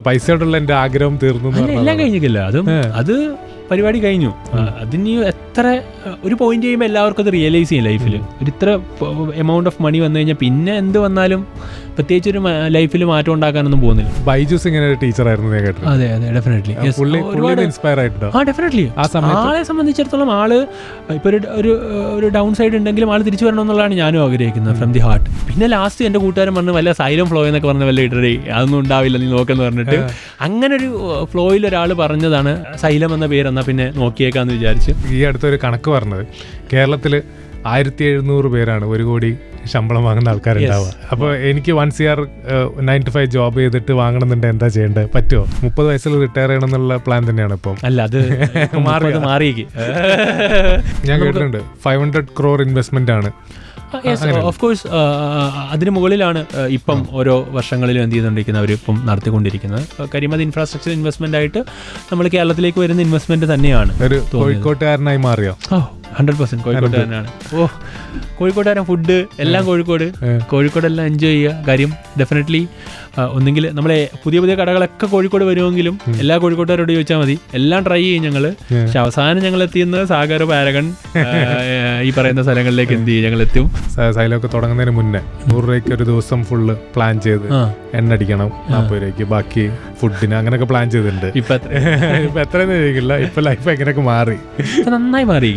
പൈസയോടുള്ള എന്റെ ആഗ്രഹം തീർന്നു. എല്ലാം കഴിഞ്ഞില്ല, അത് പരിപാടി കഴിഞ്ഞു. അതിന് എത്ര ഒരു പോയിന്റ് ചെയ്യുമ്പോൾ എല്ലാവർക്കും അത് റിയലൈസ് ചെയ്യും ലൈഫിൽ. ഒരു ഇത്ര എമൗണ്ട് ഓഫ് മണി വന്നു കഴിഞ്ഞാൽ പിന്നെ എന്ത് വന്നാലും പ്രത്യേകിച്ച് ഒരു ലൈഫിൽ മാറ്റം ഉണ്ടാക്കാനൊന്നും പോകുന്നില്ല. ബൈജൂസ് ഇങ്ങനെ ഒരു ടീച്ചറായിരുന്നു. അതെ അതെ, ഡെഫിനറ്റ്ലി. ഡെഫിനറ്റ്ലി ആളെ സംബന്ധിച്ചിടത്തോളം ആള് ഇപ്പൊ ഒരു ഡൗൺ സൈഡ് ഉണ്ടെങ്കിലും ആള് തിരിച്ചു വരണം എന്നുള്ളതാണ് ഞാനും ആഗ്രഹിക്കുന്നത്, ഫ്രം ദി ഹാർട്ട്. പിന്നെ ലാസ്റ്റ് എന്റെ കൂട്ടുകാരൻ പറഞ്ഞ് വല്ല സൈലം ഫ്ലോ എന്നൊക്കെ പറഞ്ഞ വല്ല ഇടറി അതൊന്നും ഉണ്ടാവില്ല നീ നോക്കെന്ന് പറഞ്ഞിട്ട് അങ്ങനെ ഒരു ഫ്ലോയിൽ ഒരാൾ പറഞ്ഞതാണ് സൈലം എന്ന പേര്, എന്നാ പിന്നെ നോക്കിയേക്കാന്ന് വിചാരിച്ചു. ഈ അടുത്തൊരു കണക്ക് പറഞ്ഞത് കേരളത്തില് 1700 പേരാണ് 1 കോടി ശമ്പളം വാങ്ങുന്ന ആൾക്കാരുണ്ടാവുക. അപ്പോൾ എനിക്ക് 1 CR 9 to 5 ജോബ് ചെയ്തിട്ട് വാങ്ങണമെന്നുണ്ടെങ്കിൽ എന്താ ചെയ്യേണ്ടത്? പറ്റുമോ? 30 വയസ്സിൽ റിട്ടയർ ചെയ്യണം എന്നുള്ള പ്ലാൻ തന്നെയാണ് ഇപ്പം. അല്ല, അത് മാറിയേക്ക്. ഞാൻ കേട്ടിട്ടുണ്ട് 500 crore ഇൻവെസ്റ്റ്മെന്റ് ആണ്. ഓഫ് കോഴ്സ് അതിന് മുകളിലാണ് ഇപ്പം ഓരോ വർഷങ്ങളിലും എന്ത് ചെയ്തുകൊണ്ടിരിക്കുന്നത്, അവരിപ്പം നടത്തിക്കൊണ്ടിരിക്കുന്നത്. കാര്യം അത് ഇൻഫ്രാസ്ട്രക്ചർ ഇൻവെസ്റ്റ്മെന്റ് ആയിട്ട് നമ്മൾ കേരളത്തിലേക്ക് വരുന്ന ഇൻവെസ്റ്റ്മെന്റ് തന്നെയാണ്. ഒരു കോഴിക്കോട്ടുകാരനായി മാറിയോ? 100% കോഴിക്കോട്ടുകാരനാണ്. കോഴിക്കോട്ടുകാരൻ, ഫുഡ് എല്ലാം കോഴിക്കോടെല്ലാം എൻജോയ് ചെയ്യുക. കാര്യം ഡെഫിനറ്റ്ലി ഒന്നെങ്കിൽ നമ്മളെ പുതിയ പുതിയ കടകളൊക്കെ കോഴിക്കോട് വരുമെങ്കിലും എല്ലാ കോഴിക്കോട്ടുകാരോട് ചോദിച്ചാൽ മതി, എല്ലാം ട്രൈ ചെയ്യും ഞങ്ങൾ. പക്ഷെ അവസാനം ഞങ്ങൾ എത്തിയുന്നത് സാഗർ, പാരഗൺ ഈ പറയുന്ന സ്ഥലങ്ങളിലേക്ക് എന്ത് ചെയ്യും ഞങ്ങൾ എത്തും. സൈലമൊക്കെ തുടങ്ങുന്നതിന് മുന്നേ 100 രൂപയ്ക്ക് ഒരു ദിവസം ഫുള്ള് പ്ലാൻ ചെയ്ത് എണ്ണ അടിക്കണം, 40 രൂപയ്ക്ക് ബാക്കി ഫുഡിന് അങ്ങനെയൊക്കെ പ്ലാൻ ചെയ്തിട്ടുണ്ട്. ഇപ്പൊ എത്രയെന്ന് ചോദിക്കില്ല, ഇപ്പൊ ലൈഫ് എങ്ങനെയൊക്കെ മാറി, നന്നായി മാറി.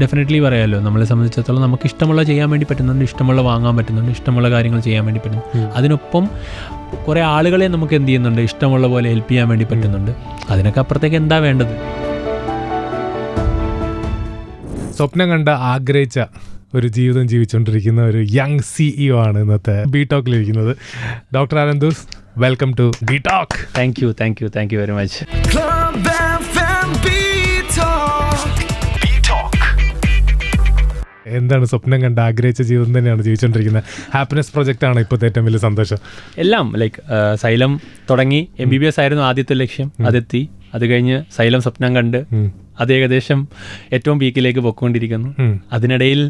ഡെഫിനറ്റ്ലി പറയാമല്ലോ, നമ്മളെ സംബന്ധിച്ചിടത്തോളം നമുക്ക് ഇഷ്ടമുള്ള ചെയ്യാൻ വേണ്ടി പറ്റുന്നുണ്ട്, ഇഷ്ടമുള്ള വാങ്ങാൻ പറ്റുന്നുണ്ട്, ഇഷ്ടമുള്ള കാര്യങ്ങൾ ചെയ്യാൻ വേണ്ടി പറ്റുന്നു. അതിനൊപ്പം കുറേ ആളുകളെ നമുക്ക് എന്ത് ചെയ്യുന്നുണ്ട്, ഇഷ്ടമുള്ള പോലെ ഹെൽപ്പ് ചെയ്യാൻ വേണ്ടി പറ്റുന്നുണ്ട്. അതിനൊക്കെ അപ്പുറത്തേക്ക് എന്താ വേണ്ടത്? സ്വപ്നം കണ്ട ആഗ്രഹിച്ച ഒരു ജീവിതം ജീവിച്ചുകൊണ്ടിരിക്കുന്ന ഒരു യങ് CEO ആണ് ഇന്നത്തെ ബി ടോക്കിലിരിക്കുന്നത്. Doctor Ananthus, welcome to B talk. Thank you very much. എന്താണ് സ്വപ്നം കണ്ട് ആഗ്രഹിച്ച ജീവിതം തന്നെയാണ് ജീവിച്ചുകൊണ്ടിരിക്കുന്നത്? ഹാപ്പിനെസ് പ്രോജക്റ്റ് ആണ് ഇപ്പോഴത്തെ ഏറ്റവും വലിയ സന്തോഷം. എല്ലാം ലൈക്ക് സൈലം തുടങ്ങി, MBBS ആയിരുന്നു ആദ്യത്തെ ലക്ഷ്യം, അതെത്തി. അത് കഴിഞ്ഞ് സൈലം സ്വപ്നം കണ്ട് അത് ഏകദേശം ഏറ്റവും പീക്കിലേക്ക് പൊയ്ക്കൊണ്ടിരിക്കുന്നു. അതിനിടയിൽ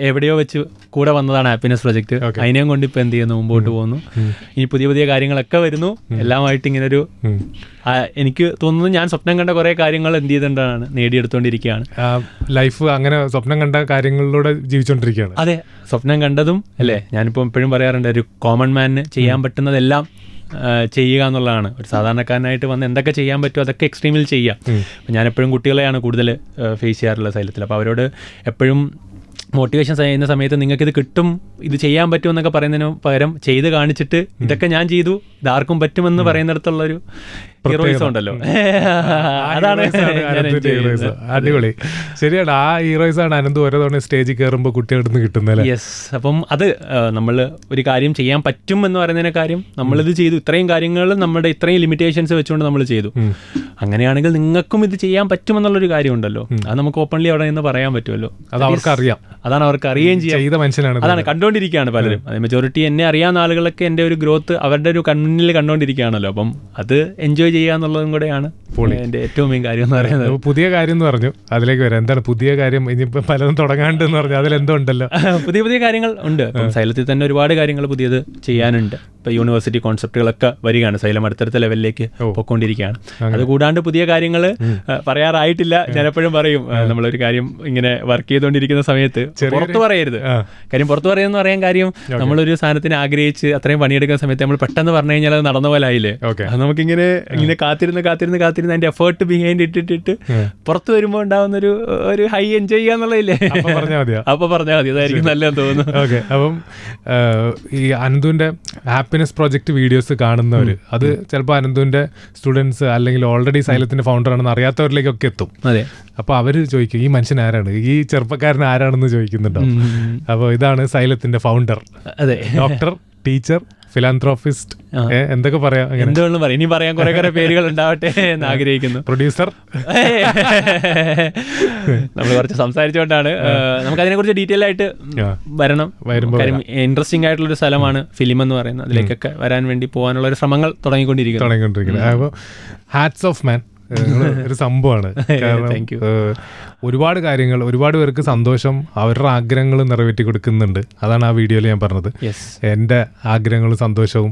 എവിടെയോ വെച്ച് കൂടെ വന്നതാണ് ഹാപ്പിനെസ് പ്രൊജക്ട്. അതിനെയും കൊണ്ട് ഇപ്പം എന്ത് ചെയ്യുന്നു, മുമ്പോട്ട് പോകുന്നു. ഇനി പുതിയ പുതിയ കാര്യങ്ങളൊക്കെ വരുന്നു. എല്ലാമായിട്ട് ഇങ്ങനൊരു എനിക്ക് തോന്നുന്നു ഞാൻ സ്വപ്നം കണ്ട കുറേ കാര്യങ്ങൾ എന്ത് ചെയ്തിട്ടാണ് നേടിയെടുത്തോണ്ടിരിക്കുകയാണ്. ലൈഫ് അങ്ങനെ സ്വപ്നം കണ്ട കാര്യങ്ങളിലൂടെ ജീവിച്ചോണ്ടിരിക്കുകയാണ്. അതെ, സ്വപ്നം കണ്ടതും അല്ലേ, ഞാനിപ്പോൾ എപ്പോഴും പറയാറുണ്ട്, ഒരു കോമൺ മാനിന് ചെയ്യാൻ പറ്റുന്നതെല്ലാം ചെയ്യുക എന്നുള്ളതാണ്. ഒരു സാധാരണക്കാരനായിട്ട് വന്ന് എന്തൊക്കെ ചെയ്യാൻ പറ്റുമോ അതൊക്കെ എക്സ്ട്രീമിൽ ചെയ്യാം. ഞാൻ എപ്പോഴും കുട്ടികളെയാണ് കൂടുതൽ ഫേസ് ചെയ്യാറുള്ള സൈലത്തിൽ. അപ്പോൾ അവരോട് എപ്പോഴും മോട്ടിവേഷൻ ചെയ്യുന്ന സമയത്ത് നിങ്ങൾക്കിത് കിട്ടും, ഇത് ചെയ്യാൻ പറ്റുമെന്നൊക്കെ പറയുന്നതിന് പകരം ചെയ്ത് കാണിച്ചിട്ട് ഇതൊക്കെ ഞാൻ ചെയ്തു, ഇതാർക്കും പറ്റുമെന്ന് പറയുന്നിടത്തുള്ളൊരു ഹീറോയിസം ഉണ്ടല്ലോ, അതാണ് അടിപൊളി. ശരിയാണ്, ആ ഹീറോയിസാണ് അനന്ത് ഓരോ തവണ സ്റ്റേജിൽ കയറുമ്പോൾ കുട്ടികളുടെ നിന്ന് കിട്ടുന്നത്. യെസ്. അപ്പം അത് നമ്മൾ ഒരു കാര്യം ചെയ്യാൻ പറ്റും എന്ന് പറയുന്നതിനെ കാര്യം നമ്മളിത് ചെയ്തു, ഇത്രയും കാര്യങ്ങൾ നമ്മുടെ ഇത്രയും ലിമിറ്റേഷൻസ് വെച്ചുകൊണ്ട് നമ്മൾ ചെയ്തു. അങ്ങനെയാണെങ്കിൽ നിങ്ങൾക്കും ഇത് ചെയ്യാൻ പറ്റുമെന്നുള്ളൊരു കാര്യമുണ്ടല്ലോ, അത് നമുക്ക് ഓപ്പൺലി അവിടെ നിന്ന് പറയാൻ പറ്റുമല്ലോ. അത് അവർക്ക് അറിയാം, അതാണ് അവർക്ക് അറിയുകയും ചെയ്യാം. മനുഷ്യനാണ്, അതാണ് കണ്ടുകൊണ്ടിരിക്കുകയാണ് പലരും. അത് മെജോറിറ്റി എന്നെ അറിയാവുന്ന ആളുകളൊക്കെ എൻ്റെ ഒരു ഗ്രോത്ത് അവരുടെ ഒരു കണ്ണിൽ കണ്ടുകൊണ്ടിരിക്കുകയാണല്ലോ. അപ്പം അത് എൻജോയ് ചെയ്യുക എന്നുള്ളതും കൂടെയാണ് എൻ്റെ ഏറ്റവും മെയിൻ കാര്യം എന്ന് പറയുന്നത്. പുതിയ കാര്യം എന്ന് പറഞ്ഞു, അതിലേക്ക് വരാം. എന്താണ് പുതിയ കാര്യം? ഇനിയിപ്പോൾ പലതും തുടങ്ങാണ്ട് എന്ന് പറഞ്ഞു, അതിലെന്തോ ഉണ്ടല്ലോ പുതിയ കാര്യങ്ങൾ ഉണ്ട്. ഇപ്പം സൈലത്തിൽ തന്നെ ഒരുപാട് കാര്യങ്ങൾ പുതിയത് ചെയ്യാനുണ്ട്. ഇപ്പോൾ യൂണിവേഴ്സിറ്റി കോൺസെപ്റ്റുകളൊക്കെ വരികയാണ്, സൈലം അടുത്തടുത്ത ലെവലിലേക്ക് പൊയ്ക്കൊണ്ടിരിക്കുകയാണ്. അതുകൂടാണ്ട് പുതിയ കാര്യങ്ങൾ പറയാറായിട്ടില്ല. ഞാൻ എപ്പോഴും പറയും, നമ്മളൊരു കാര്യം ഇങ്ങനെ വർക്ക് ചെയ്തുകൊണ്ടിരിക്കുന്ന സമയത്ത് പുറത്ത് പറയരുത്. കാര്യം പുറത്ത് പറയുന്ന പറയാൻ കാര്യം, നമ്മളൊരു സാധനത്തിന് ആഗ്രഹിച്ച് അത്രയും പണിയെടുക്കുന്ന സമയത്ത് നമ്മൾ പെട്ടെന്ന് പറഞ്ഞു കഴിഞ്ഞാൽ അത് നടന്ന പോലെ ആയില്ലേ. അത് നമുക്കിങ്ങനെ ഇങ്ങനെ കാത്തിരുന്ന് അതിന്റെ എഫേർട്ട് ബിഹൈൻഡ് ഇട്ടിട്ട് പുറത്ത് വരുമ്പോൾ ഉണ്ടാവുന്ന ഒരു ഹൈ എൻജോയ് ചെയ്യാന്നുള്ളതില്ലേ, അപ്പൊ പറഞ്ഞാൽ മതി. അതായിരിക്കും നല്ലതെന്ന് തോന്നുന്നു. ഓക്കെ. അപ്പം ഈ അനന്തുവിന്റെ ഹാപ്പിനെസ് പ്രോജക്റ്റ് വീഡിയോസ് കാണുന്നവർ, അത് ചിലപ്പോൾ അനന്തുവിന്റെ സ്റ്റുഡൻസ് അല്ലെങ്കിൽ ഓൾറെഡി സൈലത്തിന്റെ ഫൗണ്ടർ ആണെന്ന് അറിയാത്തവരിലേക്കൊക്കെ എത്തും. അതെ. അപ്പോൾ അവർ ചോദിക്കും, ഈ മനുഷ്യൻ ആരാണ്, ഈ ചെറുപ്പക്കാരൻ ആരാണെന്ന് ചോദിക്കുന്നുണ്ടോ. അപ്പോൾ ഇതാണ് സൈലത്തിന്റെ ഫൗണ്ടർ. അതെ. ഡോക്ടർ, ടീച്ചർ, ഫിലാന്ത്രോഫിസ്റ്റ്, എന്തൊക്കെ പറയാം, എന്തുകൊണ്ടും പറയാം. ഇനി പറയാൻ കുറെ പേരുകൾ ഉണ്ടാവട്ടെ എന്ന് ആഗ്രഹിക്കുന്നു. പ്രൊഡ്യൂസർ. നമ്മൾ കുറച്ച് സംസാരിച്ചുകൊണ്ടാണ് നമുക്ക് അതിനെക്കുറിച്ച് ഡീറ്റെയിൽ ആയിട്ട് വരണം. കാര്യം ഇൻട്രസ്റ്റിംഗ് ആയിട്ടുള്ളൊരു സ്ഥലമാണ് ഫിലിം എന്ന് പറയുന്നത്. അതിലേക്കൊക്കെ വരാൻ വേണ്ടി പോകാനുള്ള ഒരു ശ്രമങ്ങൾ തുടങ്ങിക്കൊണ്ടിരിക്കുന്നു. അപ്പോൾ ഹാറ്റ്സ് ഓഫ് മാൻ. ഒരു സംഭവമാണ്. Thank you. ഒരുപാട് കാര്യങ്ങൾ, ഒരുപാട് പേർക്ക് സന്തോഷം, അവരുടെ ആഗ്രഹങ്ങൾ നിറവേറ്റി കൊടുക്കുന്നുണ്ട്. അതാണ് ആ വീഡിയോയിൽ ഞാൻ പറഞ്ഞത്. എൻ്റെ ആഗ്രഹങ്ങളും സന്തോഷവും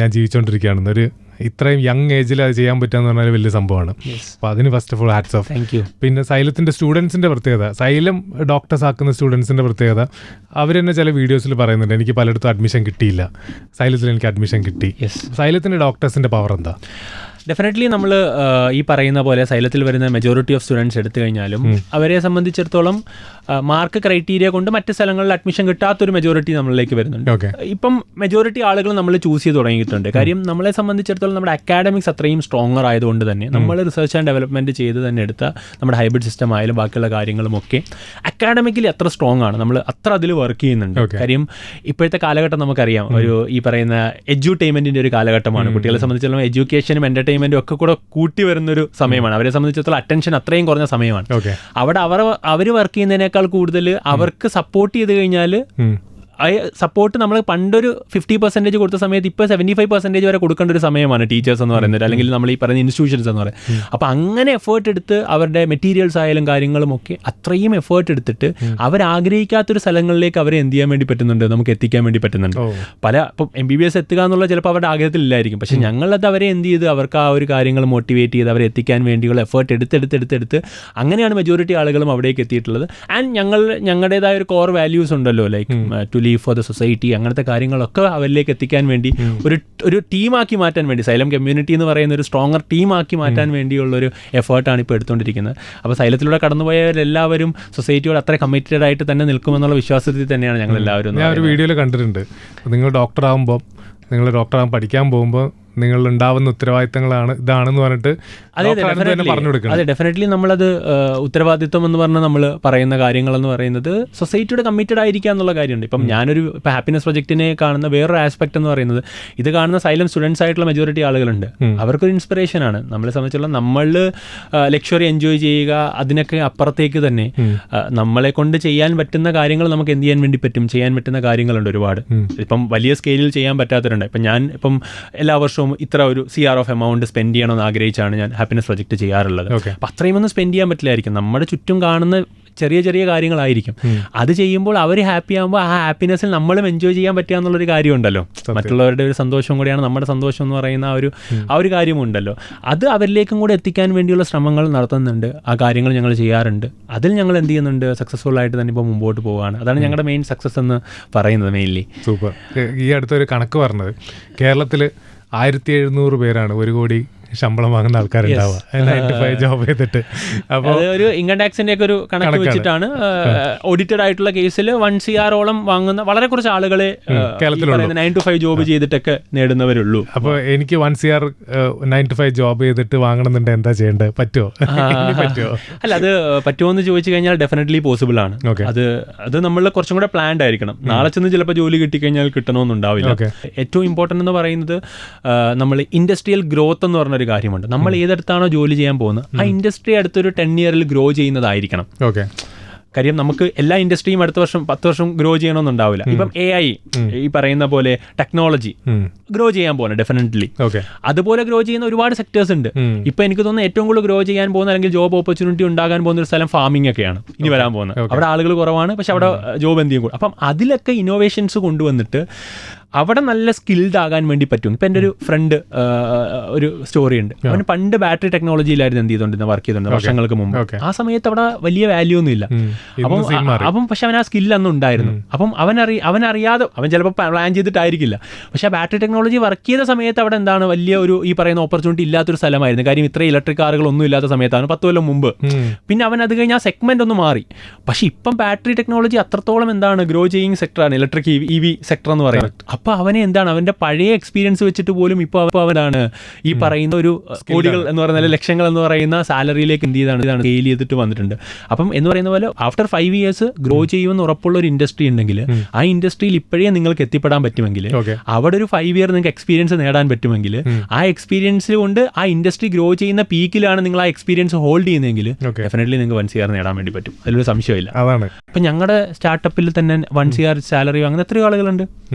ഞാൻ ജീവിച്ചുകൊണ്ടിരിക്കുകയാണ്. ഒരു ഇത്രയും യങ് ഏജിൽ അത് ചെയ്യാൻ പറ്റുക എന്ന് പറഞ്ഞാൽ വലിയ സംഭവമാണ്. അപ്പോൾ അതിന് first of all hats off. പിന്നെ സൈലത്തിൻ്റെ സ്റ്റുഡൻസിൻ്റെ പ്രത്യേകത, സൈലം ഡോക്ടേഴ്സ് ആക്കുന്ന സ്റ്റുഡൻസിൻ്റെ പ്രത്യേകത, അവർ തന്നെ ചില വീഡിയോസിൽ പറയുന്നുണ്ട്, എനിക്ക് പലയിടത്തും അഡ്മിഷൻ കിട്ടിയില്ല, സൈലത്തിൽ എനിക്ക് അഡ്മിഷൻ കിട്ടി. സൈലത്തിൻ്റെ ഡോക്ടേഴ്സിൻ്റെ പവർ എന്താ? ഡെഫിനറ്റ്ലി നമ്മൾ ഈ പറയുന്ന പോലെ സൈലത്തിൽ വരുന്ന മെജോറിറ്റി ഓഫ് സ്റ്റുഡൻസ് എടുത്തു കഴിഞ്ഞാലും അവരെ സംബന്ധിച്ചിടത്തോളം മാർക്ക് ക്രൈറ്റീരിയ കൊണ്ട് മറ്റ് സ്ഥലങ്ങളിൽ അഡ്മിഷൻ കിട്ടാത്തൊരു മെജോറിറ്റി നമ്മളിലേക്ക് വരുന്നുണ്ട്. ഇപ്പം മെജോറിറ്റി ആളുകൾ നമ്മൾ ചൂസ് ചെയ്ത് തുടങ്ങിയിട്ടുണ്ട്. കാര്യം നമ്മളെ സംബന്ധിച്ചിടത്തോളം നമ്മുടെ അക്കാഡമിക്സ് അത്രയും സ്ട്രോങ്ങർ ആയതുകൊണ്ട് തന്നെ നമ്മൾ റിസർച്ച് ആൻഡ് ഡെവലപ്മെൻറ്റ് ചെയ്ത് തന്നെ എടുത്ത നമ്മുടെ ഹൈബ്രിഡ് സിസ്റ്റം ആയാലും ബാക്കിയുള്ള കാര്യങ്ങളും ഒക്കെ അക്കാഡമിക്കലി അത്ര സ്ട്രോങ് ആണ്. നമ്മൾ അത്ര അതിൽ വർക്ക് ചെയ്യുന്നുണ്ട്. കാര്യം ഇപ്പോഴത്തെ കാലഘട്ടം നമുക്കറിയാം, ഒരു ഈ പറയുന്ന എഡ്യൂട്ടൈൻമെൻറ്റിൻ്റെ ഒരു കാലഘട്ടമാണ്. കുട്ടികളെ സംബന്ധിച്ചിടത്തോളം എഡ്യൂക്കേഷനും എൻ്റർടൈൻമെൻറ്റും ഒക്കെ കൂടെ കൂട്ടി വരുന്നൊരു സമയമാണ്. അവരെ സംബന്ധിച്ചിടത്തോളം അറ്റൻഷൻ അത്രയും കുറഞ്ഞ സമയമാണ്. അവിടെ അവർ വർക്ക് ചെയ്യുന്നതിനേക്കാൾ കൂടുതൽ അവർക്ക് സപ്പോർട്ട് ചെയ്ത് കഴിഞ്ഞാൽ സപ്പോർട്ട് നമ്മൾ പണ്ടൊരു 50% കൊടുത്ത സമയത്ത് ഇപ്പോൾ 75% വരെ കൊടുക്കേണ്ട ഒരു സമയമാണ് ടീച്ചേഴ്സ് എന്ന് പറയുന്നത്, അല്ലെങ്കിൽ നമ്മൾ ഈ പറയുന്ന ഇൻസ്റ്റിറ്റ്യൂഷൻസ് എന്ന് പറയുന്നത്. അപ്പോൾ അങ്ങനെ എഫേർട്ട് എടുത്ത് അവരുടെ മെറ്റീരിയൽസ് ആയാലും കാര്യങ്ങളും ഒക്കെ അത്രയും എഫേർട്ട് എടുത്തിട്ട് അവരാഗ്രഹിക്കാത്തൊരു സ്ഥലങ്ങളിലേക്ക് അവരെ എന്ത് ചെയ്യാൻ വേണ്ടി പറ്റുന്നുണ്ട്, നമുക്ക് എത്തിക്കാൻ വേണ്ടി പറ്റുന്നുണ്ട്. ഇപ്പം MBBS എത്തുക എന്നുള്ള ചിലപ്പോൾ അവരുടെ ആഗ്രഹത്തിലില്ലായിരിക്കും, പക്ഷെ ഞങ്ങളത് അവരെ എന്ത് ചെയ്ത് അവർക്ക് ആ ഒരു കാര്യങ്ങൾ മോട്ടിവേറ്റ് ചെയ്ത് അവരെ എത്തിക്കാൻ വേണ്ടിയുള്ള എഫേർട്ട് എടുത്ത് അങ്ങനെയാണ് മെജോറിറ്റി ആളുകളും അവിടേക്ക് എത്തിയിട്ടുള്ളത്. ആൻഡ് ഞങ്ങളുടേതായ ഒരു കോർ വാല്യൂസ് ഉണ്ടല്ലോ, like to for the society, അങ്ങനത്തെ കാര്യങ്ങളൊക്കെ അവരിലേക്ക് എത്തിക്കാൻ വേണ്ടി ഒരു ടീമാക്കി മാറ്റാൻ വേണ്ടി, സൈലം കമ്മ്യൂണിറ്റി എന്ന് പറയുന്ന ഒരു സ്ട്രോങ്ങർ ടീമാക്കി മാറ്റാൻ വേണ്ടിയുള്ളൊരു എഫേർട്ടാണ് ഇപ്പോൾ എടുത്തുകൊണ്ടിരിക്കുന്നത്. അപ്പോൾ സൈലത്തിലൂടെ കടന്നുപോയവരെല്ലാവരും സൊസൈറ്റിയോട് അത്ര കമ്മിറ്റഡ് ആയിട്ട് തന്നെ നിൽക്കുമെന്നുള്ള വിശ്വാസത്തിൽ തന്നെയാണ് ഞങ്ങൾ എല്ലാവരും. ഞാൻ ഒരു വീഡിയോയിൽ കണ്ടിട്ടുണ്ട്, നിങ്ങൾ ഡോക്ടറാകുമ്പോൾ, നിങ്ങൾ ഡോക്ടറാകാൻ പഠിക്കാൻ പോകുമ്പോൾ നിങ്ങൾ ഉണ്ടാവുന്ന ഉത്തരവാദിത്തങ്ങളാണ് ഇതാണെന്ന് പറഞ്ഞിട്ട് പറഞ്ഞു കൊടുക്കണം. അതെ, ഡെഫിനറ്റ്ലി നമ്മളത് ഉത്തരവാദിത്വം എന്ന് പറഞ്ഞാൽ നമ്മൾ പറയുന്ന കാര്യങ്ങളെന്ന് പറയുന്നത് സൊസൈറ്റിയുടെ കമ്മിറ്റഡ് ആയിരിക്കുക എന്നുള്ള കാര്യമുണ്ട്. ഇപ്പം ഞാനൊരു ഇപ്പോൾ ഹാപ്പിനെസ് പ്രൊജക്റ്റിനെ കാണുന്ന വേറൊരു ആസ്പെക്ട് എന്ന് പറയുന്നത്, ഇത് കാണുന്ന സൈലം സ്റ്റുഡൻസ് ആയിട്ടുള്ള മെജോറിറ്റി ആളുകളുണ്ട്, അവർക്കൊരു ഇൻസ്പിറേഷനാണ്. നമ്മളെ സംബന്ധിച്ചുള്ള നമ്മൾ ലക്ഷറി എൻജോയ് ചെയ്യുക, അതിനൊക്കെ അപ്പുറത്തേക്ക് തന്നെ നമ്മളെ കൊണ്ട് ചെയ്യാൻ പറ്റുന്ന കാര്യങ്ങൾ നമുക്ക് എന്ത് ചെയ്യാൻ വേണ്ടി പറ്റും, ചെയ്യാൻ പറ്റുന്ന കാര്യങ്ങളുണ്ട് ഒരുപാട്. ഇപ്പം വലിയ സ്കെയിലിൽ ചെയ്യാൻ പറ്റാത്തവരുണ്ട്. ഇപ്പം ഞാൻ ഇപ്പം എല്ലാ വർഷവും ഇത്ര ഒരു CR ഓഫ് എമൗണ്ട് സ്പെൻഡ് ചെയ്യണമെന്ന് ആഗ്രഹിച്ചാണ് ഞാൻ ഹാപ്പിനെസ് പ്രൊജക്റ്റ് ചെയ്യാറുള്ളത്. അപ്പം അത്രയും ഒന്നും സ്പെൻഡ് ചെയ്യാൻ പറ്റില്ലായിരിക്കും. നമ്മുടെ ചുറ്റും കാണുന്ന ചെറിയ ചെറിയ കാര്യങ്ങളായിരിക്കും. അത് ചെയ്യുമ്പോൾ അവർ ഹാപ്പി ആകുമ്പോൾ ആ ഹാപ്പിനെസ്സിൽ നമ്മളും എൻജോയ് ചെയ്യാൻ പറ്റുക എന്നുള്ളൊരു കാര്യമുണ്ടല്ലോ. മറ്റുള്ളവരുടെ ഒരു സന്തോഷം കൂടിയാണ് നമ്മുടെ സന്തോഷം എന്ന് പറയുന്ന ആ ഒരു കാര്യമുണ്ടല്ലോ. അത് അവരിലേക്കും കൂടെ എത്തിക്കാൻ വേണ്ടിയുള്ള ശ്രമങ്ങൾ നടത്തുന്നുണ്ട്. ആ കാര്യങ്ങൾ ഞങ്ങൾ ചെയ്യാറുണ്ട്. അതിൽ ഞങ്ങൾ എന്ത് ചെയ്യുന്നുണ്ട്, സക്സസ്ഫുൾ ആയിട്ട് തന്നെ ഇപ്പോൾ മുമ്പോട്ട് പോവുകയാണ്. അതാണ് ഞങ്ങളുടെ മെയിൻ സക്സസ് എന്ന് പറയുന്നത് മെയിൻലി. സൂപ്പർ. ഈ അടുത്തൊരു കണക്ക് പറഞ്ഞത്, കേരളത്തിൽ 1700 പേരാണ് 1 കോടി ശമ്പളം വാങ്ങുന്ന ആൾക്കാരുണ്ടാവുക, 95 ജോബ് ചെയ്തിട്ട്. അപ്പോൾ ഒരു ഇൻകം ടാക്സിന്റെ ഒക്കെ ഒരു കണക്ക് വെച്ചിട്ടാണ് ഓഡിറ്റഡ് ആയിട്ടുള്ള കേസിൽ 1 CR വാങ്ങുന്ന വളരെ കുറച്ച് ആളുകളെ കേരളത്തിലുള്ള 9 to 5 ജോബ് ചെയ്തിട്ടൊക്കെ നേടുന്നവരുള്ളൂ. അപ്പോൾ എനിക്ക് 1 CR 9 to 5 ജോബ് ചെയ്തിട്ട് വാങ്ങണമെന്നുണ്ട്, എന്താ ചെയ്യേണ്ടത്? പറ്റുമോ? അല്ല, അത് പറ്റുമോ എന്ന് ചോദിച്ചു കഴിഞ്ഞാൽ ഡെഫിനറ്റ്ലി പോസിബിൾ ആണ്. അത് നമ്മൾ കുറച്ചും കൂടെ പ്ലാൻഡ് ആയിരിക്കണം. നാളെ ചെന്ന് ചിലപ്പോൾ ജോലി കിട്ടിക്കഴിഞ്ഞാൽ കിട്ടണമെന്നുണ്ടാവില്ല. ഏറ്റവും ഇമ്പോർട്ടൻ്റ് എന്ന് പറയുന്നത് നമ്മൾ ഇൻഡസ്ട്രിയൽ ഗ്രോത്ത് എന്ന് പറഞ്ഞ ഒരു കാര്യമുണ്ട്. നമ്മൾ ഏതെടുത്താണോ ജോലി ചെയ്യാൻ പോകുന്നത് ആ ഇൻഡസ്ട്രി അടുത്തൊരു 10 years ഗ്രോ ചെയ്യുന്നതായിരിക്കണം. കാര്യം നമുക്ക് എല്ലാ ഇൻഡസ്ട്രിയും അടുത്ത വർഷം 10 വർഷം ഗ്രോ ചെയ്യണമെന്നുണ്ടാവില്ല. ഇപ്പം AI ഈ പറയുന്ന പോലെ ടെക്നോളജി ഗ്രോ ചെയ്യാൻ പോകുന്നത് ഡെഫിനറ്റ്ലി. അതുപോലെ ഗ്രോ ചെയ്യുന്ന ഒരുപാട് സെക്ടേഴ്സ് ഉണ്ട്. ഇപ്പൊ എനിക്ക് തോന്നുന്നു ഏറ്റവും കൂടുതൽ ഗ്രോ ചെയ്യാൻ പോകുന്ന അല്ലെങ്കിൽ ജോബ് ഓപ്പർച്യൂണിറ്റി ഉണ്ടാകാൻ പോകുന്ന ഒരു സ്ഥലം ഫാമിംഗ് ഒക്കെയാണ് ഇനി വരാൻ പോകുന്നത്. അവിടെ ആളുകൾ കുറവാണ്, പക്ഷെ അവിടെ ജോബ് എന്ത് ചെയ്യും. അപ്പം അതിലൊക്കെ ഇന്നോവേഷൻസ് കൊണ്ടുവന്നിട്ട് അവിടെ നല്ല സ്കിൽഡ് ആകാൻ വേണ്ടി പറ്റും. ഇപ്പം എൻ്റെ ഒരു ഫ്രണ്ട് ഒരു സ്റ്റോറി ഉണ്ട്. അവന് പണ്ട് ബാറ്ററി ടെക്നോളജിയിലായിരുന്നു എന്ത് ചെയ്തുകൊണ്ടിരുന്നത്, വർക്ക് ചെയ്തുകൊണ്ട് വർഷങ്ങൾക്ക് മുമ്പ്. ആ സമയത്ത് അവിടെ വലിയ വാല്യൂ ഒന്നും ഇല്ല. അപ്പം പക്ഷെ അവൻ ആ സ്കില്ല് അന്ന് ഉണ്ടായിരുന്നു. അപ്പം അവനറിയാതെ അവൻ ചിലപ്പോൾ പ്ലാൻ ചെയ്തിട്ടായിരിക്കില്ല, പക്ഷെ ആ ബാറ്ററി ടെക്നോളജി വർക്ക് ചെയ്ത സമയത്ത് അവിടെ എന്താണ് വലിയ ഒരു ഈ പറയുന്ന ഓപ്പർച്യൂണിറ്റി ഇല്ലാത്തൊരു സ്ഥലമായിരുന്നു. കാര്യം ഇത്ര ഇലക്ട്രിക് കാറുകളൊന്നും ഇല്ലാത്ത സമയത്താണ് 10 കൊല്ലം മുമ്പ്. പിന്നെ അവൻ അത് കഴിഞ്ഞ് ആ സെഗ്മെന്റ് ഒന്ന് മാറി. പക്ഷെ ഇപ്പം ബാറ്ററി ടെക്നോളജി അത്രത്തോളം എന്താണ് ഗ്രോ ചെയ്യുന്ന സെക്ടറാണ് ഇലക്ട്രിക് EV സെക്ടർ എന്ന് പറയുന്നത്. അപ്പോൾ അവനെ എന്താണ് അവൻ്റെ പഴയ എക്സ്പീരിയൻസ് വെച്ചിട്ട് പോലും ഇപ്പോൾ അവനാണ് ഈ പറയുന്ന ഒരു കോടികൾ എന്ന് പറയുന്ന ലക്ഷങ്ങൾ എന്ന് പറയുന്ന സാലറിയിലേക്ക് എന്ത് ചെയ്താണ് സ്കെയിൽ ചെയ്തിട്ട് വന്നിട്ടുണ്ട്. അപ്പം എന്ന് പറയുന്ന പോലെ ആഫ്റ്റർ 5 years ഗ്രോ ചെയ്യുമെന്ന് ഉറപ്പുള്ള ഒരു ഇൻഡസ്ട്രി ഉണ്ടെങ്കിൽ ആ ഇൻഡസ്ട്രിയിൽ ഇപ്പോഴേ നിങ്ങൾക്ക് എത്തിപ്പെടാൻ പറ്റുമെങ്കിൽ, അവിടെ ഒരു 5 year നിങ്ങൾക്ക് എക്സ്പീരിയൻസ് നേടാൻ പറ്റുമെങ്കിൽ, ആ എക്സ്പീരിയൻസ് കൊണ്ട് ആ ഇൻഡസ്ട്രി ഗ്രോ ചെയ്യുന്ന പീക്കിലാണ് നിങ്ങൾ ആ എക്സ്പീരിയൻസ് ഹോൾഡ് ചെയ്യുന്നതെങ്കിൽ ഡെഫിനറ്റ്ലി നിങ്ങൾക്ക് 1 CR നേടാൻ വേണ്ടി പറ്റും. അതിലൊരു സംശയമില്ല. അപ്പം ഞങ്ങളുടെ സ്റ്റാർട്ടപ്പിൽ തന്നെ 1 CR സാലറി വാങ്ങുന്ന എത്രയോ ആളുകളുണ്ട്,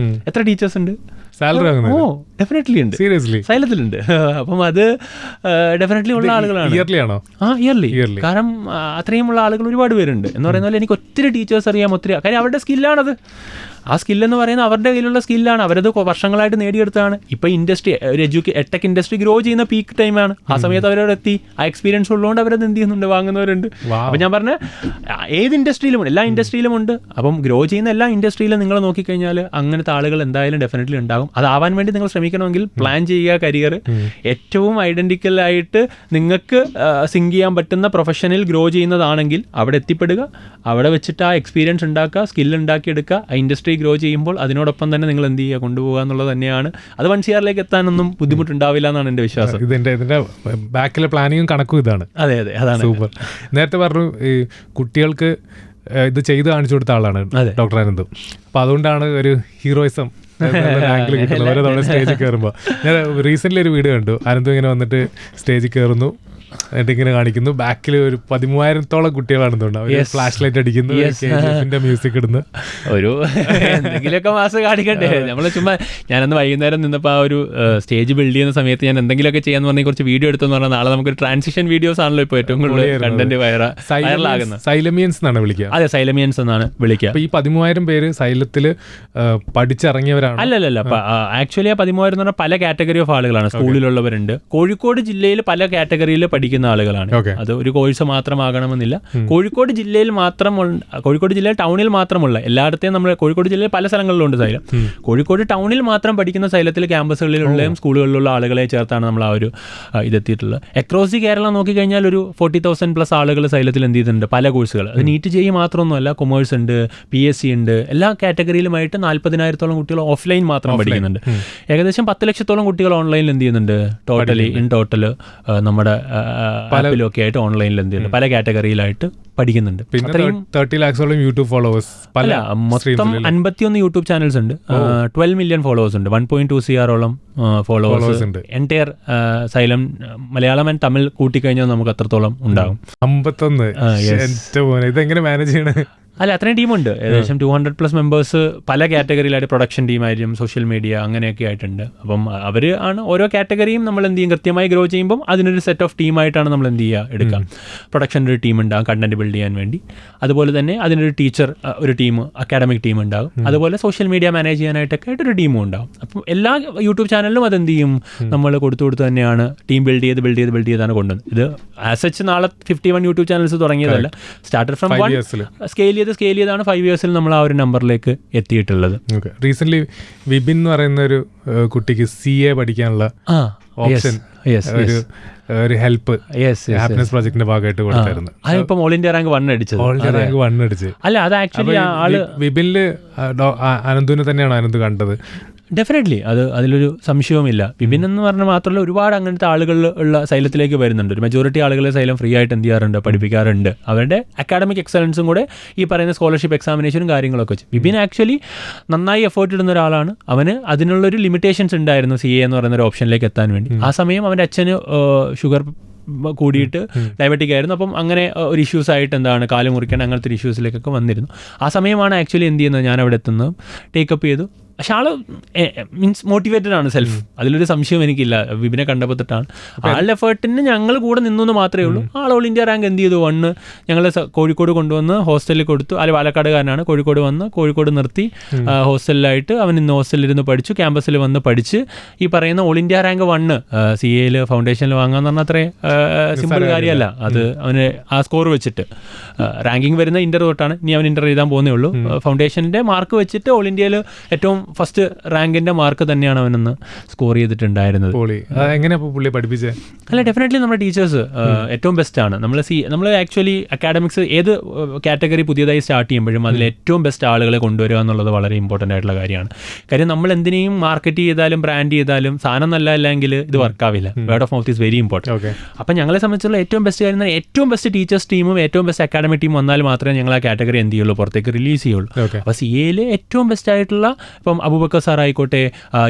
എത്ര ടീച്ചേഴ്സ് ഉണ്ട്. സാലറി വാങ്ങുന്നത്? ഓ ഡെഫിനറ്റ്ലി ഉണ്ട്, സീരിയസ്ലി സൈലത്തിലുണ്ട്. അപ്പം അത് ഡെഫിനറ്റ്ലി ഉള്ള ആളുകളാണ്. ഇയർലി ആണോ? ആ ഇയർലി. കാരണം അത്രയും ഉള്ള ആളുകൾ ഒരുപാട് പേരുണ്ട്. എന്ന് പറയുന്ന പോലെ എനിക്ക് ഒത്തിരി ടീച്ചേഴ്സ് അറിയാം, ഒത്തിരി കാര്യം അവരുടെ സ്കില്ലാണത്. ആ സ്കില്ലെന്ന് പറയുന്നത് അവരുടെ കയ്യിലുള്ള സ്കില്ലാണ്, അവരത് വർഷങ്ങളായിട്ട് നേടിയെടുത്താണ്. ഇപ്പോൾ ഇൻഡസ്ട്രി ഒരു ടെക് ഇൻഡസ്ട്രി ഗ്രോ ചെയ്യുന്ന പീക്ക് ടൈമാണ്. ആ സമയത്ത് അവരവിടെ എത്തി, ആ എക്സ്പീരിയൻസ് ഉള്ളതുകൊണ്ട് അവരത് എന്ത് ചെയ്യുന്നുണ്ട്, വാങ്ങുന്നവരുണ്ട്. അപ്പം ഞാൻ പറഞ്ഞ ഏത് ഇൻഡസ്ട്രിയിലും എല്ലാ ഇൻഡസ്ട്രിയിലും ഉണ്ട്. അപ്പം ഗ്രോ ചെയ്യുന്ന എല്ലാ ഇൻഡസ്ട്രിയിലും നിങ്ങൾ നോക്കിക്കഴിഞ്ഞാൽ അങ്ങനത്തെ ആളുകൾ എന്തായാലും ഡെഫിനറ്റ്ലി ഉണ്ടാകും. അതാവാൻ വേണ്ടി നിങ്ങൾ ശ്രമിക്കണമെങ്കിൽ പ്ലാൻ ചെയ്യുക കരിയർ. ഏറ്റവും ഐഡന്റിക്കൽ ആയിട്ട് നിങ്ങൾക്ക് സിങ്ക് ചെയ്യാൻ പറ്റുന്ന പ്രൊഫഷനിൽ ഗ്രോ ചെയ്യുന്നതാണെങ്കിൽ അവിടെ എത്തിപ്പെടുക, അവിടെ വെച്ചിട്ട് ആ എക്സ്പീരിയൻസ് ഉണ്ടാക്കുക, സ്കിൽ ഉണ്ടാക്കിയെടുക്കുക. ആ ഇൻഡസ്ട്രി ഗ്രോ ചെയ്യുമ്പോൾ അതിനോടൊപ്പം തന്നെ നിങ്ങൾ എന്ത് ചെയ്യുക, കൊണ്ടുപോകുക എന്നുള്ളത് തന്നെയാണ്. അത് 1 CRലേക്ക് എത്താനൊന്നും ബുദ്ധിമുട്ടുണ്ടാവില്ല എന്നാണ് എൻ്റെ വിശ്വാസം. ഇതിന്റെ ബാക്കിലെ പ്ലാനിങ്ങും കണക്കും ഇതാണ്. അതെ അതെ, അതാണ് സൂപ്പർ. നേരത്തെ പറഞ്ഞു ഈ കുട്ടികൾക്ക് ഇത് ചെയ്ത് കാണിച്ചു കൊടുത്ത ആളാണ് ഡോക്ടർ അനന്ത്. അപ്പൊ അതുകൊണ്ടാണ് ഒരു ഹീറോയിസം ആംഗിൾ കിട്ടുന്നത് ഓരോ തവണ സ്റ്റേജിൽ കയറുമ്പോൾ. ഞാൻ റീസെൻ്റ്ലി ഒരു വീഡിയോ കണ്ടു, അനന്ത് ഇങ്ങനെ വന്നിട്ട് സ്റ്റേജിൽ കയറുന്നു, എന്നിട്ട് ഇങ്ങനെ കാണിക്കുന്നു, ബാക്കിൽ ഒരു 13,000-ഓളം കുട്ടികളാണെന്നുണ്ട്, അവർ ഫ്ലാഷ് ലൈറ്റ് അടിക്കുന്നു, KGF മ്യൂസിക് ഇടുന്നു, ഒരു എന്തെങ്കിലുമൊക്കെ മാസം കാണിക്കണ്ടേ. നമ്മൾ ചുമ്മാ ഞാനന്ന് വൈകുന്നേരം നിന്നപ്പോൾ ആ ഒരു സ്റ്റേജ് ബിൽഡ് ചെയ്യുന്ന സമയത്ത് ഞാൻ എന്തെങ്കിലുമൊക്കെ ചെയ്യാന്ന് പറഞ്ഞാൽ കുറച്ച് വീഡിയോ എടുത്തെന്ന് പറഞ്ഞാൽ നാളെ നമുക്കൊരു ട്രാൻസിഷൻ വീഡിയോസ് ആണല്ലോ ഇപ്പോൾ ഏറ്റവും കൂടുതൽ കണ്ടന്റ് വൈറലാകുന്നത്. സൈലമിയൻസ് എന്നാണ് വിളിക്കുക. അതെ, സൈലമിയൻസ് എന്നാണ് വിളിക്കുക. ഈ 13,000 പേര് സൈലത്തിൽ പഠിച്ചിറങ്ങിയവരാണ്? അല്ലല്ല, ആക്ച്വലി ആ 13,000 എന്ന് പറഞ്ഞാൽ പല കാറ്റഗറി ഓഫ് ആളുകളാണ്. സ്കൂളിലുള്ളവരുണ്ട്, കോഴിക്കോട് ജില്ലയിൽ പല കാറ്റഗറിയിൽ പഠിക്കുന്ന ആളുകളാണ്. അത് ഒരു കോഴ്സ് മാത്രമാകണമെന്നില്ല. കോഴിക്കോട് ജില്ലയിൽ കോഴിക്കോട് ജില്ലയിൽ ടൗണിൽ മാത്രമുള്ള എല്ലായിടത്തെയും നമ്മൾ കോഴിക്കോട് ജില്ലയിൽ പല സ്ഥലങ്ങളിലുണ്ട് സൈലം. കോഴിക്കോട് ടൗണിൽ മാത്രം പഠിക്കുന്ന സൈലത്തിൽ ക്യാമ്പസുകളിലുള്ളയും സ്കൂളുകളിലുള്ള ആളുകളെ ചേർത്താണ് നമ്മൾ ആ ഒരു ഇതെത്തിയിട്ടുള്ളത്. അക്രോസ് ദി കേരള നോക്കിക്കഴിഞ്ഞാൽ ഒരു 40,000+ ആളുകൾ സൈലത്തിൽ എന്ത് ചെയ്തിട്ടുണ്ട്, പല കോഴ്സുകൾ. അത് നീറ്റ് ജെഇ മാത്രമൊന്നുമല്ല, കൊമേഴ്സ് ഉണ്ട്, PSC ഉണ്ട്, എല്ലാ കാറ്റഗറിയിലുമായിട്ട് 40,000-ഓളം കുട്ടികൾ ഓഫ്ലൈൻ മാത്രം പഠിക്കുന്നുണ്ട്. ഏകദേശം 10 ലക്ഷത്തോളം കുട്ടികൾ ഓൺലൈനിൽ എന്ത് ചെയ്യുന്നുണ്ട്, ഇൻ ടോട്ടൽ നമ്മുടെ ആപ്പിലൊക്കെ ആയിട്ട് ഓൺലൈനിൽ എന്ത് ചെയ്യുന്നുണ്ട്, പല കാറ്റഗറിയിലായിട്ട് പഠിക്കുന്നുണ്ട്. പിന്നെ 30 lakhs-ഓളം യൂട്യൂബ് ഫോളോവേഴ്സ്. അല്ല, മൊത്തം 51 യൂട്യൂബ് ചാനൽസ് ഉണ്ട്, 12 മില്യൺ ഫോളോവേഴ്സ് ഉണ്ട്, 1.2 CR-ഓളം ഫോളോവേഴ്സ് ഉണ്ട്. Entire Xylem Malayalam and Tamil കൂട്ടിക്കഴിഞ്ഞാൽ നമുക്ക് അത്രത്തോളം ഉണ്ടാകും. 51. ഇതെങ്ങനെ മാനേജ് ചെയ്യണേ? അല്ല, അത്രയും ടീമുണ്ട്. ഏകദേശം 200+ മെമ്പേഴ്സ് പല കാറ്റഗറിയിലായിട്ട്, പ്രൊഡക്ഷൻ ടീമായിരിക്കും, സോഷ്യൽ മീഡിയ, അങ്ങനെയൊക്കെ ആയിട്ടുണ്ട്. അപ്പം അവർ ആണ് ഓരോ കാറ്റഗറിയും നമ്മൾ എന്ത് ചെയ്യും, കൃത്യമായി ഗ്രോ ചെയ്യുമ്പം അതിനൊരു സെറ്റ് ഓഫ് ടീമായിട്ടാണ് നമ്മൾ എന്ത് ചെയ്യുക, എടുക്കാം. പ്രൊഡക്ഷൻ്റെ ഒരു ടീം ഉണ്ടാകും കണ്ടന്റ് ബിൽഡ് ചെയ്യാൻ വേണ്ടി. അതുപോലെ തന്നെ അതിനൊരു ടീച്ചർ ഒരു ടീം, അക്കാഡമിക് ടീം ഉണ്ടാകും. അതുപോലെ സോഷ്യൽ മീഡിയ മാനേജ് ചെയ്യാനായിട്ടൊക്കെ ആയിട്ടൊരു ടീമും ഉണ്ടാകും. അപ്പം എല്ലാ യൂട്യൂബ് ചാനലിലും അതെന്ത് ചെയ്യും, നമ്മൾ കൊടുത്തു തന്നെയാണ് ടീം ബിൽഡ് ചെയ്താണ് കൊണ്ടുവന്നത്. ഇത് ആസച്ച് നാളെ 51 യൂട്യൂബ് ചാനൽസ് തുടങ്ങിയതല്ല, സ്റ്റാർട്ടഡ് ഫ്രം 1, സ്കെയിൽ ചെയ്താണ് 5 yearsൽ നമ്മൾ ആ ഒരു നമ്പറിലേക്ക് എത്തിയിട്ടുള്ളത്. റീസെന്റ് വിപിൻ എന്ന് പറയുന്ന ഒരു കുട്ടിക്ക് CA പഠിക്കാനുള്ള ഓപ്ഷൻ, ഒരു ഹെൽപ്പ് ഹാപ്പിനെസ് പ്രോജക്ടിന്റെ ഭാഗമായിട്ട് കൊടുത്തായിരുന്നു. അതിപ്പം ഓൾ ഇന്ത്യ റാങ്ക് 1 അടിച്ചത്. അല്ല, അത് ആക്ച്വലി ആള് വിപിനില് അനന്തുവിനെ തന്നെയാണ് അനന്ത് കണ്ടത്. ഡെഫിനറ്റ്ലി അതിലൊരു സംശയവുമില്ല. വിപിൻ എന്ന് പറഞ്ഞാൽ മാത്രമല്ല, ഒരുപാട് അങ്ങനത്തെ ആളുകൾ ഉള്ള സൈലത്തിലേക്ക് വരുന്നുണ്ട്. ഒരു മെജോറിറ്റി ആളുകളെ സൈലം ഫ്രീ ആയിട്ട് എന്ത് ചെയ്യാറുണ്ട്, പഠിപ്പിക്കാറുണ്ട്. അവരുടെ അക്കാഡമിക് എക്സലൻസും കൂടെ ഈ പറയുന്ന സ്കോളർഷിപ്പ് എക്സാമിനേഷനും കാര്യങ്ങളൊക്കെ വെച്ച്. വിപിൻ ആക്ച്വലി നന്നായി എഫേർട്ട് ഇടുന്ന ഒരാളാണ്. അവന് അതിനുള്ളൊരു ലിമിറ്റേഷൻസ് ഉണ്ടായിരുന്നു CA എന്ന് പറയുന്ന ഒരു ഓപ്ഷനിലേക്ക് എത്താൻ വേണ്ടി. ആ സമയം അവൻ്റെ അച്ഛന് ഷുഗർ കൂടിയിട്ട് ഡയബറ്റിക് ആയിരുന്നു. അപ്പം അങ്ങനെ ഒരു ഇഷ്യൂസ് ആയിട്ട് എന്താണ് കാല് മുറിക്കണം, അങ്ങനത്തെ ഒരു ഇഷ്യൂസിലേക്കൊക്കെ വന്നിരുന്നു. ആ സമയമാണ് ആക്ച്വലി എന്ത് ചെയ്യുന്നത്, ഞാൻ അവിടെ എത്തുന്നത്, ടേക്കപ്പ് ചെയ്തു. പക്ഷെ ആള് മീൻസ് മോട്ടിവേറ്റഡ് ആണ് സെൽഫ്, അതിലൊരു സംശയം എനിക്കില്ല. വിപിനെ കണ്ടപ്പോൾ തൊട്ടാണ്. ആളുടെ എഫേർട്ടിന് ഞങ്ങൾ കൂടെ നിന്നു എന്ന് മാത്രമേ ഉള്ളൂ. ആൾ ഓൾ ഇന്ത്യ റാങ്ക് എന്ത് ചെയ്തു, 1 ഞങ്ങൾ കോഴിക്കോട് കൊണ്ടുവന്ന് ഹോസ്റ്റലിൽ കൊടുത്തു. പാലക്കാടുകാരനാണ്, കോഴിക്കോട് വന്ന് കോഴിക്കോട് നിർത്തി ഹോസ്റ്റലിലായിട്ട് അവൻ ഇന്ന് ഹോസ്റ്റലിലിരുന്ന് പഠിച്ചു, ക്യാമ്പസിൽ വന്ന് പഠിച്ച് ഈ പറയുന്ന ഓൾ ഇന്ത്യ റാങ്ക് 1 CAയിൽ ഫൗണ്ടേഷനിൽ വാങ്ങാന്ന് പറഞ്ഞാൽ അത്രേ സിമ്പിൾ കാര്യമല്ല. അത് അവന് ആ സ്കോർ വെച്ചിട്ട് റാങ്കിങ് വരുന്ന ഇന്റർ തൊട്ടാണ്, ഇനി അവൻ ഇന്റർ എഴുതാൻ പോകുന്നേ ഉള്ളൂ. ഫൗണ്ടേഷൻ്റെ മാർക്ക് വെച്ചിട്ട് ഓൾ ഇന്ത്യയിൽ ഏറ്റവും ഫസ്റ്റ് റാങ്കിന്റെ മാർക്ക് തന്നെയാണ് അവനൊന്ന് സ്കോർ ചെയ്തിട്ടുണ്ടായിരുന്നത്. അല്ല, ഡെഫിനറ്റ്ലി നമ്മുടെ ടീച്ചേഴ്സ് ഏറ്റവും ബെസ്റ്റ് ആണ്. നമ്മൾ ആക്ച്വലി അക്കാഡമിക്സ് ഏത് കാറ്റഗറി പുതിയതായി സ്റ്റാർട്ട് ചെയ്യുമ്പോഴും അതിൽ ഏറ്റവും ബെസ്റ്റ് ആളുകളെ കൊണ്ടുവരിക എന്നുള്ളത് വളരെ ഇമ്പോർട്ടൻ്റ് ആയിട്ടുള്ള കാര്യമാണ്. കാര്യം നമ്മൾ എന്തിനേയും മാർക്കറ്റ് ചെയ്താലും ബ്രാൻഡ് ചെയ്താലും സാധനം നല്ലതല്ലെങ്കിൽ ഇത് വർക്കാവില്ല. Word of mouth is very important. അപ്പം ഞങ്ങളെ സംബന്ധിച്ചുള്ള ഏറ്റവും ബെസ്റ്റ് കാര്യം, ഏറ്റവും ബെസ്റ്റ് ടീച്ചേഴ്സ് ടീമും ഏറ്റവും ബെസ്റ്റ് അക്കാഡമിക് ടീം വന്നാൽ മാത്രമേ ഞങ്ങൾ ആ കാറ്റഗറി എന്ത് ചെയ്യുള്ളൂ, പുറത്തേക്ക് റിലീസ് ചെയ്യുള്ളൂ. അപ്പോൾ CAയിൽ ഏറ്റവും ബെസ്റ്റ് ആയിട്ടുള്ള ഇപ്പം ഇപ്പം അബൂബക്കർ സാർ ആയിക്കോട്ടെ,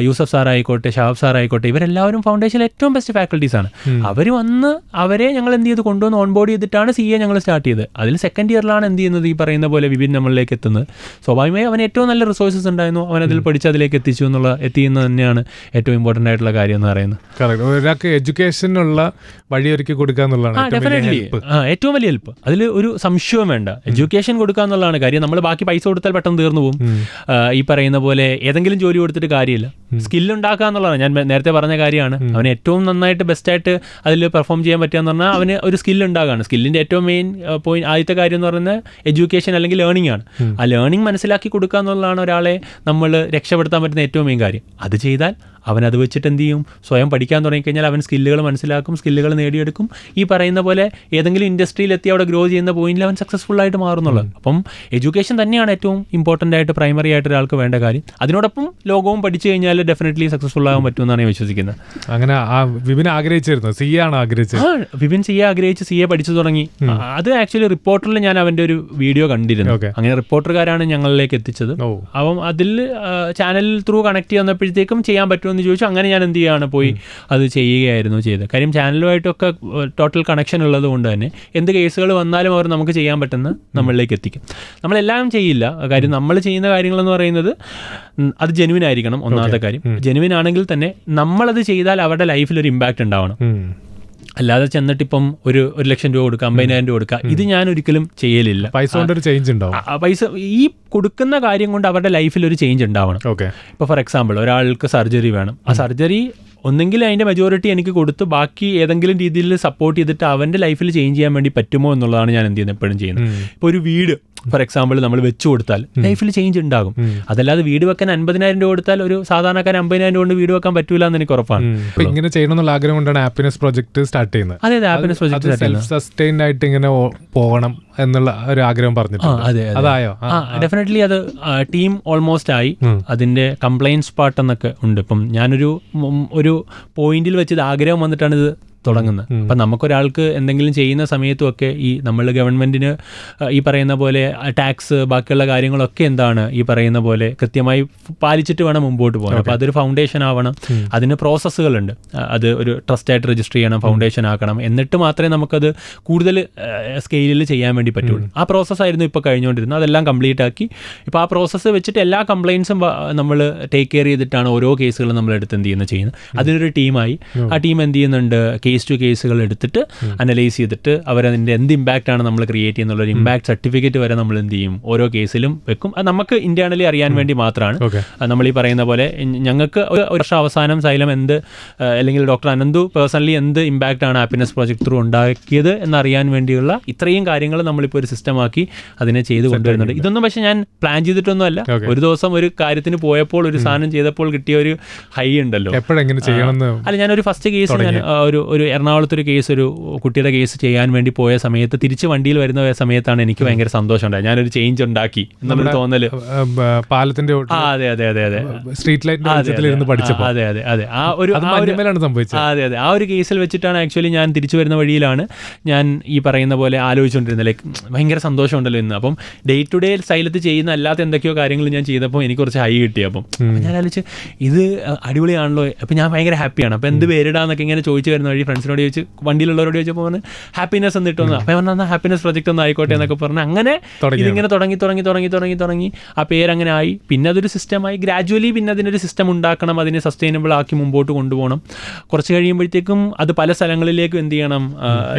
യൂസഫ് സാർ ആയിക്കോട്ടെ, ഷാബ് സാർ ആയിക്കോട്ടെ, ഇവരെല്ലാവരും ഫൗണ്ടേഷനിൽ ഏറ്റവും ബെസ്റ്റ് ഫാക്കൽറ്റീസാണ്. അവർ വന്ന് അവരെ ഞങ്ങൾ എന്ത് ചെയ്ത് കൊണ്ടുവന്ന് ഓൺ ബോർഡ് ചെയ്തിട്ടാണ് CA ഞങ്ങൾ സ്റ്റാർട്ട് ചെയ്തത്. അതിൽ സെക്കൻഡ് ഇയറിലാണ് എന്ത് ചെയ്യുന്നത്, ഈ പറയുന്ന പോലെ വിപിൻ നമ്മളിലേക്ക് എത്തുന്നത്. സ്വാഭാവികമായി അവന് ഏറ്റവും നല്ല റിസോഴ്സസ് ഉണ്ടായിരുന്നു, അവനതിൽ പഠിച്ച് അതിലേക്ക് എത്തിയുന്നത് തന്നെയാണ് ഏറ്റവും ഇമ്പോർട്ടൻ്റ് ആയിട്ടുള്ള കാര്യം എന്ന് പറയുന്നത്. ഒരാൾക്ക് എഡ്യൂക്കേഷനുള്ള വഴിയൊരുക്കി കൊടുക്കുക എന്നുള്ളതാണ് ഏറ്റവും വലിയ ഹെൽപ്പ്. അതിൽ ഒരു സംശയവും വേണ്ട. എഡ്യൂക്കേഷൻ കൊടുക്കുക എന്നുള്ളതാണ് കാര്യം. നമ്മൾ ബാക്കി പൈസ കൊടുത്താൽ പെട്ടെന്ന് തീർന്നു പോകും. ഈ പറയുന്ന പോലെ ഏതെങ്കിലും ജോലി കൊടുത്തിട്ട് കാര്യമില്ല. സ്കില്ലുണ്ടാക്കുക എന്നുള്ളതാണ് ഞാൻ നേരത്തെ പറഞ്ഞ കാര്യമാണ്. അവന് ഏറ്റവും നന്നായിട്ട് ബെസ്റ്റായിട്ട് അതിൽ പെർഫോം ചെയ്യാൻ പറ്റുകയെന്ന് പറഞ്ഞാൽ അവന് ഒരു സ്കില്ലുണ്ടാകുകയാണ്. സ്കില്ലിൻ്റെ ഏറ്റവും മെയിൻ പോയിന്റ്, ആദ്യത്തെ കാര്യം എന്ന് പറയുന്നത് എഡ്യൂക്കേഷൻ അല്ലെങ്കിൽ ലേണിംഗ് ആണ്. ആ ലേണിംഗ് മനസ്സിലാക്കി കൊടുക്കുക എന്നുള്ളതാണ് ഒരാളെ നമ്മൾ രക്ഷപ്പെടുത്താൻ പറ്റുന്ന ഏറ്റവും മെയിൻ കാര്യം. അത് ചെയ്താൽ അവനത് വെച്ചിട്ട് എന്ത് ചെയ്യും, സ്വയം പഠിക്കാൻ തുടങ്ങിക്കഴിഞ്ഞാൽ അവൻ സ്കില്ലുകൾ മനസ്സിലാക്കും, സ്കില്ലുകൾ നേടിയെടുക്കും. ഈ പറയുന്ന പോലെ ഏതെങ്കിലും ഇൻഡസ്ട്രിയിലെത്തി അവിടെ ഗ്രോ ചെയ്യുന്ന പോയിന്റിൽ അവൻ സക്സസ്ഫുൾ ആയിട്ട് മാറുന്നുള്ളത്. അപ്പം എഡ്യൂക്കേഷൻ തന്നെയാണ് ഏറ്റവും ഇമ്പോർട്ടൻ്റ് ആയിട്ട്, പ്രൈമറി ആയിട്ട് ഒരാൾക്ക് വേണ്ട കാര്യം. അതിനോടൊപ്പം ലോകവും പഠിച്ചു കഴിഞ്ഞാൽ ഡെഫിനറ്റ്ലി സക്സസ്ഫുൾ ആകാൻ പറ്റുമെന്നാണ് ഞാൻ വിശ്വസിക്കുന്നത്. അങ്ങനെ വിപിൻ ആഗ്രഹിച്ചിരുന്നു, CA ആണ് ആഗ്രഹിച്ചത്. വിപിൻ CA ആഗ്രഹിച്ച് CA പഠിച്ചു തുടങ്ങി. അത് ആക്ച്വലി റിപ്പോർട്ടറിൽ ഞാൻ അവൻ്റെ ഒരു വീഡിയോ കണ്ടിരുന്നു. അങ്ങനെ റിപ്പോർട്ടർകാരാണ് ഞങ്ങളിലേക്ക് എത്തിച്ചത്. അപ്പം അതിൽ ചാനൽ ത്രൂ കണക്ട് ചെയ്യുന്നപ്പോഴത്തേക്കും ചെയ്യാൻ പറ്റുമെന്ന് ചോദിച്ചു. അങ്ങനെ ഞാൻ എന്ത് ചെയ്യുകയാണ്, പോയി അത് ചെയ്യുകയായിരുന്നു ചെയ്തത്. കാര്യം ചാനലുമായിട്ടൊക്കെ ടോട്ടൽ കണക്ഷൻ ഉള്ളത് കൊണ്ട് തന്നെ എന്ത് കേസുകൾ വന്നാലും അവർ നമുക്ക് ചെയ്യാൻ പറ്റുന്ന നമ്മളിലേക്ക് എത്തിക്കും. നമ്മളെല്ലാം ചെയ്യില്ല. കാര്യം നമ്മൾ ചെയ്യുന്ന കാര്യങ്ങളെന്ന് പറയുന്നത് അത് ജെനുവിൻ ആയിരിക്കണം. ഒന്നാമത്തെ കാര്യം, ജെനുവിൻ ആണെങ്കിൽ തന്നെ നമ്മളത് ചെയ്താൽ അവരുടെ ലൈഫിൽ ഒരു ഇമ്പാക്റ്റ് ഉണ്ടാവണം. അല്ലാതെ ചെന്നിട്ട് ഇപ്പം ഒരു 1,00,000 രൂപ കൊടുക്കുക, 50,000 രൂപ കൊടുക്കുക, ഇത് ഞാൻ ഒരിക്കലും ചെയ്യലില്ല. പൈസ കൊണ്ടൊരു ചേഞ്ച് ഉണ്ടാവും. പൈസ ഈ കൊടുക്കുന്ന കാര്യം കൊണ്ട് അവരുടെ ലൈഫിൽ ഒരു ചേഞ്ച് ഉണ്ടാവണം. ഇപ്പോൾ ഫോർ എക്സാമ്പിൾ ഒരാൾക്ക് സർജറി വേണം. ആ സർജറി ഒന്നെങ്കിൽ അതിൻ്റെ മെജോറിറ്റി എനിക്ക് കൊടുത്ത് ബാക്കി ഏതെങ്കിലും രീതിയിൽ സപ്പോർട്ട് ചെയ്തിട്ട് അവൻ്റെ ലൈഫിൽ ചേഞ്ച് ചെയ്യാൻ വേണ്ടി പറ്റുമോ എന്നുള്ളതാണ് ഞാൻ എന്ത് ചെയ്യുന്നത്, എപ്പോഴും ചെയ്യുന്നത്. ഇപ്പോൾ ഒരു വീട് ഫോർ എക്സാമ്പിൾ നമ്മൾ വെച്ചു കൊടുത്താൽ ലൈഫിൽ ചേഞ്ച് ഉണ്ടാകും. അതല്ലാതെ വീട് വെക്കാൻ 50,000 രൂപ കൊടുത്താൽ ഒരു സാധാരണക്കാരൻ 50,000 കൊണ്ട് വീട് വെക്കാൻ പറ്റൂല എന്ന് എനിക്ക് ഉറപ്പാണ്. ഇങ്ങനെ ചെയ്യണമെന്നുള്ള ആഗ്രഹം കൊണ്ടാണ് ഹാപ്പിനെസ് പ്രോജക്ട് സ്റ്റാർട്ട് ചെയ്യുന്നത്. അതെ, ഹാപ്പിനെസ് പ്രോജക്ട് സെൽഫ് സസ്റ്റൈൻഡ് ആയിട്ട് ഇങ്ങനെ പോകണം എന്നുള്ള ഒരു ആഗ്രഹം പറഞ്ഞിട്ടുണ്ട്. അതായോ? ഡെഫിനറ്റ്ലി അത് ടീം ഓൾമോസ്റ്റ് ആയി. അതിന്റെ കംപ്ലൈൻസ് പാർട്ട് എന്നൊക്കെ ഉണ്ട്. ഇപ്പം ഞാനൊരു പോയിന്റിൽ വെച്ച് ഇത് ആഗ്രഹം വന്നിട്ടാണ് ഇത് തുടങ്ങുന്നത്. അപ്പം നമുക്കൊരാൾക്ക് എന്തെങ്കിലും ചെയ്യുന്ന സമയത്തുമൊക്കെ ഈ നമ്മൾ ഗവൺമെൻറ്റിന് ഈ പറയുന്ന പോലെ ടാക്സ് ബാക്കിയുള്ള കാര്യങ്ങളൊക്കെ എന്താണ് ഈ പറയുന്ന പോലെ കൃത്യമായി പാലിച്ചിട്ട് വേണം മുമ്പോട്ട് പോകാൻ. അപ്പോൾ അതൊരു ഫൗണ്ടേഷൻ ആവണം. അതിന് പ്രോസസ്സുകളുണ്ട്. അത് ഒരു ട്രസ്റ്റായിട്ട് രജിസ്റ്റർ ചെയ്യണം, ഫൗണ്ടേഷൻ ആക്കണം. എന്നിട്ട് മാത്രമേ നമുക്കത് കൂടുതൽ സ്കെയിലിൽ ചെയ്യാൻ വേണ്ടി പറ്റുള്ളൂ. ആ പ്രോസസ്സായിരുന്നു ഇപ്പോൾ കഴിഞ്ഞുകൊണ്ടിരുന്നത്. അതെല്ലാം കംപ്ലീറ്റ് ആക്കി. ഇപ്പോൾ ആ പ്രോസസ്സ് വെച്ചിട്ട് എല്ലാ കംപ്ലയിൻസും നമ്മൾ ടേക്ക് കെയർ ചെയ്തിട്ടാണ് ഓരോ കേസുകളും നമ്മളെടുത്ത് ചെയ്യുന്നത്. അതിനൊരു ടീമായി. ആ ടീം എന്ത് ചെയ്യുന്നുണ്ട്, കേസ് ടു കേസുകൾ എടുത്തിട്ട് അനലൈസ് ചെയ്തിട്ട് അവരതിൻ്റെ എന്ത് ഇമ്പാക്റ്റ് ആണ് നമ്മൾ ക്രിയേറ്റ് ചെയ്യുന്നുള്ളൊരു ഇമ്പാക്ട് സർട്ടിഫിക്കറ്റ് വരെ നമ്മൾ എന്ത് ചെയ്യും, ഓരോ കേസിലും വെക്കും. അത് നമുക്ക് ഇന്റേണലി അറിയാൻ വേണ്ടി മാത്രമാണ്. നമ്മൾ ഈ പറയുന്ന പോലെ ഞങ്ങൾക്ക് ഒരു വർഷം അവസാനം സൈലം അല്ലെങ്കിൽ ഡോക്ടർ അനന്തു പേഴ്സണലി എന്ത് ഇമ്പാക്റ്റ് ആണ് ഹാപ്പിനെസ് പ്രോജക്ട് ത്രൂ ഉണ്ടാക്കിയത് എന്നറിയാൻ വേണ്ടിയുള്ള ഇത്രയും കാര്യങ്ങൾ നമ്മളിപ്പോൾ ഒരു സിസ്റ്റമാക്കി അതിനെ ചെയ്ത് കൊണ്ടുവരുന്നുണ്ട്. ഇതൊന്നും പക്ഷേ ഞാൻ പ്ലാൻ ചെയ്തിട്ടൊന്നുമല്ല. ഒരു ദിവസം ഒരു കാര്യത്തിന് പോയപ്പോൾ ഒരു സാധനം ചെയ്തപ്പോൾ കിട്ടിയ ഒരു ഹൈ ഉണ്ടല്ലോ. അല്ല, ഞാനൊരു ഫസ്റ്റ് കേസ് ഞാൻ ഒരു എറണാകുളത്തൊരു കേസ്, ഒരു കുട്ടിയുടെ കേസ് ചെയ്യാൻ വേണ്ടി പോയ സമയത്ത് തിരിച്ച് വണ്ടിയിൽ വരുന്ന സമയത്താണ് എനിക്ക് ഭയങ്കര സന്തോഷം ഉണ്ടായത്. ഞാനൊരു ചേഞ്ച് ഉണ്ടാക്കി എന്നൊരു തോന്നല്. പാലത്തിന്റെ അതെ അതെ അതെ അതെ സ്ട്രീറ്റ് ലൈറ്റ് അതെ അതെ അതെ ആ ഒരു കേസിൽ വെച്ചിട്ടാണ് ആക്ച്വലി ഞാൻ തിരിച്ചു വരുന്ന വഴിയിലാണ് ഞാൻ ഈ പറയുന്ന പോലെ ആലോചിച്ചുകൊണ്ടിരുന്നത്. ലൈക്ക് ഭയങ്കര സന്തോഷമുണ്ടല്ലോ ഇന്ന്. അപ്പം ഡേ ടു ഡേ സൈലത്ത് ചെയ്യുന്ന അല്ലാത്ത എന്തൊക്കെയോ കാര്യങ്ങൾ ഞാൻ ചെയ്തപ്പോൾ എനിക്ക് കുറച്ച് ഹൈ കിട്ടി. അപ്പം ഞാൻ ആലോചിച്ച് ഇത് അടിപൊളിയാണല്ലോ. അപ്പം ഞാൻ ഭയങ്കര ഹാപ്പിയാണ്. അപ്പം എന്ത് പേരിടാന്നൊക്കെ ഇങ്ങനെ ചോദിച്ചു വരുന്ന വഴി ഫ്രണ്ട്സിനോട് ചോദിച്ച്, വണ്ടിയിലുള്ളവരോട് ചോദിച്ചപ്പോൾ പറഞ്ഞ് ഹാപ്പിനെസ് എന്ന് ഇട്ടൊന്ന്. അപ്പം പറഞ്ഞാൽ ഹാപ്പിനെസ് പ്രൊജക്റ്റ് ഒന്ന് ആയിക്കോട്ടെ എന്നൊക്കെ പറഞ്ഞ് അങ്ങനെ ഇതിങ്ങനെ തുടങ്ങി ആ പേരങ്ങനെ ആയി. പിന്നെ അതൊരു സിസ്റ്റമായി ഗ്രാജുവലി. പിന്നെ അതിനൊരു സിസ്റ്റം ഉണ്ടാക്കണം, അതിനെ സസ്റ്റൈനബിൾ ആക്കി മുമ്പോട്ട് കൊണ്ടുപോകണം. കുറച്ച് കഴിയുമ്പോഴത്തേക്കും അത് പല സ്ഥലങ്ങളിലേക്കും എന്ത് ചെയ്യണം,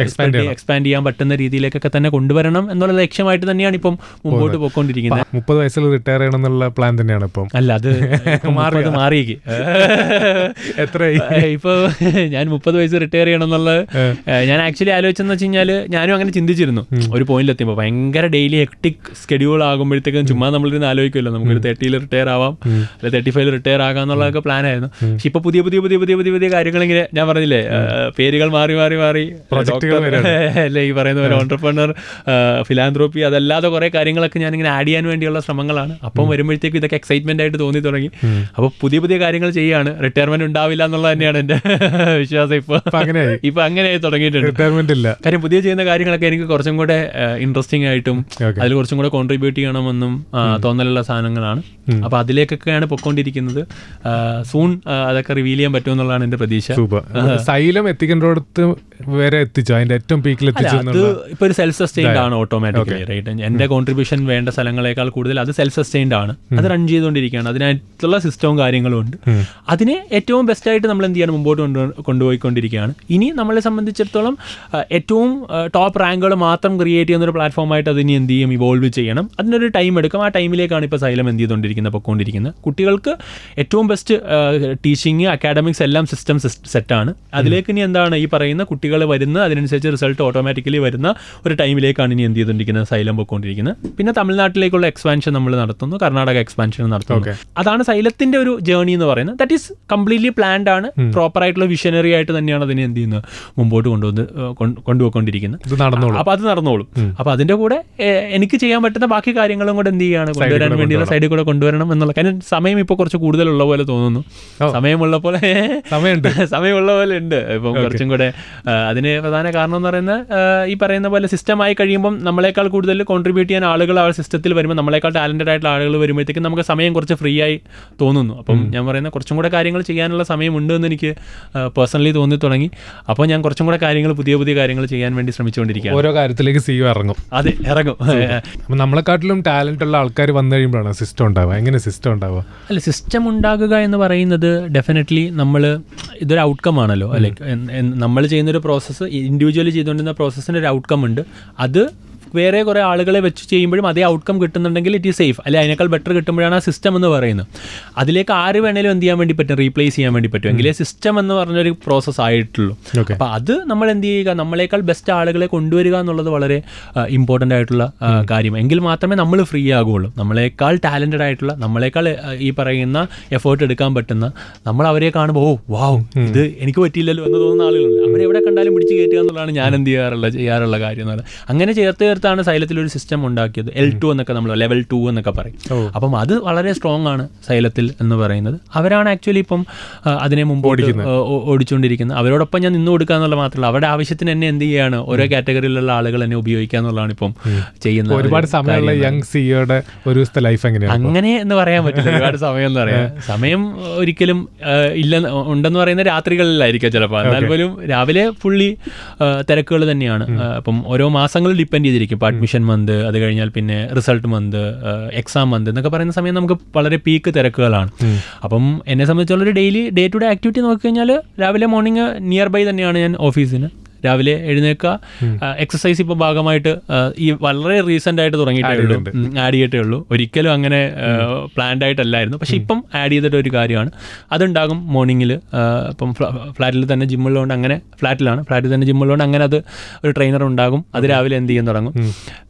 എക്സ്പാൻഡ് ചെയ്യാൻ പറ്റുന്ന രീതിയിലേക്കൊക്കെ തന്നെ കൊണ്ടുവരണം എന്നുള്ള ലക്ഷ്യമായിട്ട് തന്നെയാണ് ഇപ്പം മുമ്പോട്ട് പോയിക്കൊണ്ടിരിക്കുന്നത്. 30 വയസ്സിൽ റിട്ടയർ ചെയ്യണം എന്നുള്ള പ്ലാൻ തന്നെയാണ് ഇപ്പം. അല്ല, അത് മാറിയേക്ക്. ഇപ്പോൾ ഞാൻ 30 വയസ്സ് റിട്ടയർ ചെയ്യണം എന്നുള്ളത് ഞാൻ ആക്ച്വലി ആലോചിച്ചെന്ന് വെച്ച് കഴിഞ്ഞാൽ ഞാനും അങ്ങനെ ചിന്തിച്ചിരുന്നു. ഒരു പോയിന്റിൽ എത്തിയപ്പോൾ ഭയങ്കര ഡെയിലി ഹെക്ടിക് സ്കെഡ്യൂൾ ആകുമ്പോഴത്തേക്കും ചുമ്മാ നമ്മളിരുന്ന് ആലോചിക്കുമല്ലോ, നമുക്കൊരു 30 റിട്ടയർ ആവാം, അല്ലെ 35 റിട്ടയർ ആകാം എന്നുള്ളതൊക്കെ പ്ലാൻ ആയിരുന്നു. പക്ഷെ ഇപ്പോൾ പുതിയ കാര്യങ്ങൾ ഇങ്ങനെ ഞാൻ പറഞ്ഞില്ലേ, പേരുകൾ മാറി അല്ലെ ഈ പറയുന്ന പോലെ ഓൺട്രപ്രനർ, ഫിലാന്ത്രോപ്പി, അതല്ലാതെ കുറെ കാര്യങ്ങളൊക്കെ ഞാനിങ്ങനെ ആഡ് ചെയ്യാൻ വേണ്ടിയുള്ള ശ്രമങ്ങളാണ്. അപ്പം വരുമ്പോഴത്തേക്കും ഇതൊക്കെ എക്സൈറ്റ്മെന്റ് ആയിട്ട് തോന്നി തുടങ്ങി. അപ്പോൾ പുതിയ കാര്യങ്ങൾ ചെയ്യാണ്. റിട്ടയർമെന്റ് ഉണ്ടാവില്ല എന്നുള്ളത് തന്നെയാണ് എൻ്റെ വിശ്വാസം. ഇപ്പോൾ അങ്ങനെയായി. ഇപ്പൊ അങ്ങനെയായി തുടങ്ങിയിട്ടുണ്ട്. റിട്ടയർമെന്റ് ഇല്ല. കാര്യം പുതിയ ചെയ്യുന്ന കാര്യങ്ങളൊക്കെ എനിക്ക് കുറച്ചും കൂടെ ഇൻട്രസ്റ്റിംഗ് ആയിട്ടും അതിൽ കുറച്ചും കൂടെ കോൺട്രിബ്യൂട്ട് ചെയ്യണമെന്നും തോന്നലുള്ള സാധനങ്ങളാണ്. അപ്പൊ അതിലേക്കൊക്കെയാണ് പൊക്കോണ്ടിരിക്കുന്നത്. സൂൺ അതൊക്കെ റിവീൽ ചെയ്യാൻ പറ്റുമെന്നുള്ളതാണ് എന്റെ പ്രതീക്ഷ. സൈലം എത്തിക്കേണ്ടടുത്ത് വരെ എത്തിച്ചു, അതിന്റെ ഏറ്റവും പീക്കിൽ എത്തിച്ചു. അത് ഇപ്പൊ ഒരു സെൽഫ് സസ്റ്റെയിൻഡ് ആണ് ഓട്ടോമാറ്റിക്കലി, റൈറ്റ്? എന്റെ കോൺട്രിബ്യൂഷൻ വേണ്ട സ്ഥലങ്ങളെക്കാൾ കൂടുതൽ അത് സെൽഫ് സസ്റ്റെയിൻഡ് ആണ്. അത് റൺ ചെയ്തുകൊണ്ടിരിക്കുകയാണ്. അതിനായിട്ടുള്ള സിസ്റ്റവും കാര്യങ്ങളും ഉണ്ട്. അതിനെ ഏറ്റവും ബെസ്റ്റ് ആയിട്ട് നമ്മൾ എന്ത് ചെയ്യണം, മുമ്പോട്ട് കൊണ്ടുപോയിക്കൊണ്ടിരിക്കുകയാണ്. ഇനി നമ്മളെ സംബന്ധിച്ചിടത്തോളം ഏറ്റവും ടോപ്പ് റാങ്കുകൾ മാത്രം ക്രിയേറ്റ് ചെയ്യുന്ന ഒരു പ്ലാറ്റ്ഫോമായിട്ട് അതിനി എന്ത് ചെയ്യും, ഇവോൾവ് ചെയ്യണം. അതിനൊരു ടൈം എടുക്കും. ആ ടൈമിലേക്കാണ് ഇപ്പോൾ സൈലം എന്ത് ചെയ്തുകൊണ്ടിരിക്കുന്നത്, പൊക്കോണ്ടിരിക്കുന്നത്. കുട്ടികൾക്ക് ഏറ്റവും ബെസ്റ്റ് ടീച്ചിങ്, അക്കാഡമിക്സ് എല്ലാം സിസ്റ്റം സെറ്റാണ്. അതിലേക്ക് ഇനി എന്താണ് ഈ പറയുന്ന കുട്ടികൾ വരുന്ന, അതിനനുസരിച്ച് റിസൾട്ട് ഓട്ടോമാറ്റിക്കലി വരുന്ന ഒരു ടൈമിലേക്കാണ് ഇനി എന്ത് ചെയ്തുകൊണ്ടിരിക്കുന്നത്, സൈലം പൊക്കോണ്ടിരിക്കുന്നത്. പിന്നെ തമിഴ്നാട്ടിലേക്കുള്ള എക്സ്പാൻഷൻ നമ്മൾ നടത്തുന്നു, കർണാടക എക്സ്പാൻഷൻ നടത്തുന്നു. അതാണ് സൈലത്തിന്റെ ഒരു ജേർണി എന്ന് പറയുന്നത്. ദാറ്റ് ഈസ് കംപ്ലീറ്റ്ലി പ്ലാൻഡ് ആണ്. പ്രോപ്പർ ആയിട്ടുള്ള വിഷനറി ആയിട്ട് തന്നെയാണ് അതിനെ എന്ത് ചെയ്യുന്നത്, മുമ്പോട്ട് കൊണ്ടുപോയിക്കൊണ്ടിരിക്കുന്നത്. അപ്പൊ അത് നടന്നോളും. അപ്പൊ അതിന്റെ കൂടെ എനിക്ക് ചെയ്യാൻ പറ്റുന്ന ബാക്കി കാര്യങ്ങളും കൂടെ എന്ത് ചെയ്യാണ്, കൊണ്ടുവരാൻ വേണ്ടിയുള്ള സൈഡിൽ കൂടെ കൊണ്ടുവരണം എന്നുള്ള കാര്യം. സമയം ഇപ്പോൾ കുറച്ച് കൂടുതലുള്ള പോലെ തോന്നുന്നു. സമയമുള്ള പോലെ ഉണ്ട്. ഇപ്പം കുറച്ചും കൂടെ അതിന് പ്രധാന കാരണം എന്ന് പറയുന്നത് ഈ പറയുന്ന പോലെ സിസ്റ്റമായി കഴിയുമ്പം നമ്മളെക്കാൾ കൂടുതൽ കോൺട്രിബ്യൂട്ട് ചെയ്യാൻ ആളുകൾ ആ സിസ്റ്റത്തിൽ വരുമ്പോൾ, നമ്മളെക്കാൾ ടാലന്റഡ് ആയിട്ടുള്ള ആളുകൾ വരുമ്പോഴത്തേക്കും നമുക്ക് സമയം കുറച്ച് ഫ്രീ ആയി തോന്നുന്നു. അപ്പം ഞാൻ പറയുന്ന കുറച്ചും കൂടെ കാര്യങ്ങൾ ചെയ്യാനുള്ള സമയമുണ്ട് എന്ന് എനിക്ക് പേഴ്സണലി തോന്നി തുടങ്ങി. അപ്പോൾ ഞാൻ കുറച്ചും കൂടെ കാര്യങ്ങൾ, പുതിയ പുതിയ കാര്യങ്ങൾ ചെയ്യാൻ വേണ്ടി ശ്രമിച്ചുകൊണ്ടിരിക്കുകയാണ്. ഓരോ കാര്യത്തിലേക്ക് ഇറങ്ങും. അതെ, ഇറങ്ങും. അപ്പം നമ്മളെക്കാട്ടിലും ടാലന്റ് ഉള്ള ആൾക്കാർ വന്നു കഴിയുമ്പോഴാണ് സിസ്റ്റം ഉണ്ടാവുക. എങ്ങനെ സിസ്റ്റം ഉണ്ടാവുക? അല്ല, സിസ്റ്റം ഉണ്ടാകുക എന്ന് പറയുന്നത് ഡെഫിനറ്റ്ലി ഇതൊരു ഔട്ട്കം ആണല്ലോ. ലൈക്ക് നമ്മൾ ചെയ്യുന്നൊരു പ്രോസസ്സ്, ഇൻഡിവിജ്വലി ചെയ്തുകൊണ്ടിരുന്ന പ്രോസസ്സിന് ഒരു ഔട്ട്കം ഉണ്ട്. അത് വേറെ കുറേ ആളുകളെ വെച്ച് ചെയ്യുമ്പോഴും അതേ ഔട്ട്കം കിട്ടുന്നുണ്ടെങ്കിൽ ഇറ്റ് ഈസ് സേഫ്. അല്ലെങ്കിൽ അതിനേക്കാൾ ബെറ്റർ കിട്ടുമ്പോഴാണ് ആ സിസ്റ്റം എന്ന് പറയുന്നത്. അതിലേക്ക് ആര് വേണേലും എന്ത് ചെയ്യാൻ വേണ്ടി പറ്റും, റീപ്ലേസ് ചെയ്യാൻ വേണ്ടി പറ്റും. എങ്കിലേ സിസ്റ്റം എന്ന് പറഞ്ഞൊരു പ്രോസസ്സ് ആയിട്ടുള്ളൂ. അപ്പോൾ അത് നമ്മൾ എന്ത് ചെയ്യുക, നമ്മളെക്കാൾ ബെസ്റ്റ് ആളുകളെ കൊണ്ടുവരിക എന്നുള്ളത് വളരെ ഇമ്പോർട്ടൻ്റ് ആയിട്ടുള്ള കാര്യം. എങ്കിൽ മാത്രമേ നമ്മൾ ഫ്രീ ആകുള്ളൂ. നമ്മളെക്കാൾ ടാലൻറ്റഡ് ആയിട്ടുള്ള, നമ്മളെക്കാൾ ഈ പറയുന്ന എഫേർട്ട് എടുക്കാൻ പറ്റുന്ന, നമ്മൾ അവരെ കാണുമ്പോൾ വാവ് ഇത് എനിക്ക് പറ്റിയില്ലല്ലോ എന്ന് തോന്നുന്ന ആളുകളുണ്ട്. അവരെവിടെ കണ്ടാലും പിടിച്ച് കയറ്റുക എന്നുള്ളതാണ് ഞാൻ എന്ത് ചെയ്യാറുള്ള കാര്യം എന്ന് പറയുന്നത്. അങ്ങനെ ചേർത്താണ് സൈലത്തിലൊരു സിസ്റ്റം ഉണ്ടാക്കിയത്. L2 എന്നൊക്കെ നമ്മൾ ലെവൽ 2 എന്നൊക്കെ പറയും. അപ്പം അത് വളരെ സ്ട്രോങ് ആണ് സൈലത്തിൽ എന്ന് പറയുന്നത്. അവരാണ് ആക്ച്വലി ഇപ്പം അതിനെ മുമ്പോട്ട് ഓടിച്ചുകൊണ്ടിരിക്കുന്നത്. അവരോടൊപ്പം ഞാൻ നിന്ന് കൊടുക്കുക എന്നുള്ള മാത്രമല്ല, അവരുടെ ആവശ്യത്തിന് എന്നെ എന്ത് ചെയ്യാണ്, ഓരോ കാറ്റഗറിയിലുള്ള ആളുകൾ എന്നെ ഉപയോഗിക്കുക എന്നുള്ളതാണ് ഇപ്പം ചെയ്യുന്നത്. ഒരുപാട് സമയമുള്ള യങ് സിഇഒയുടെ ഒരു ലൈഫ് എങ്ങനെയാണ്? അങ്ങനെ എന്ന് പറയാൻ പറ്റില്ല. ഒരുപാട് സമയം എന്ന് പറയാം. സമയം ഒരിക്കലും ഇല്ല, ഉണ്ടെന്ന് പറയുന്ന രാത്രികളിലായിരിക്കും ചിലപ്പോൾ. എന്നാൽ പോലും രാവിലെ ഫുള്ളി തിരക്കുകൾ തന്നെയാണ്. അപ്പം ഓരോ മാസങ്ങൾ ഡിപ്പെൻഡ് ചെയ്തിരിക്കും. ഇപ്പോൾ അഡ്മിഷൻ മന്ത്, അത് കഴിഞ്ഞാൽ പിന്നെ റിസൾട്ട് മന്ത്, എക്സാം മന്ത് എന്നൊക്കെ പറയുന്ന സമയം നമുക്ക് വളരെ പീക്ക് തിരക്കുകളാണ്. അപ്പം എന്നെ സംബന്ധിച്ചുള്ളൊരു ഡേ ടു ഡേ ആക്ടിവിറ്റി നോക്കിക്കഴിഞ്ഞാൽ രാവിലെ മോർണിംഗ് നിയർ ബൈ തന്നെയാണ് ഞാൻ ഓഫീസിന്. രാവിലെ എഴുന്നേൽക്കുക, എക്സസൈസ് ഇപ്പോൾ ഭാഗമായിട്ട് ഈ വളരെ റീസെൻ്റ് ആയിട്ട് തുടങ്ങിയിട്ടേ ഉള്ളൂ, ആഡ് ചെയ്തിട്ടേ ഉള്ളൂ. ഒരിക്കലും അങ്ങനെ പ്ലാൻഡ് ആയിട്ടല്ലായിരുന്നു. പക്ഷേ ഇപ്പം ആഡ് ചെയ്തിട്ട് ഒരു കാര്യമാണ്. അതുണ്ടാകും മോർണിംഗിൽ. ഇപ്പം ഫ്ലാറ്റിൽ തന്നെ ജിമ്മുള്ളതുകൊണ്ട്, അങ്ങനെ ഫ്ലാറ്റിൽ തന്നെ ജിമ്മുള്ളതുകൊണ്ട് അങ്ങനെ അത് ഒരു ട്രെയിനർ ഉണ്ടാകും. അത് രാവിലെ എന്ത് ചെയ്യാൻ തുടങ്ങും.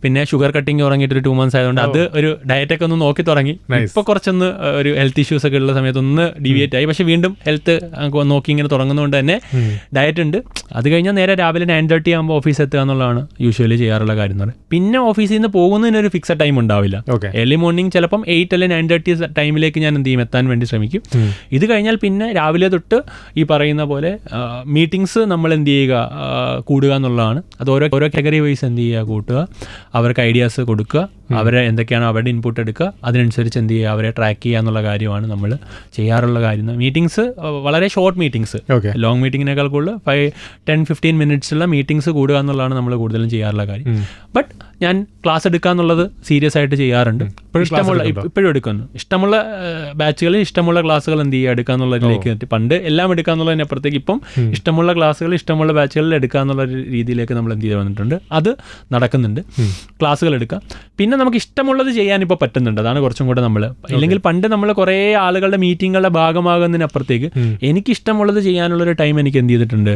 പിന്നെ ഷുഗർ കട്ടിങ് തുടങ്ങിയിട്ട് ഒരു 2 months ആയതുകൊണ്ട് അത് ഒരു ഡയറ്റൊക്കെ ഒന്ന് നോക്കി തുടങ്ങി. ഇപ്പോൾ കുറച്ചൊന്ന് ഒരു ഹെൽത്ത് ഇഷ്യൂസ് ഒക്കെ ഉള്ള സമയത്ത് ഒന്ന് ഡീവിയേറ്റ് ആയി. പക്ഷേ വീണ്ടും ഹെൽത്ത് നോക്കി ഇങ്ങനെ തുടങ്ങുന്നതുകൊണ്ട് തന്നെ ഡയറ്റ് ഉണ്ട്. അത് കഴിഞ്ഞാൽ നേരെ രാവിലെ 9:30 ആകുമ്പോൾ ഓഫീസ് എത്തുക എന്നുള്ളതാണ് യൂഷ്വലി ചെയ്യാറുള്ള കാര്യം എന്ന് പറയുന്നത്. പിന്നെ ഓഫീസിൽ നിന്ന് പോകുന്നതിനൊരു ഫിക്സഡ് ടൈം ഉണ്ടാവില്ല. ഏർലി മോർണിംഗ് ചിലപ്പം 8 അല്ലെങ്കിൽ 9:30 ടൈമിലേക്ക് ഞാൻ എന്ത് ചെയ്യും, എത്താൻ വേണ്ടി ശ്രമിക്കും. ഇത് കഴിഞ്ഞാൽ പിന്നെ രാവിലെ തൊട്ട് ഈ പറയുന്ന പോലെ മീറ്റിംഗ്സ് നമ്മൾ എന്ത് ചെയ്യുക, കൂടുക എന്നുള്ളതാണ്. അത് ഓരോ കാറ്റഗറി വൈസ് എന്ത് ചെയ്യുക, കൂട്ടുക, അവർക്ക് ഐഡിയാസ് കൊടുക്കുക, അവരെ എന്തൊക്കെയാണ് അവരുടെ ഇൻപുട്ട് എടുക്കുക, അതിനനുസരിച്ച് എന്ത് ചെയ്യുക, അവരെ ട്രാക്ക് ചെയ്യുക എന്നുള്ള കാര്യമാണ് നമ്മൾ ചെയ്യാറുള്ള കാര്യം. മീറ്റിംഗ്സ് വളരെ ഷോർട്ട് മീറ്റിംഗ്സ്, ലോങ് മീറ്റിങ്ങിനേക്കാൾ കൂടുതൽ 10-15 മിനിറ്റ്സുള്ള മീറ്റിംഗ്സ് കൂടുക എന്നുള്ളതാണ് നമ്മൾ കൂടുതലും ചെയ്യാറുള്ള കാര്യം. ബട്ട് ഞാൻ ക്ലാസ് എടുക്കുക എന്നുള്ളത് സീരിയസ് ആയിട്ട് ചെയ്യാറുണ്ട്. ഇപ്പോഴും എടുക്കുന്നു. ഇഷ്ടമുള്ള ബാച്ചുകളിൽ ഇഷ്ടമുള്ള ക്ലാസ്സുകൾ എന്ത് ചെയ്യുക, എടുക്കുക എന്നുള്ളതിലേക്ക് എത്തി. പണ്ട് എല്ലാം എടുക്കുക എന്നുള്ളതിനപ്പുറത്തേക്ക് ഇപ്പം ഇഷ്ടമുള്ള ക്ലാസ്സുകൾ ഇഷ്ടമുള്ള ബാച്ചുകളിൽ എടുക്കുക എന്നുള്ള രീതിയിലേക്ക് നമ്മൾ എന്ത് ചെയ്ത് വന്നിട്ടുണ്ട്. അത് നടക്കുന്നുണ്ട്. ക്ലാസ്സുകൾ എടുക്കുക. പിന്നെ നമുക്ക് ഇഷ്ടമുള്ളത് ചെയ്യാൻ ഇപ്പോൾ പറ്റുന്നുണ്ട്. അതാണ് കുറച്ചും കൂടെ നമ്മൾ, ഇല്ലെങ്കിൽ പണ്ട് നമ്മൾ കുറേ ആളുകളുടെ മീറ്റിങ്ങുകളുടെ ഭാഗമാകുന്നതിനപ്പുറത്തേക്ക് എനിക്കിഷ്ടമുള്ളത് ചെയ്യാനുള്ളൊരു ടൈം എനിക്ക് എന്ത് ചെയ്തിട്ടുണ്ട്,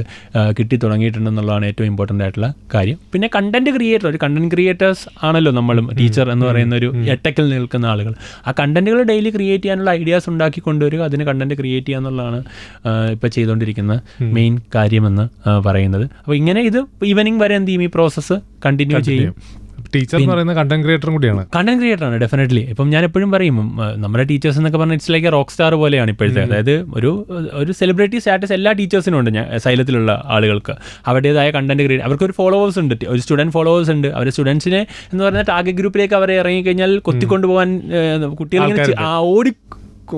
കിട്ടി തുടങ്ങിയിട്ടുണ്ടെന്നുള്ളതാണ് ഏറ്റവും ഇമ്പോർട്ടൻ്റ് ആയിട്ടുള്ള കാര്യം. പിന്നെ കണ്ടന്റ് ക്രിയേറ്റർ, ഒരു കണ്ടന്റ് ക്രിയേറ്റേഴ്സ് ആണല്ലോ നമ്മളും. ടീച്ചർ എന്ന് പറയുന്ന ഒരു എട്ടക്കിൽ നിൽക്കുന്ന ആളുകൾ. ആ കണ്ടന്റുകൾ ഡെയിലി ക്രിയേറ്റ് ചെയ്യാനുള്ള ഐഡിയാസ് ഉണ്ടാക്കി കൊണ്ടുവരിക, അതിന് കണ്ടന്റ് ക്രിയേറ്റ് ചെയ്യുക എന്നുള്ളതാണ് ഇപ്പോൾ ചെയ്തുകൊണ്ടിരിക്കുന്ന മെയിൻ കാര്യമെന്ന് പറയുന്നത്. അപ്പോൾ ഇങ്ങനെ ഇത് ഈവനിങ് വരെ എന്ത് ചെയ്യും, ഈ പ്രോസസ്സ് കണ്ടിന്യൂ ചെയ്യും. ടീച്ചർ എന്ന് പറയുന്നത് കണ്ടന്റ് ക്രിയേറ്ററും കൂടിയാണ്. കണ്ടന്റ് ക്രിയേറ്റർ ആണ് ഡെഫിനറ്റ്ലി. ഇപ്പം ഞാൻ എപ്പോഴും പറയും നമ്മുടെ ടീച്ചേഴ്സ് എന്നൊക്കെ പറഞ്ഞാൽ ഇറ്റ്സ് ലൈക്ക് റോക്ക് സ്റ്റാർ പോലെയാണ് ഇപ്പോഴത്തെ. അതായത് ഒരു സെലിബ്രിറ്റി സ്റ്റാറ്റസ് എല്ലാ ടീച്ചേഴ്സിനും ഉണ്ട്. സൈലത്തിലുള്ള ആളുകൾക്ക് അവരുടേതായ കണ്ടന്റ് ക്രിയേറ്റ്, അവർക്കൊരു ഫോളോവേഴ്സ് ഉണ്ട്, ഒരു സ്റ്റുഡൻറ് ഫോളോവേഴ്സ് ഉണ്ട്. അവർ സ്റ്റുഡൻസിനെ എന്ന് പറഞ്ഞാൽ ടാർഗറ്റ് ഗ്രൂപ്പിലേക്ക് അവരെ ഇറങ്ങിക്കഴിഞ്ഞാൽ കൊത്തിക്കൊണ്ടുപോകാൻ കുട്ടികൾ ഓടി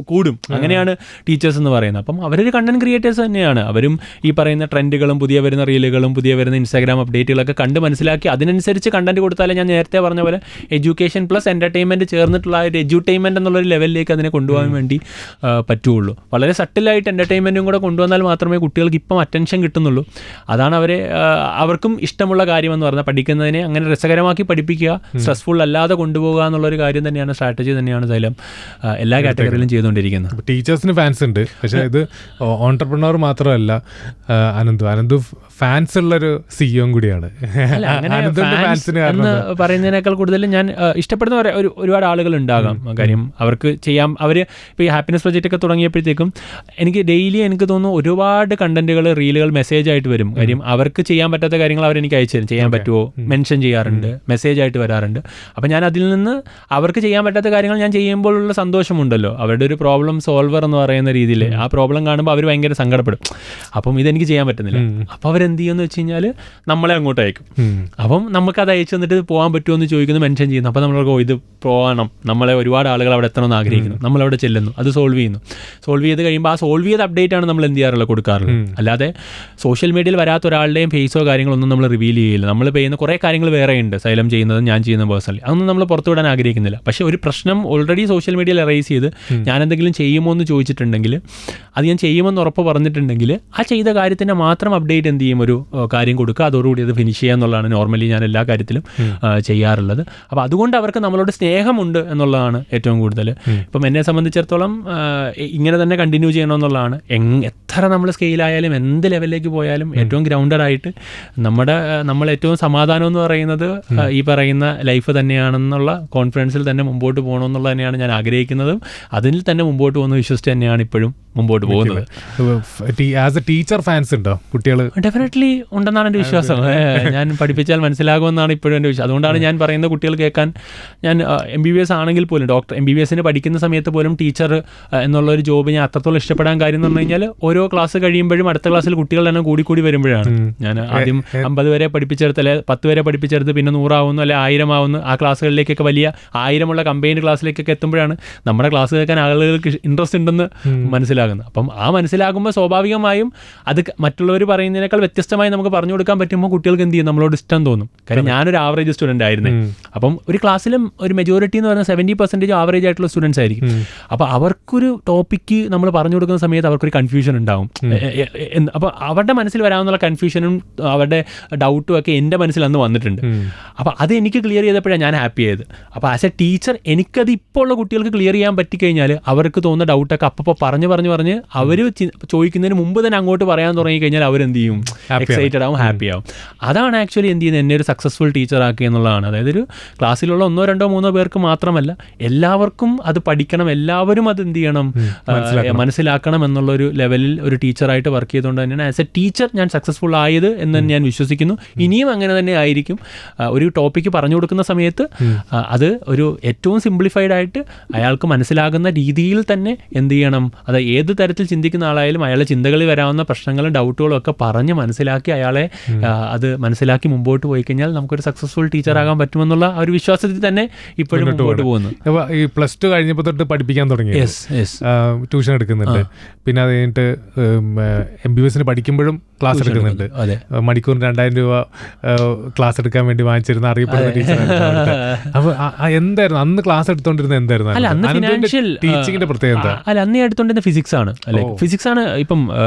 കൂടും. അങ്ങനെയാണ് ടീച്ചേഴ്സ് എന്ന് പറയുന്നത്. അപ്പം അവരൊരു കണ്ടന്റ് ക്രിയേറ്റേഴ്സ് തന്നെയാണ്. അവരും ഈ പറയുന്ന ട്രെൻഡുകളും പുതിയ വരുന്ന റീലുകളും പുതിയ വരുന്ന ഇൻസ്റ്റാഗ്രാം അപ്ഡേറ്റുകളൊക്കെ കണ്ട് മനസ്സിലാക്കി അതിനനുസരിച്ച് കണ്ടന്റ് കൊടുത്താലേ ഞാൻ നേരത്തെ പറഞ്ഞ പോലെ എഡ്യൂക്കേഷൻ പ്ലസ് എൻ്റർടൈൻമെൻറ്റ് ചേർന്നിട്ടുള്ള ഒരു എഡ്യൂട്ടൈൻമെൻറ്റ് എന്നുള്ളൊരു ലെവലിലേക്ക് അതിനെ കൊണ്ടുപോകാൻ വേണ്ടി പറ്റുള്ളൂ. വളരെ സട്ടിലായിട്ട് എൻ്റർടൈൻമെൻറ്റും കൂടെ കൊണ്ടുവന്നാൽ മാത്രമേ കുട്ടികൾക്ക് ഇപ്പം അറ്റൻഷൻ കിട്ടുന്നുള്ളൂ. അതാണ് അവർക്കും ഇഷ്ടമുള്ള കാര്യമെന്ന് പറഞ്ഞാൽ പഠിക്കുന്നതിനെ അങ്ങനെ രസകരമാക്കി പഠിപ്പിക്കുക, സ്ട്രെസ്ഫുൾ അല്ലാതെ കൊണ്ടുപോകുക എന്നുള്ളൊരു കാര്യം തന്നെയാണ്, സ്ട്രാറ്റജി തന്നെയാണ് സൈലം എല്ലാ കാറ്റഗറിയിലും ചെയ്തുകൊണ്ടിരിക്കുന്നത്. ടീച്ചേഴ്സിന് ഫാൻസ് ഉണ്ട്, പക്ഷെ ഇത് ഓൺടർപ്രണർ മാത്രമല്ല. അനന്തു ഫാൻസ് ഉള്ളൊരു സിഇഒ കൂടിയാണ്. പറയുന്നതിനേക്കാൾ കൂടുതൽ ഞാൻ ഇഷ്ടപ്പെടുന്ന ഒരുപാട് ആളുകൾ ഉണ്ടാകാം. കാര്യം അവർക്ക് ചെയ്യാം. അവർ ഇപ്പോൾ ഈ ഹാപ്പിനെസ് പ്രൊജക്റ്റ് ഒക്കെ തുടങ്ങിയപ്പോഴത്തേക്കും എനിക്ക് ഡെയിലി എനിക്ക് തോന്നുന്നു ഒരുപാട് കണ്ടന്റുകൾ, റീലുകൾ മെസ്സേജ് ആയിട്ട് വരും. കാര്യം അവർക്ക് ചെയ്യാൻ പറ്റാത്ത കാര്യങ്ങൾ അവരെനിക്ക് അയച്ചു തരും. ചെയ്യാൻ പറ്റുമോ മെൻഷൻ ചെയ്യാറുണ്ട്, മെസ്സേജ് ആയിട്ട് വരാറുണ്ട്. അപ്പം ഞാൻ അതിൽ നിന്ന് അവർക്ക് ചെയ്യാൻ പറ്റാത്ത കാര്യങ്ങൾ ഞാൻ ചെയ്യുമ്പോഴുള്ള സന്തോഷമുണ്ടല്ലോ, അവരുടെ ഒരു പ്രോബ്ലം സോൾവർ എന്ന് പറയുന്ന രീതിയിൽ ആ പ്രോബ്ലം കാണുമ്പോൾ അവർ ഭയങ്കര സങ്കടപ്പെടും. അപ്പം ഇതെനിക്ക് ചെയ്യാൻ പറ്റുന്നില്ല. അപ്പോൾ അവരെന്ത് ചെയ്യുമെന്ന് വെച്ച് കഴിഞ്ഞാൽ നമ്മളെ അങ്ങോട്ട് അയക്കും. അപ്പം നമുക്കത് അയച്ചു തന്നിട്ട് പോകാൻ പറ്റുമോ എന്ന് ചോദിക്കുന്നു, മെൻഷൻ ചെയ്യുന്നു. അപ്പോൾ നമ്മൾ ഇത് പോകണം, നമ്മളെ ഒരുപാട് ആളുകൾ അവിടെ എത്തണമെന്ന് ആഗ്രഹിക്കുന്നു, നമ്മളവിടെ ചെല്ലുന്നു, അത് സോൾവ് ചെയ്യുന്നു. സോൾവ് ചെയ്ത് കഴിയുമ്പോൾ ആ സോൾവ് ചെയ്ത അപ്ഡേറ്റ് ആണ് നമ്മൾ എന്ത് ചെയ്യാറുള്ളത്, കൊടുക്കാറുള്ളത്. അല്ലാതെ സോഷ്യൽ മീഡിയയിൽ വരാത്ത ഒരാളുടെയും ഫേസോ കാര്യങ്ങളൊന്നും നമ്മൾ റിവീൽ ചെയ്യില്ല. നമ്മൾ ചെയ്യുന്ന കുറേ കാര്യങ്ങൾ വേറെ ഉണ്ട്, സൈലം ചെയ്യുന്നത്, ഞാൻ ചെയ്യുന്നത് പേഴ്സണലി, അതൊന്നും നമ്മൾ പുറത്തു വിടാൻ ആഗ്രഹിക്കുന്നില്ല. പക്ഷേ ഒരു പ്രശ്നം ഓൾറെഡി സോഷ്യൽ മീഡിയയിൽ റൈസ് ചെയ്ത് ഞാൻ എന്തെങ്കിലും ചെയ്യുമോ എന്ന് ചോദിച്ചിട്ടുണ്ടെങ്കിൽ, അത് ഞാൻ ചെയ്യുമെന്ന് ഉറപ്പ് പറഞ്ഞിട്ടുണ്ടെങ്കിൽ ആ ചെയ്ത കാര്യത്തിൻ്റെ മാത്രം അപ്ഡേറ്റ് എന്ത് ചെയ്യും, ഒരു കാര്യം കൊടുക്കുക, അതോടുകൂടി അത് ഫിനിഷ് ചെയ്യുക എന്നുള്ളതാണ് നോർമലി ഞാൻ എല്ലാ കാര്യത്തിലും ചെയ്യാറുള്ളത്. അപ്പോൾ അതുകൊണ്ട് അവർക്ക് നമ്മളോട് സ്നേഹമുണ്ട് എന്നുള്ളതാണ് ഏറ്റവും കൂടുതൽ. ഇപ്പം എന്നെ സംബന്ധിച്ചിടത്തോളം ഇങ്ങനെ തന്നെ കണ്ടിന്യൂ ചെയ്യണമെന്നുള്ളതാണ്. എത്ര നമ്മൾ സ്കെയിലായാലും എന്ത് ലെവലിലേക്ക് പോയാലും ഏറ്റവും ഗ്രൗണ്ടഡ് ആയിട്ട് നമ്മൾ ഏറ്റവും സമാധാനം എന്ന് പറയുന്നത് ഈ പറയുന്ന ലൈഫ് തന്നെയാണെന്നുള്ള കോൺഫിഡൻസിൽ തന്നെ മുമ്പോട്ട് പോകണമെന്നുള്ളത് തന്നെയാണ് ഞാൻ ആഗ്രഹിക്കുന്നതും. അതിൽ തന്നെ മുമ്പോട്ട് പോകുന്ന വിശ്വസിച്ച് തന്നെയാണ് ഇപ്പോഴും മുമ്പോട്ട് പോകുന്നത്. ആസ് എ ടീച്ചർ ഫാൻസ് ഉണ്ടോ കുട്ടികൾ? ഡെഫിനറ്റ്ലി ഉണ്ടെന്നാണ് എൻ്റെ വിശ്വാസം. ഞാൻ പഠിപ്പിച്ചാൽ മനസ്സിലാകുമെന്നാണ് ഇപ്പോഴും എൻ്റെ വിശ്വാസം. അതുകൊണ്ടാണ് ഞാൻ പറയുന്നത് കുട്ടികൾ കേൾക്കാൻ. ഞാൻ MBBS ആണെങ്കിൽ പോലും, MBBS പഠിക്കുന്ന സമയത്ത് പോലും ടീച്ചർ എന്നുള്ളൊരു ജോബ് ഞാൻ അത്രത്തോളം ഇഷ്ടപ്പെടാൻ കാര്യം എന്ന് പറഞ്ഞു കഴിഞ്ഞാൽ ഓരോ ക്ലാസ് കഴിയുമ്പോഴും അടുത്ത ക്ലാസ്സിൽ കുട്ടികളുടെ എണ്ണം കൂടി വരുമ്പോഴാണ്. ഞാൻ ആദ്യം 50 വരെ പഠിപ്പിച്ചെടുത്ത്, അല്ലെ 10 വരെ പഠിപ്പിച്ചെടുത്ത്, പിന്നെ 100 ആവുന്നു, അല്ലെ 1000 ആവുന്നു. ആ ക്ലാസ്സുകളിലേക്കൊക്കെ വലിയ 1000 കമ്പൈൻഡ് ക്ലാസ്സിലേക്കൊക്കെ എത്തുമ്പോഴാണ് നമ്മുടെ ക്ലാസ് കേൾക്കാൻ ആളുകൾക്ക് ഇൻട്രസ്റ്റ് ഉണ്ടെന്ന് മനസ്സിലാകുന്നത്. അപ്പം ആ മനസ്സിലാകുമ്പോൾ സ്വാഭാവികമായും അത് മറ്റുള്ളവർ പറയുന്നതിനേക്കാൾ വ്യത്യസ്തമായി നമുക്ക് പറഞ്ഞു കൊടുക്കാൻ പറ്റുമ്പോൾ കുട്ടികൾക്ക് എന്ത് ചെയ്യും, നമ്മളോട് ഇഷ്ടം തോന്നും. കാര്യം ഞാനൊരു ആവറേജ് സ്റ്റുഡൻ്റ് ആയിരുന്നേ. അപ്പം ഒരു ക്ലാസ്സിലും ഒരു മെജോറിറ്റി എന്ന് പറഞ്ഞാൽ 70% ആവറേജ് ആയിട്ടുള്ള സ്റ്റുഡൻസ് ആയിരിക്കും. അപ്പോൾ അവർക്കൊരു ടോപ്പിക്ക് നമ്മൾ പറഞ്ഞു കൊടുക്കുന്ന സമയത്ത് അവർക്കൊരു കൺഫ്യൂഷൻ ഉണ്ടാവും. അപ്പോൾ അവരുടെ മനസ്സിൽ വരാവുന്ന കൺഫ്യൂഷനും അവരുടെ ഡൗട്ടും ഒക്കെ എൻ്റെ മനസ്സിൽ അന്ന് വന്നിട്ടുണ്ട്. അപ്പോൾ അത് എനിക്ക് ക്ലിയർ ചെയ്തപ്പോഴാണ് ഞാൻ ഹാപ്പി ആയത്. അപ്പോൾ ആസ് എ ടീച്ചർ എനിക്കത് ഇപ്പോൾ ഉള്ള കുട്ടികൾക്ക് ക്ലിയർ ചെയ്യാൻ പറ്റിക്കഴിഞ്ഞാൽ അവർക്ക് തോന്നുന്ന ഡൗട്ടൊക്കെ അപ്പോൾ പറഞ്ഞ് അവർ ചോദിക്കുന്നതിന് മുമ്പ് തന്നെ അങ്ങോട്ട് പറയാൻ തുടങ്ങിക്കഴിഞ്ഞാൽ അവരെന്ത് ചെയ്യും, എക്സൈറ്റഡ് ആവും, ഹാപ്പി ആവും. അതാണ് ആക്ച്വലി എന്ത് ചെയ്യുന്നത് എന്നെ ഒരു സക്സസ്ഫുൾ ടീച്ചറാക്കി എന്നുള്ളതാണ്. അതായത് ഒരു ക്ലാസ്സിലുള്ള 1, 2, 3 പേർക്ക് മാത്രമല്ല, എല്ലാവർക്കും അത് പഠിക്കണം, എല്ലാവരും അത് എന്ത് ചെയ്യണം, മനസ്സിലാക്കണം എന്നുള്ളൊരു ലെവലിൽ ഒരു ടീച്ചറായിട്ട് വർക്ക് ചെയ്തുകൊണ്ട് തന്നെയാണ് ആസ് എ ടീച്ചർ ഞാൻ സക്സസ്ഫുൾ ആയത് എന്ന് ഞാൻ വിശ്വസിക്കുന്നു. ഇനിയും അങ്ങനെ തന്നെ ആയിരിക്കും. ഒരു ടോപ്പിക്ക് പറഞ്ഞു കൊടുക്കുന്ന സമയത്ത് അത് ഒരു ഏറ്റവും സിംപ്ലിഫൈഡ് ആയിട്ട് അയാൾക്ക് മനസ്സിലാകുന്ന രീതിയിൽ തന്നെ എന്ത് ചെയ്യണം, അത് ഏത് തരത്തിൽ ചിന്തിക്കുന്ന ആളായാലും അയാളുടെ ചിന്തകളിൽ വരാവുന്ന പ്രശ്നങ്ങളും ഡൗട്ടുകളും ഒക്കെ പറഞ്ഞ് മനസ്സിലാക്കി അയാളെ അത് മനസ്സിലാക്കി മുമ്പോട്ട് പോയി കഴിഞ്ഞാൽ നമുക്കൊരു സക്സസ്ഫുൾ ടീച്ചറാകാൻ പറ്റുമെന്നുള്ള ഒരു വിശ്വാസത്തിൽ തന്നെ ഇപ്പോഴും മുമ്പോട്ട് പോകുന്നു. ഈ +2 കഴിഞ്ഞപ്പോൾ തൊട്ട് പഠിപ്പിക്കാൻ തുടങ്ങി, ട്യൂഷൻ എടുക്കുന്നുണ്ട്. പിന്നെ അത് കഴിഞ്ഞിട്ട് MBBS പഠിക്കുമ്പോഴും ക്ലാസ് എടുക്കുന്നുണ്ട്. മണിക്കൂറിന് 2000 രൂപ ക്ലാസ് എടുക്കാൻ വേണ്ടി വാങ്ങിച്ചിരുന്ന അറിയപ്പെടുന്ന ടീച്ചറാണ്. അപ്പൊ എന്തായിരുന്നു അന്ന് ക്ലാസ് എടുത്തോണ്ടിരുന്നത്? എന്തായിരുന്നു ടീച്ചിങ്ങിന്റെ പ്രത്യേകത? അന്ന് എടുത്തോണ്ടിരുന്ന ഫിസിക്സ് ആണ്. ഫിസിക്സ് ആണ്. ഇപ്പം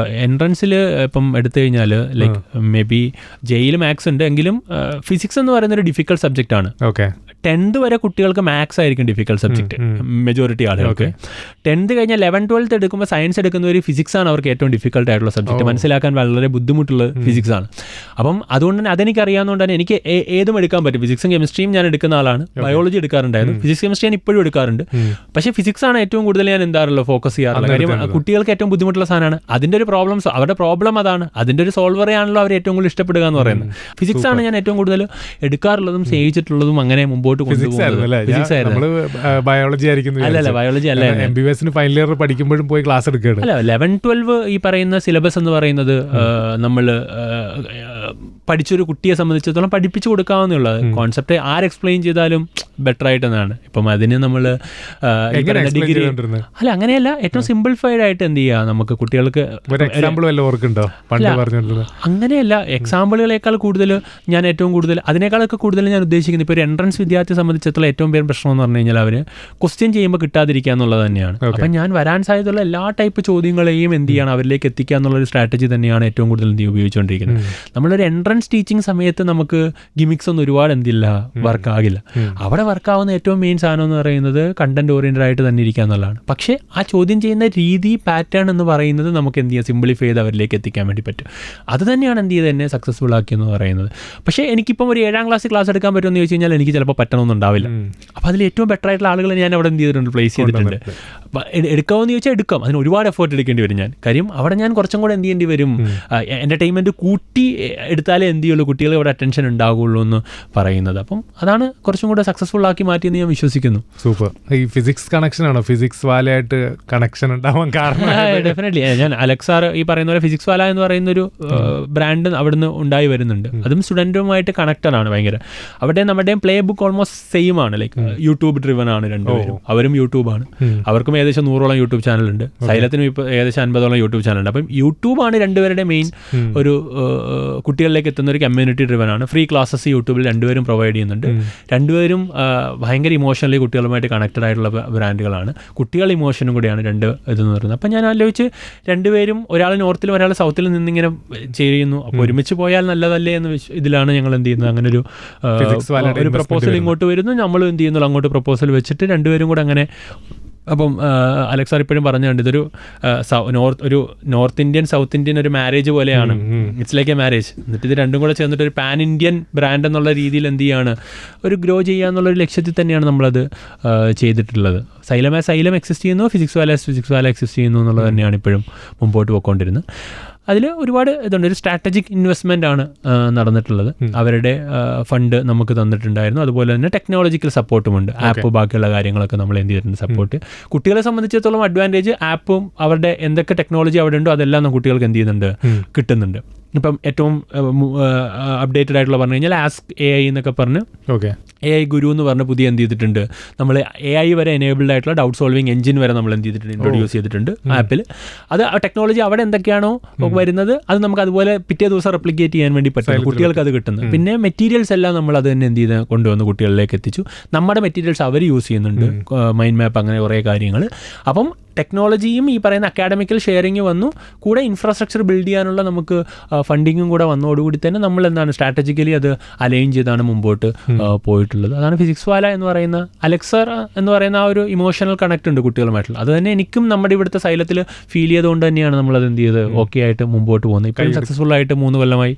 എൻട്രൻസിൽ ഇപ്പം എടുത്തു കഴിഞ്ഞാൽ like may be jail maths ഉണ്ട് എങ്കിലും ഫിസിക്സ് എന്ന് പറയുന്ന ഒരു ഡിഫിക്കൽട്ട് സബ്ജക്റ്റ് ആണ്. 10th വരെ കുട്ടികൾക്ക് മാത്സ് ആയിരിക്കും ഡിഫിക്കൽട്ട് സബ്ജക്റ്റ്, മെജോറിറ്റി ആളുകൾക്ക്. 10th കഴിഞ്ഞാൽ 11th 12th എടുക്കുമ്പോൾ സയൻസ് എടുക്കുന്ന ഒരു ഫിസിക്സ് ആണ് അവർക്ക് ഏറ്റവും ഡിഫിക്കൽട്ട് ആയിട്ടുള്ള സബ്ജക്റ്റ്. മനസ്സിലാക്കാൻ വളരെ ബുദ്ധിമുട്ട് ബുദ്ധിമുട്ടുള്ളത് ഫിസിക്സ് ആണ്. അപ്പം അതുകൊണ്ട് തന്നെ അതെനിക്കറിയാവുന്നതുകൊണ്ട് തന്നെ എനിക്ക് ഏതും എടുക്കാൻ പറ്റും. ഫിസിക്സും കെമിസ്ട്രിയും ഞാൻ എടുക്കുന്ന ആളാണ്. ബയോളജി എടുക്കാറുണ്ടായിരുന്നു, ഫിസിക്സ് കെമിസ്ട്രി ഞാൻ ഇപ്പോഴും എടുക്കാറുണ്ട്. പക്ഷേ ഫിസിക്സ് ആണ് ഏറ്റവും കൂടുതൽ ഞാൻ എന്താണല്ലോ ഫോക്കസ് ചെയ്യാറുള്ളത്. കാര്യം കുട്ടികൾക്ക് ഏറ്റവും ബുദ്ധിമുട്ടുള്ള സാധനമാണ്. അതിൻ്റെ ഒരു പ്രോബ്ലംസ്, അവരുടെ പ്രോബ്ലം അതാണ്, അതിൻ്റെ ഒരു സോൾവറേ ആണല്ലോ അവർ ഏറ്റവും കൂടുതൽ ഇഷ്ടപ്പെടുക എന്ന് പറയുന്നത്. ഫിസിക്സ് ആണ് ഞാൻ ഏറ്റവും കൂടുതൽ എടുക്കാറുള്ളതും സ്നേഹിച്ചിട്ടുള്ളതും അങ്ങനെ മുമ്പോട്ട് കൊണ്ടുപോകുന്നത്. ഫിസിക്സ് ആയിരുന്നു. ബയോളജി ആയിരിക്കും. അല്ലല്ല, ബയോളജി അല്ല. MBBS ഫൈനൽ ഇയർ പഠിക്കുമ്പോഴും പോയി ക്ലാസ് എടുക്കുകയാണ്. അല്ല, 11-12 ഈ പറയുന്ന സിലബസ് എന്ന് പറയുന്നത് നമ്മൾ പഠിച്ചൊരു കുട്ടിയെ സംബന്ധിച്ചിടത്തോളം പഠിപ്പിച്ചു കൊടുക്കാവുന്നുള്ളത്. കോൺസെപ്റ്റ് ആര് എക്സ്പ്ലെയിൻ ചെയ്താലും ബെറ്റർ ആയിട്ടെന്നാണ്. ഇപ്പം അതിന് നമ്മൾ ഡിഗ്രി അല്ല അങ്ങനെയല്ല, ഏറ്റവും സിംപ്ലിഫൈഡ് ആയിട്ട് എന്ത് ചെയ്യുക, നമുക്ക് കുട്ടികൾക്ക് അങ്ങനെയല്ല, എക്സാമ്പിളുകളേക്കാൾ കൂടുതൽ ഞാൻ ഏറ്റവും കൂടുതൽ അതിനേക്കാളൊക്കെ കൂടുതൽ ഞാൻ ഉദ്ദേശിക്കുന്നത് ഇപ്പോൾ ഒരു എൻട്രൻസ് വിദ്യാർത്ഥിയെ സംബന്ധിച്ചിടത്തോളം ഏറ്റവും പേര് പ്രശ്നം എന്ന് പറഞ്ഞു കഴിഞ്ഞാൽ അവർ ക്വസ്റ്റ്യൻ ചെയ്യുമ്പോൾ കിട്ടാതിരിക്കുക എന്നുള്ളത് തന്നെയാണ്. അപ്പം ഞാൻ വരാൻ സാധ്യതയുള്ള എല്ലാ ടൈപ്പ് ചോദ്യങ്ങളെയും എന്ത് ചെയ്യണം, അവരിലേക്ക് എത്തിക്കുക എന്നുള്ളൊരു സ്ട്രാറ്റജി തന്നെയാണ് ഏറ്റവും കൂടുതൽ എന്ത് ഉപയോഗിച്ചുകൊണ്ടിരിക്കുന്നത്. നമ്മളൊരു എൻട്രൻസ് ടീച്ചിങ് സമയത്ത് നമുക്ക് ഗിമിക്സ് ഒന്നും ഒരുപാട് എന്തില്ല വർക്കാകില്ല. അവിടെ വർക്കാവുന്ന ഏറ്റവും മെയിൻ സാധനം എന്ന് പറയുന്നത് കണ്ടന്റ് ഓറിയന്റഡ് ആയിട്ട് തന്നെ ഇരിക്കുക എന്നുള്ളതാണ്. പക്ഷേ ആ ചോദ്യം ചെയ്യുന്ന രീതി, പാറ്റേൺ എന്ന് പറയുന്നത് നമുക്ക് എന്ത് ചെയ്യാം, സിംപ്ലിഫൈ ചെയ്ത് അവരിലേക്ക് എത്തിക്കാൻ വേണ്ടി പറ്റും. അത് തന്നെയാണ് എന്ത് ചെയ്ത് എന്നെ സക്സസ്ഫുൾ ആക്കിയെന്ന് പറയുന്നത്. പക്ഷേ എനിക്കിപ്പം ഒരു 7ാം ക്ലാസ് ക്ലാസ് എടുക്കാൻ പറ്റുമെന്ന് ചോദിച്ചു കഴിഞ്ഞാൽ എനിക്ക് ചിലപ്പോൾ പറ്റണമെന്നുണ്ടാവില്ല. അപ്പോൾ അതിൽ ഏറ്റവും ബെറ്റർ ആയിട്ടുള്ള ആളുകൾ ഞാൻ അവിടെ എന്ത് ചെയ്തിട്ടുണ്ട്, പ്ലേസ് ചെയ്തിട്ടുണ്ട്. എടുക്കാമെന്ന് ചോദിച്ചാൽ എടുക്കാം, അതിന് ഒരുപാട് എഫേർട്ട് എടുക്കേണ്ടി വരും ഞാൻ. കാര്യം അവിടെ ഞാൻ കുറച്ചും കൂടെ എന്ത് ചെയ്യേണ്ടി വരും, എൻ്റർടൈൻമെൻറ്റ് കൂട്ടി എടുത്താലേ എന്ത് ചെയ്യുള്ളൂ, കുട്ടികൾ ഇവിടെ അറ്റൻഷൻ ഉണ്ടാകുള്ളൂ എന്ന് പറയുന്നത്. അപ്പം അതാണ് കുറച്ചും കൂടെ സക്സസ്ഫുൾ ആക്കി മാറ്റിയെന്ന് ഞാൻ വിശ്വസിക്കുന്നു. സൂപ്പർ. ഈ ഫിസിക്സ് കണക്ഷൻ ആണോ, ഫിസിക്സ് വാലയായിട്ട് കണക്ഷൻ ഉണ്ടാവാൻ കാരണം? ഡെഫിനറ്റ്ലി. ഞാൻ അലക്സാർ ഈ പറയുന്ന പോലെ ഫിസിക്സ് വാല എന്ന് പറയുന്നൊരു ബ്രാൻഡ് അവിടുന്ന് ഉണ്ടായി വരുന്നുണ്ട്. അതും സ്റ്റുഡൻറ്റുമായിട്ട് കണക്റ്റഡ് ആണ് ഭയങ്കര. അവിടെ നമ്മുടെയും പ്ലേ ബുക്ക് ഓൾമോസ്റ്റ് സെയിം ആണ്. ലൈക്ക് യൂട്യൂബ് ഡ്രിവൻ ആണ് രണ്ടുപേരും. അവരും യൂട്യൂബാണ്, അവർക്കും ഏകദേശം 100ഓളം യൂട്യൂബ് ചാനലുണ്ട്. സൈലത്തിനും ഇപ്പോൾ ഏകദേശം 50ഓളം യൂട്യൂബ് ചാനലുണ്ട്. അപ്പം യൂട്യൂബാണ് രണ്ടുപേരുടെ മെയിൻ ഒരു കുട്ടികളിലേക്ക് എത്തുന്ന ഒരു കമ്മ്യൂണിറ്റി ഡ്രിവൻ ആണ്. ഫ്രീ ക്ലാസ്സസ് യൂട്യൂബിൽ രണ്ടുപേരും പ്രൊവൈഡ് ചെയ്യുന്നുണ്ട്. രണ്ടുപേരും ഭയങ്കര ഇമോഷണലി കുട്ടികളുമായിട്ട് കണക്റ്റഡ് ആയിട്ടുള്ള ബ്രാൻഡുകളാണ്. കുട്ടികളുടെ ഇമോഷനും കൂടിയാണ് രണ്ട് ഇതെന്ന് പറയുന്നത്. അപ്പം ഞാൻ ആലോചിച്ച് രണ്ടുപേരും ഒരാൾ നോർത്തിലും ഒരാൾ സൗത്തിലും നിന്നിങ്ങനെ ചെയ്യുന്നു. അപ്പോൾ ഒരുമിച്ച് പോയാൽ നല്ലതല്ലേ എന്ന് ഇതിലാണ് ഞങ്ങൾ എന്ത് ചെയ്യുന്നത്. അങ്ങനെ ഒരു പ്രപ്പോസൽ ഇങ്ങോട്ട് വരുന്നു, നമ്മൾ എന്ത് ചെയ്യുന്നു, അങ്ങോട്ട് പ്രപ്പോസൽ വെച്ചിട്ട് രണ്ടുപേരും കൂടെ അങ്ങനെ. അപ്പം അലക്സാർ ഇപ്പോഴും പറഞ്ഞുകൊണ്ട് ഇതൊരു നോർത്ത് ഇന്ത്യൻ സൗത്ത് ഇന്ത്യൻ ഒരു മാരേജ് പോലെയാണ്. It's like A marriage. എന്നിട്ട് ഇത് രണ്ടും കൂടെ ചേർന്നിട്ട് ഒരു പാൻ ഇന്ത്യൻ ബ്രാൻഡ് എന്നുള്ള രീതിയിൽ എന്ത് ചെയ്യാണ്, ഒരു ഗ്രോ ചെയ്യുക എന്നുള്ളൊരു ലക്ഷ്യത്തിൽ തന്നെയാണ് നമ്മളത് ചെയ്തിട്ടുള്ളത്. സൈലം എക്സിസ്റ്റ് ചെയ്യുന്നു, ഫിസിക്സ് വാല എക്സിസ്റ്റ് ചെയ്യുന്നു എന്നുള്ളത് തന്നെയാണ് ഇപ്പോഴും മുമ്പോട്ട് പോയിക്കൊണ്ടിരുന്നത്. അതിൽ ഒരുപാട് ഇതുണ്ട്. ഒരു സ്ട്രാറ്റജിക് ഇൻവെസ്റ്റ്മെൻ്റ് ആണ് നടന്നിട്ടുള്ളത്. അവരുടെ ഫണ്ട് നമുക്ക് തന്നിട്ടുണ്ടായിരുന്നു. അതുപോലെ തന്നെ ടെക്നോളജിക്കൽ സപ്പോർട്ടുമുണ്ട്. ആപ്പ് ബാക്കിയുള്ള കാര്യങ്ങളൊക്കെ നമ്മൾ എന്ത് ചെയ്തിട്ടുണ്ട് സപ്പോർട്ട്. കുട്ടികളെ സംബന്ധിച്ചിടത്തോളം അഡ്വാൻറ്റേജ് ആപ്പും അവരുടെ എന്തൊക്കെ ടെക്നോളജി അവിടെ ഉണ്ടോ അതെല്ലാം കുട്ടികൾക്ക് എന്ത് ചെയ്യുന്നുണ്ട്, കിട്ടുന്നുണ്ട്. ഇപ്പം ഏറ്റവും അപ്ഡേറ്റഡ് ആയിട്ടുള്ള പറഞ്ഞു കഴിഞ്ഞാൽ ആസ്ക് AI എന്നൊക്കെ പറഞ്ഞ് AI ഗുരു എന്ന് പറഞ്ഞ് പുതിയ എന്ത് ചെയ്തിട്ടുണ്ട്, നമ്മൾ AI വരെ എനേബിൾഡ് ആയിട്ടുള്ള ഡൗട്ട് സോൾവിങ് എഞ്ചിൻ വരെ നമ്മൾ എന്ത് ചെയ്തിട്ടുണ്ട്, ഇൻട്രൊഡ്യൂസ് ചെയ്തിട്ടുണ്ട് ആപ്പിൽ. അത് ടെക്നോളജി അവിടെ എന്തൊക്കെയാണോ വരുന്നത് അത് നമുക്ക് അതുപോലെ പിറ്റേ ദിവസം റെപ്ലിക്കേറ്റ് ചെയ്യാൻ വേണ്ടി പറ്റും. കുട്ടികൾക്ക് അത് കിട്ടുന്നത്. പിന്നെ മെറ്റീരിയൽസ് എല്ലാം നമ്മൾ അത് തന്നെ എന്ത് ചെയ്ത് കൊണ്ടുവന്ന് കുട്ടികളിലേക്ക് എത്തിച്ചു. നമ്മുടെ മെറ്റീരിയൽസ് അവർ യൂസ് ചെയ്യുന്നുണ്ട്, മൈൻഡ് മാപ്പ്, അങ്ങനെ കുറേ കാര്യങ്ങൾ. അപ്പം ടെക്നോളജിയും ഈ പറയുന്ന അക്കാഡമിക്കൽ ഷെയറിങ് വന്നു, കൂടെ ഇൻഫ്രാസ്ട്രക്ചർ ബിൽഡ് ചെയ്യാനുള്ള നമുക്ക് ഫണ്ടിങ്ങും കൂടെ വന്നതോടുകൂടി തന്നെ നമ്മൾ എന്താണ് സ്ട്രാറ്റജിക്കലി അത് അലൈൻ ചെയ്താണ് മുമ്പോട്ട് പോയിട്ടുള്ളത്. അതാണ് ഫിസിക്സ് വാല എന്ന് പറയുന്ന അലക്സാർ എന്ന് പറയുന്ന ആ ഒരു ഇമോഷണൽ കണക്ട് ഉണ്ട് കുട്ടികളുമായിട്ടുള്ള. അത് തന്നെ എനിക്കും നമ്മുടെ ഇവിടുത്തെ സൈലത്തിൽ ഫീൽ ചെയ്തുകൊണ്ട് തന്നെയാണ് നമ്മളത് എന്ത് ചെയ്ത് ഓക്കെ ആയിട്ട് മുമ്പോട്ട് പോകുന്നത്. ഇപ്പം സക്സസ്ഫുൾ ആയിട്ട് 3 കൊല്ലമായി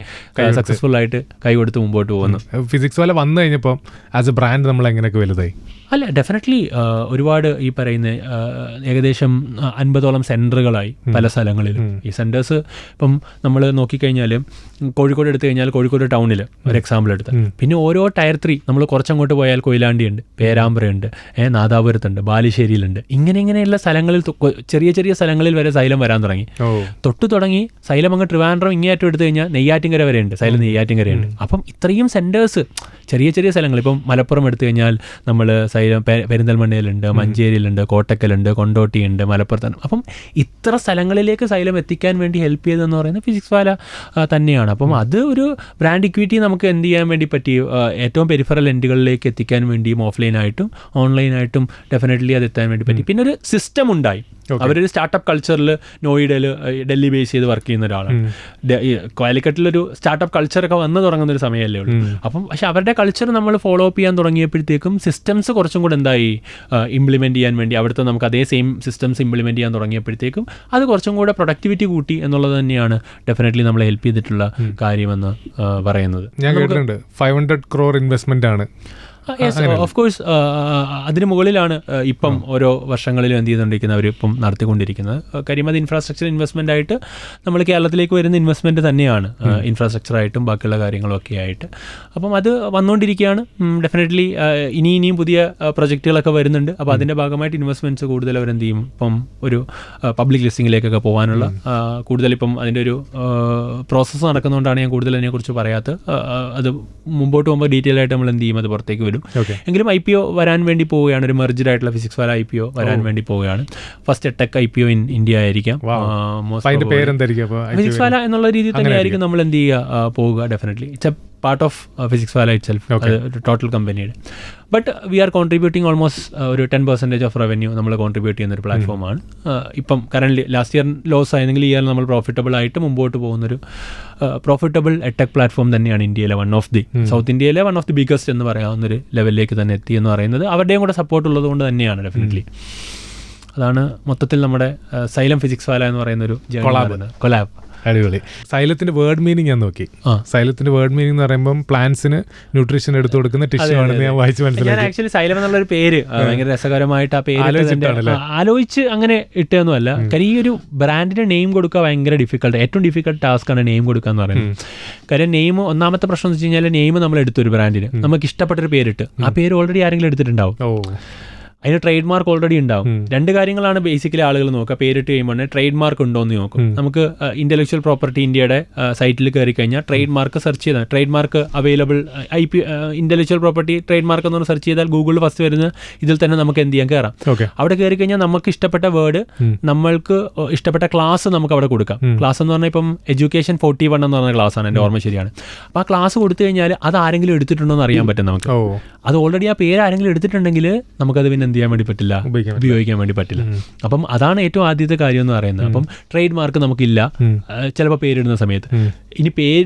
സക്സസ്ഫുൾ ആയിട്ട് കൈ കൊടുത്ത് മുമ്പോട്ട് പോകുന്നു. ഫിസിക്സ് വാല വന്നു കഴിഞ്ഞപ്പോൾ ആസ് എ ബ്രാൻഡ് നമ്മൾ എങ്ങനെയൊക്കെ വലുതായി? അല്ല, ഡെഫിനറ്റ്ലി ഒരുപാട് ഈ പറയുന്ന ഏകദേശം 50ഓളം സെൻറ്ററുകളായി പല സ്ഥലങ്ങളിലും. ഈ സെൻറ്റേഴ്സ് ഇപ്പം നമ്മൾ നോക്കിക്കഴിഞ്ഞാൽ കോഴിക്കോട് എടുത്തു കഴിഞ്ഞാൽ കോഴിക്കോട് ടൗണിൽ ഒരു എക്സാമ്പിൾ എടുത്ത്, പിന്നെ ഓരോ ടയർ 3 നമ്മൾ കുറച്ചങ്ങോട്ട് പോയാൽ കൊയിലാണ്ടിയുണ്ട്, പേരാമ്പ്രയുണ്ട്, നാദാപുരത്തുണ്ട്, ബാലുശ്ശേരിയിലുണ്ട്. ഇങ്ങനെയുള്ള സ്ഥലങ്ങളിൽ ചെറിയ ചെറിയ സ്ഥലങ്ങളിൽ വരെ സൈലം വരാൻ തുടങ്ങി. തൊട്ടു തുടങ്ങി സൈലം അങ്ങ് ട്രിവാൻഡ്രം ഇങ്ങേറ്റം എടുത്തു കഴിഞ്ഞാൽ നെയ്യാറ്റിൻകര വരെയുണ്ട്, സൈലം നെയ്യാറ്റിൻകരയുണ്ട്. അപ്പം ഇത്രയും സെൻറ്റേഴ്സ് ചെറിയ ചെറിയ സ്ഥലങ്ങൾ. ഇപ്പം മലപ്പുറം എടുത്തു കഴിഞ്ഞാൽ നമ്മൾ സൈലം പെരിന്തൽമണ്ണയിലുണ്ട്, മഞ്ചേരിയിലുണ്ട്, കോട്ടക്കലുണ്ട്, കൊണ്ടോട്ടിയുണ്ട്, മലപ്പുറത്താണ്. അപ്പം ഇത്ര സ്ഥലങ്ങളിലേക്ക് സൈലം എത്തിക്കാൻ വേണ്ടി ഹെൽപ്പ് ചെയ്തതെന്ന് പറയുന്നത് ഫിസിക്സ് വാല തന്നെയാണ്. അപ്പം അത് ഒരു ബ്രാൻഡ് ഇക്വിറ്റി നമുക്ക് എന്ത് ചെയ്യാൻ വേണ്ടി പറ്റി, ഏറ്റവും പെരിഫറൽ എൻഡുകളിലേക്ക് എത്തിക്കാൻ വേണ്ടിയും ഓഫ്ലൈനായിട്ടും ഓൺലൈനായിട്ടും ഡെഫിനറ്റ്ലി അത് എത്താൻ വേണ്ടി പറ്റി. പിന്നെ ഒരു സിസ്റ്റം ഉണ്ടായി. അവരൊരു സ്റ്റാർട്ടപ്പ് കൾച്ചറിൽ നോയിഡയിൽ ഡൽഹി ബേസ് ചെയ്ത് വർക്ക് ചെയ്യുന്ന ഒരാളാണ്. കാലിക്കറ്റിലൊരു സ്റ്റാർട്ടപ്പ് കൾച്ചറൊക്കെ വന്ന് തുടങ്ങുന്ന ഒരു സമയമല്ലേ ഉള്ളൂ. അപ്പം പക്ഷെ അവരുടെ കൾച്ചർ നമ്മൾ ഫോളോ അപ്പ് ചെയ്യാൻ തുടങ്ങിയപ്പോഴത്തേക്കും സിസ്റ്റംസ് കുറച്ചും കൂടെ എന്തായി ഇംപ്ലിമെൻറ്റ് ചെയ്യാൻ വേണ്ടി അവിടുത്തെ നമുക്ക് അതേ സെയിം സിസ്റ്റംസ് ഇംപ്ലിമെൻറ്റ് ചെയ്യാൻ തുടങ്ങിയപ്പോഴത്തേക്കും അത് കുറച്ചും കൂടെ പ്രൊഡക്ടിവിറ്റി കൂട്ടി എന്നുള്ളത് തന്നെയാണ് ഡെഫിനറ്റ്ലി നമ്മളെ ഹെൽപ്പ് ചെയ്തിട്ടുള്ള കാര്യമെന്ന് പറയുന്നത്. ഞാൻ കേട്ടിട്ടുണ്ട് 500 crore ഇൻവെസ്റ്റ്മെന്റ് ആണ്. ഓഫ് കോഴ്സ് അതിന് മുകളിലാണ് ഇപ്പം ഓരോ വർഷങ്ങളിലും എന്ത് ചെയ്തുകൊണ്ടിരിക്കുന്നത് അവരിപ്പം നടത്തിക്കൊണ്ടിരിക്കുന്നത്. കാര്യം അത് ഇൻഫ്രാസ്ട്രക്ചർ ഇൻവെസ്റ്റ്മെൻ്റ് ആയിട്ട് നമ്മൾ കേരളത്തിലേക്ക് വരുന്ന ഇൻവെസ്റ്റ്മെൻറ്റ് തന്നെയാണ്, ഇൻഫ്രാസ്ട്രക്ചറായിട്ടും ബാക്കിയുള്ള കാര്യങ്ങളൊക്കെ ആയിട്ട്. അപ്പം അത് വന്നുകൊണ്ടിരിക്കുകയാണ്. ഡെഫിനറ്റ്ലി ഇനിയും പുതിയ പ്രൊജക്റ്റുകളൊക്കെ വരുന്നുണ്ട്. അപ്പോൾ അതിൻ്റെ ഭാഗമായിട്ട് ഇൻവെസ്റ്റ്മെൻറ്റ്സ് കൂടുതൽ അവരെന്ത് ചെയ്യും, ഇപ്പം ഒരു പബ്ലിക് ലിസ്റ്റിങ്ങിലേക്കൊക്കെ പോകാനുള്ള കൂടുതലിപ്പം അതിൻ്റെ ഒരു പ്രോസസ്സ് നടക്കുന്നതുകൊണ്ടാണ് ഞാൻ കൂടുതൽ അതിനെക്കുറിച്ച് പറയാത്തത്. അത് മുമ്പോട്ട് പോകുമ്പോൾ ഡീറ്റെയിൽ ആയിട്ട് നമ്മൾ എന്ത് ചെയ്യും, അത് പുറത്തേക്ക് വരും. എങ്കിലും IPO വരാൻ വേണ്ടി പോവുകയാണ്. ഒരു മെർജ്ഡ് ആയിട്ടുള്ള ഫിസിക്സ് വാല IPO വരാൻ വേണ്ടി പോവുകയാണ്. First tech IPO in India ആയിരിക്കാം. ഫിസിക്സ് വാല എന്നുള്ള രീതിയിൽ തന്നെയായിരിക്കും നമ്മൾ എന്ത് ചെയ്യുക പോവുക. Definitely it's a part of Physics Wallah itself, total കമ്പനിയുടെ. But we are contributing almost ഒരു 10% ഓഫ് റവന്യൂ നമ്മൾ കോൺട്രിബ്യൂട്ട് ചെയ്യുന്ന ഒരു പ്ലാറ്റ്ഫോമാണ്. ഇപ്പം കറൻ്റ് ലാസ്റ്റ് ഇയർ ലോസ് ആയിരുന്നെങ്കിൽ ഈ ഇയർ നമ്മൾ പ്രോഫിറ്റബിൾ ആയിട്ട് മുമ്പോട്ട് പോകുന്നൊരു പ്രോഫിറ്റബിൾ ടെക് പ്ലാറ്റ്ഫോം തന്നെയാണ് ഇന്ത്യയിലെ സൗത്ത് ഇന്ത്യയിലെ വൺ ഓഫ് ദി ബിഗസ്റ്റ് എന്ന് പറയാവുന്നൊരു ലെവലിലേക്ക് തന്നെ എത്തി എന്ന് പറയുന്നത് അവരുടെയും കൂടെ സപ്പോർട്ട് ഉള്ളത് കൊണ്ട് തന്നെയാണ്. ഡെഫിനറ്റ്ലി അതാണ് മൊത്തത്തിൽ നമ്മുടെ സൈലം ഫിസിക്സ് വാല എന്ന് പറയുന്നൊരു കൊലാബ്. അടിപൊളി. സൈലത്തിന്റെ വേർഡ് മീനിങ് ഞാൻ നോക്കി. സൈലത്തിന്റെ വേർഡ് മീനിങ് എന്ന് പറയുമ്പോൾ പ്ലാന്റ്സിന് ന്യൂട്രീഷൻ എടുത്തു കൊടുക്കുന്ന ടിഷ്യൂ ആണെന്ന് ഞാൻ വായിച്ചു മനസ്സിലാക്കി. ഞാൻ ആക്ച്വലി സൈലം എന്നുള്ളൊരു പേര് ഭയങ്കര രസകരമായിട്ട് ആ പേര് ആലോചിച്ച് അങ്ങനെ ഇട്ടൊന്നുമല്ല. കാര്യം ഈ ഒരു ബ്രാൻഡിന് നെയിം കൊടുക്കുക ഭയങ്കര ഏറ്റവും ഡിഫിക്കൽട്ട് ടാസ്ക് ആണ് നെയിം കൊടുക്കുക എന്ന് പറയുന്നത്. കാര്യം നെയിം ഒന്നാമത്തെ പ്രശ്നം എന്ന് വെച്ച് കഴിഞ്ഞാൽ നെയിം നമ്മൾ എടുത്തൊരു ബ്രാൻഡിന് നമുക്ക് ഇഷ്ടപ്പെട്ടൊരു പേരിട്ട് ആ പേര് ഓൾറെഡി ആരെങ്കിലും എടുത്തിട്ടുണ്ടാവും. അതിന് ട്രേഡ് മാർക്ക് ഓൾറെഡി ഉണ്ടാവും. രണ്ട് കാര്യങ്ങളാണ് ബേസിക്കലി ആളുകൾ നോക്കുക. പേരിട്ട് കഴിയുമ്പോൾ ട്രേഡ് മാർക്ക് ഉണ്ടോ എന്ന് നോക്കും. നമുക്ക് ഇന്റലക്ച്വൽ പ്രോപ്പർട്ടി ഇന്ത്യയുടെ സൈറ്റിൽ കയറി കഴിഞ്ഞാൽ ട്രേഡ് മാർക്ക് സെർച്ച് ചെയ്താൽ trade mark available intellectual property trade mark എന്ന് സെർച്ച് ചെയ്താൽ ഗൂഗിളിൽ ഫസ്റ്റ് വരുന്ന ഇതിൽ തന്നെ നമുക്ക് എന്ത് ചെയ്യാൻ കയറാം. അവിടെ കയറി കഴിഞ്ഞാൽ നമുക്ക് ഇഷ്ടപ്പെട്ട വേർഡ്, നമ്മൾക്ക് ഇഷ്ടപ്പെട്ട ക്ലാസ് നമുക്ക് അവിടെ കൊടുക്കാം. ക്ലാസ് എന്ന് പറഞ്ഞാൽ ഇപ്പം എഡ്യൂക്കേഷൻ 41 എന്ന് പറഞ്ഞ ക്ലാസ്സാണ്, എൻ്റെ ഓർമ്മ ശരിയാണ്. അപ്പോൾ ആ ക്ലാസ് കൊടുത്തു കഴിഞ്ഞാൽ അത് ആരെങ്കിലും എടുത്തിട്ടുണ്ടോ എന്ന് അറിയാൻ പറ്റും നമുക്ക്. അത് ഓൾറെഡി ആ പേര് ആരെങ്കിലും എടുത്തിട്ടുണ്ടെങ്കിൽ നമുക്കത് പിന്നെ എന്ത് ചെയ്യാൻ വേണ്ടി പറ്റില്ല, ഉപയോഗിക്കാൻ വേണ്ടി പറ്റില്ല. അപ്പം അതാണ് ഏറ്റവും ആദ്യത്തെ കാര്യം എന്ന് പറയുന്നത്. അപ്പം ട്രേഡ് മാർക്ക് നമുക്കില്ല ചിലപ്പോൾ പേരിടുന്ന സമയത്ത്. ഇനി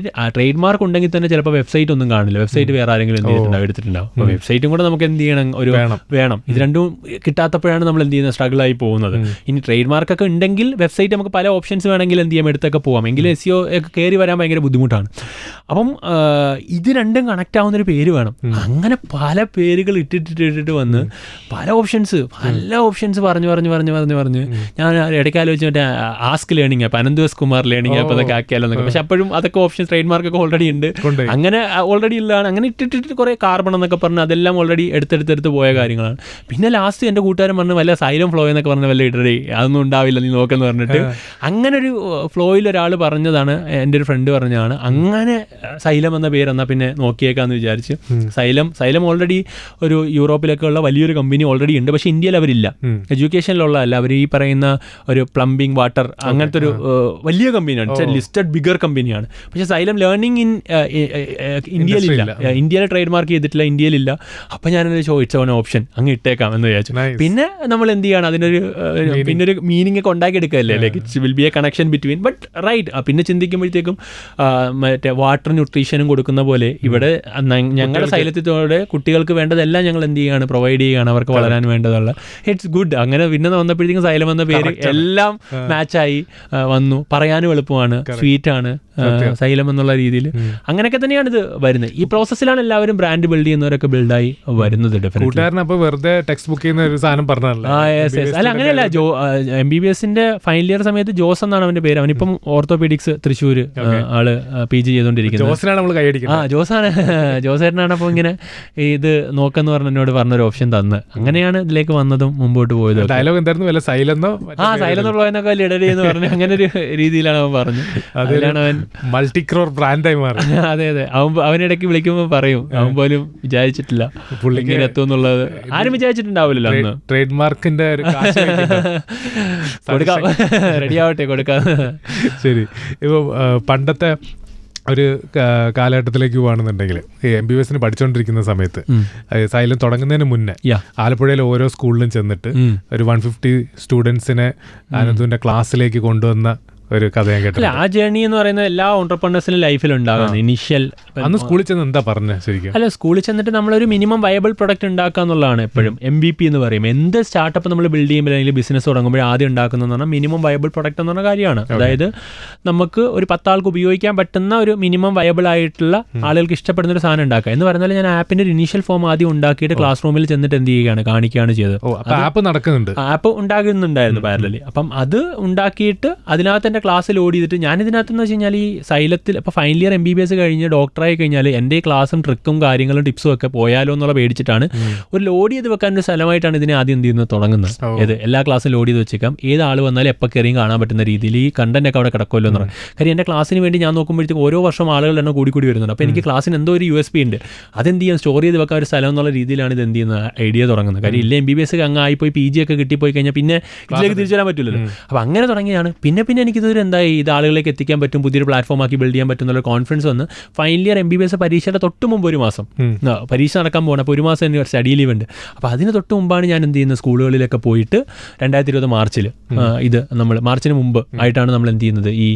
ട്രേഡ് മാർക്ക് ഉണ്ടെങ്കിൽ തന്നെ ചിലപ്പോൾ വെബ്സൈറ്റ് ഒന്നും കാണില്ല. വെബ്സൈറ്റ് വേറെ ആരെങ്കിലും എന്ത് ചെയ്തിട്ടുണ്ടാവും, എടുത്തിട്ടുണ്ടാവും. അപ്പോൾ വെബ്സൈറ്റും കൂടെ നമുക്ക് എന്ത് ചെയ്യണം, ഒരു വേണം. ഇത് രണ്ടും കിട്ടാത്തപ്പോഴാണ് നമ്മൾ എന്ത് ചെയ്യുന്നത്, സ്ട്രഗിൾ ആയി പോകുന്നത്. ഇനി ട്രേഡ് മാർക്കൊക്കെ ഉണ്ടെങ്കിൽ വെബ്സൈറ്റ് നമുക്ക് പല ഓപ്ഷൻസ് വേണമെങ്കിൽ എന്ത് ചെയ്യാം, എടുത്തൊക്കെ പോകാം. എങ്കിലും SEO ഒക്കെ കയറി വരാൻ ഭയങ്കര ബുദ്ധിമുട്ടാണ്. അപ്പം ഇത് രണ്ടും കണക്ട് ആവുന്നൊരു പേര് വേണം. അങ്ങനെ പല പേരുകൾ ഇട്ടിട്ട് വന്ന് പല ഓപ്ഷൻസ് പറഞ്ഞു ഞാൻ ഇടയ്ക്ക് ആലോചിച്ച് മറ്റേ ask learning app, Ananth S Kumar learning app അതൊക്കെ ആക്കിയാലോ എന്നൊക്കെ. പക്ഷെ അപ്പോഴും അതൊക്കെ ഓപ്ഷൻ ട്രേഡ് മാർക്ക് ഒക്കെ ഓൾറെഡി ഉണ്ട്. അങ്ങനെ ഓൾറെഡി ഉള്ളതാണ്. അങ്ങനെ ഇട്ടിട്ട് കുറേ കാർബൺ എന്നൊക്കെ പറഞ്ഞ് അതെല്ലാം ഓൾറെഡി എടുത്തെടുത്ത് പോയ കാര്യങ്ങളാണ്. പിന്നെ ലാസ്റ്റ് എൻ്റെ കൂട്ടുകാരൻ പറഞ്ഞ് വല്ല സൈലം ഫ്ലോ എന്നൊക്കെ പറഞ്ഞ വല്ല ഇടറി അതൊന്നും ഉണ്ടാവില്ല നീ നോക്കെന്ന് പറഞ്ഞിട്ട് അങ്ങനെ ഒരു ഫ്ലോയിൽ ഒരാൾ പറഞ്ഞതാണ്, എൻ്റെ ഒരു ഫ്രണ്ട് പറഞ്ഞതാണ്. അങ്ങനെ സൈലം എന്ന പേര് എന്നാൽ പിന്നെ നോക്കിയേക്കാന്ന് വിചാരിച്ച് സൈലം ഓൾറെഡി ഒരു യൂറോപ്പിലൊക്കെ ഉള്ള വലിയൊരു കമ്പനി ഓൾറെഡി ഉണ്ട്. പക്ഷേ ഇന്ത്യയിൽ അവരില്ല, എഡ്യൂക്കേഷനിലുള്ളതല്ല. അവർ ഈ പറയുന്ന ഒരു പ്ലംബിംഗ് വാട്ടർ അങ്ങനത്തെ ഒരു വലിയ കമ്പനിയാണ്, ലിസ്റ്റഡ് ബിഗർ കമ്പനിയാണ്. പക്ഷേ സൈലം ലേണിംഗ് ഇന്ത്യയിലില്ല, ഇന്ത്യയിലെ ട്രേഡ് മാർക്ക് ചെയ്തിട്ടില്ല, ഇന്ത്യയിലില്ല. അപ്പം ഞാനത് ചോദിച്ച ഓപ്ഷൻ അങ്ങ് ഇട്ടേക്കാം എന്ന് വിചാരിച്ചു. പിന്നെ നമ്മൾ എന്ത് ചെയ്യണം, അതിനൊരു പിന്നെ ഒരു മീനിങ് ഒക്കെ ഉണ്ടാക്കിയെടുക്കുകയല്ലേ, like it will be a connection between. But right, പിന്നെ ചിന്തിക്കുമ്പോഴത്തേക്കും മറ്റേ വാട്ടർ ന്യൂട്രീഷനും കൊടുക്കുന്ന പോലെ ഇവിടെ ഞങ്ങളുടെ സൈലത്തിലൂടെ കുട്ടികൾക്ക് വേണ്ടതെല്ലാം ഞങ്ങൾ എന്ത് ചെയ്യുകയാണ്, പ്രൊവൈഡ് ചെയ്യുകയാണ് അവർക്ക് വളരാൻ വേണ്ടതുള്ള. It's good. അങ്ങനെ പിന്നെ വന്നപ്പോഴത്തേക്കും സൈലം എന്ന പേര് എല്ലാം മാച്ചായി വന്നു. പറയാനും എളുപ്പമാണ്, സ്വീറ്റാണ് സൈലം എന്നുള്ള രീതിയിൽ. അങ്ങനെയൊക്കെ തന്നെയാണ് ഇത് വരുന്നത്. ഈ പ്രോസസ്സിലാണ് എല്ലാവരും ബ്രാൻഡ് ബിൽഡ് ചെയ്യുന്നവരൊക്കെ ബിൽഡായി വരുന്നത്. വെറുതെ ടെക്സ്റ്റ് ബുക്ക് ചെയ്യുന്ന ഒരു സാധനം പറഞ്ഞല്ലോ. അല്ല അങ്ങനെയല്ല. MBBSന്റെ ഫൈനൽ ഇയർ സമയത്ത് ജോസ് എന്നാണ് അവന്റെ പേര്. അവനിപ്പം ഓർത്തോപീഡിക്സ് തൃശ്ശൂർ ആള് PG ചെയ്തോണ്ടിരിക്കുന്നത്. ജോസേട്ടനാണ്. അപ്പോൾ ഇങ്ങനെ ഇത് നോക്കെന്ന് പറഞ്ഞ എന്നോട് പറഞ്ഞൊരു ഓപ്ഷൻ തന്ന് അങ്ങനെയാണ് ഇതിലേക്ക് വന്നതും മുമ്പോട്ട് പോയത്. ഡയലോഗ് എന്തായിരുന്നു, സൈലെന്നോ പോയെന്നൊക്കെ ലിഡറി എന്ന് പറഞ്ഞു. അങ്ങനെ ഒരു രീതിയിലാണ് അവൻ പറഞ്ഞു. അതിലാണ് അവൻ മൾട്ടി ക്രോർ ബ്രാൻഡായി മാറി. അതെ അവനിടയ്ക്ക് വിളിക്കുമ്പോൾ പറയും അവൻ പോലും വിചാരിച്ചിട്ടില്ല പുള്ളിങ്ങനെ എത്തും എന്നുള്ളത്. ആരും വിചാരിച്ചിട്ടുണ്ടാവില്ലല്ലോ അന്ന്. ട്രേഡ് മാർക്കിന്റെ കൊടുക്കാം, റെഡി ആവട്ടെ, കൊടുക്കാം. ശരി. ഇപ്പൊ പണ്ടത്തെ ഒരു കാലഘട്ടത്തിലേക്ക് പോവാണെന്നുണ്ടെങ്കിൽ ഈ MBBS പഠിച്ചുകൊണ്ടിരിക്കുന്ന സമയത്ത് സൈലം തുടങ്ങുന്നതിന് മുന്നേ ആലപ്പുഴയിലെ ഓരോ സ്കൂളിലും ചെന്നിട്ട് ഒരു 150 സ്റ്റുഡൻസിനെ അനന്തുവിന്റെ ക്ലാസ്സിലേക്ക് കൊണ്ടുവന്ന ഒരു കഥ ഞാൻ കേട്ടില്ല. ആ ജേർണി എന്ന് പറയുന്നത് എല്ലാ ഓണ്ടർപ്രണേഴ്സിനും ലൈഫിൽ ഉണ്ടാകുന്നത്. ഇനിഷ്യൽ അന്ന് സ്കൂളിൽ ചെന്ന് എന്താ പറഞ്ഞത് ശരിക്കും? അല്ല, സ്കൂളിൽ ചെന്നിട്ട് നമ്മളൊരു മിനിമം വയബിൾ പ്രൊഡക്റ്റ് ഉണ്ടാക്കുക എന്നുള്ളതാണ് എപ്പോഴും MVP എന്ന് പറയും. എന്ത് സ്റ്റാർട്ടപ്പ് നമ്മൾ ബിൽഡ് ചെയ്യുമ്പോൾ അല്ലെങ്കിൽ ബിസിനസ് തുടങ്ങുമ്പോൾ ആദ്യം ഉണ്ടാക്കുന്നതെന്ന് പറഞ്ഞാൽ മിനിമം വയബിൾ പ്രൊഡക്റ്റ് എന്ന് പറഞ്ഞ കാര്യമാണ്. അതായത് നമുക്ക് ഒരു 10 ആൾക്ക് ഉപയോഗിക്കാൻ പറ്റുന്ന ഒരു മിനിമം വയബിൾ ആയിട്ടുള്ള ആളുകൾക്ക് ഇഷ്ടപ്പെടുന്ന ഒരു സാധനം ഉണ്ടാക്കുക എന്ന് പറഞ്ഞാൽ ഞാൻ ആപ്പിന്റെ ഒരു ഇനീഷ്യൽ ഫോം ആദ്യം ഉണ്ടാക്കിയിട്ട് ക്ലാസ് റൂമിൽ ചെന്നിട്ട് എന്ത് ചെയ്യുകയാണ്, കാണിക്കുകയാണ് ചെയ്തത്. ആപ്പ് നടക്കുന്നുണ്ട്, ആപ്പ് ഉണ്ടാകുന്നുണ്ടായിരുന്നു പാരലലി. അപ്പം അത് ഉണ്ടാക്കിയിട്ട് അതിനകത്ത് എൻ്റെ ക്ലാസ് ലോഡ് ചെയ്തിട്ട് ഞാൻ ഇതിനകത്തെന്ന് വെച്ച് കഴിഞ്ഞാൽ ഈ സൈലത്തിൽ ഇപ്പോൾ ഫൈനൽ ഇയർ MBBS കഴിഞ്ഞ് ഡോക്ടറായി കഴിഞ്ഞാൽ എൻ്റെ ക്ലാസ്സും ട്രിക്കും കാര്യങ്ങളും ടിപ്സും ഒക്കെ പോയാലോ എന്നുള്ള പേടിച്ചിട്ടാണ് ഒരു ലോഡ് ചെയ്ത് വെക്കാൻ ഒരു സ്ഥലമായിട്ടാണ് ഇതിനെ ആദ്യം എന്ത് ചെയ്യുന്നത് തുടങ്ങുന്നത്. ഏത് എല്ലാ ക്ലാസ്സും ലോഡ് ചെയ്ത് വെച്ചേക്കാം, ഏത് ആൾ വന്നാലും എപ്പോൾ കയറിയും കാണാൻ പറ്റുന്ന രീതിയിൽ ഈ കണ്ടന്റ് ഒക്കെ അവിടെ കിടക്കുമല്ലോ എന്ന് പറയും. കാര്യം എൻ്റെ ക്ലാസ്സിന് വേണ്ടി ഞാൻ നോക്കുമ്പോഴത്തേക്ക് ഓരോ വർഷം ആളുകളുടെ എണ്ണം കൂടി വരുന്നുണ്ട്. അപ്പോൾ എനിക്ക് ക്ലാസ്സിന് എന്തോ ഒരു USP ഉണ്ട്, അതെന്ത് ചെയ്യാൻ സ്റ്റോർ ചെയ്ത് വെക്കാൻ ഒരു സ്ഥലം എന്നുള്ള രീതിയിലാണ് ഇത് എന്ത് ചെയ്യുന്നത് ഐഡിയ തുടങ്ങുന്നത്. കാര്യം ഇല്ല MBBS അങ്ങായിപ്പോയി PG ഒക്കെ കിട്ടിപ്പോയി കഴിഞ്ഞാൽ പിന്നെ ഇതിലേക്ക് തിരിച്ചു വരാൻ പറ്റില്ലല്ലോ. അപ്പോൾ അങ്ങനെ തുടങ്ങിയാണ്. പിന്നെ എനിക്കിതൊരു എന്തായി ഇത് ആളുകളിലേക്ക് എത്തിക്കാൻ പറ്റും, പുതിയൊരു പ്ലാറ്റ്ഫോം ആക്കി ബിൽഡ് ചെയ്യാൻ പറ്റും എന്നുള്ള കോൺഫിഡൻസ് വന്ന് ഫൈനൽ ഇയർ MBBS പരീക്ഷയുടെ തൊട്ട് മുമ്പ് ഒരു മാസം പരീക്ഷ നടക്കാൻ പോകണം. അപ്പോൾ ഒരു മാസം എനിക്ക് സ്റ്റഡി ലീവ് ഉണ്ട്. അപ്പോൾ അതിന് തൊട്ട് മുമ്പാണ് ഞാൻ എന്ത് ചെയ്യുന്നത് സ്കൂളുകളിലൊക്കെ പോയിട്ട് 2020 മാർച്ചിൽ ഇത് നമ്മൾ മാർച്ചിന് മുമ്പ് ആയിട്ടാണ് നമ്മൾ എന്ത് ചെയ്യുന്നത് ഈ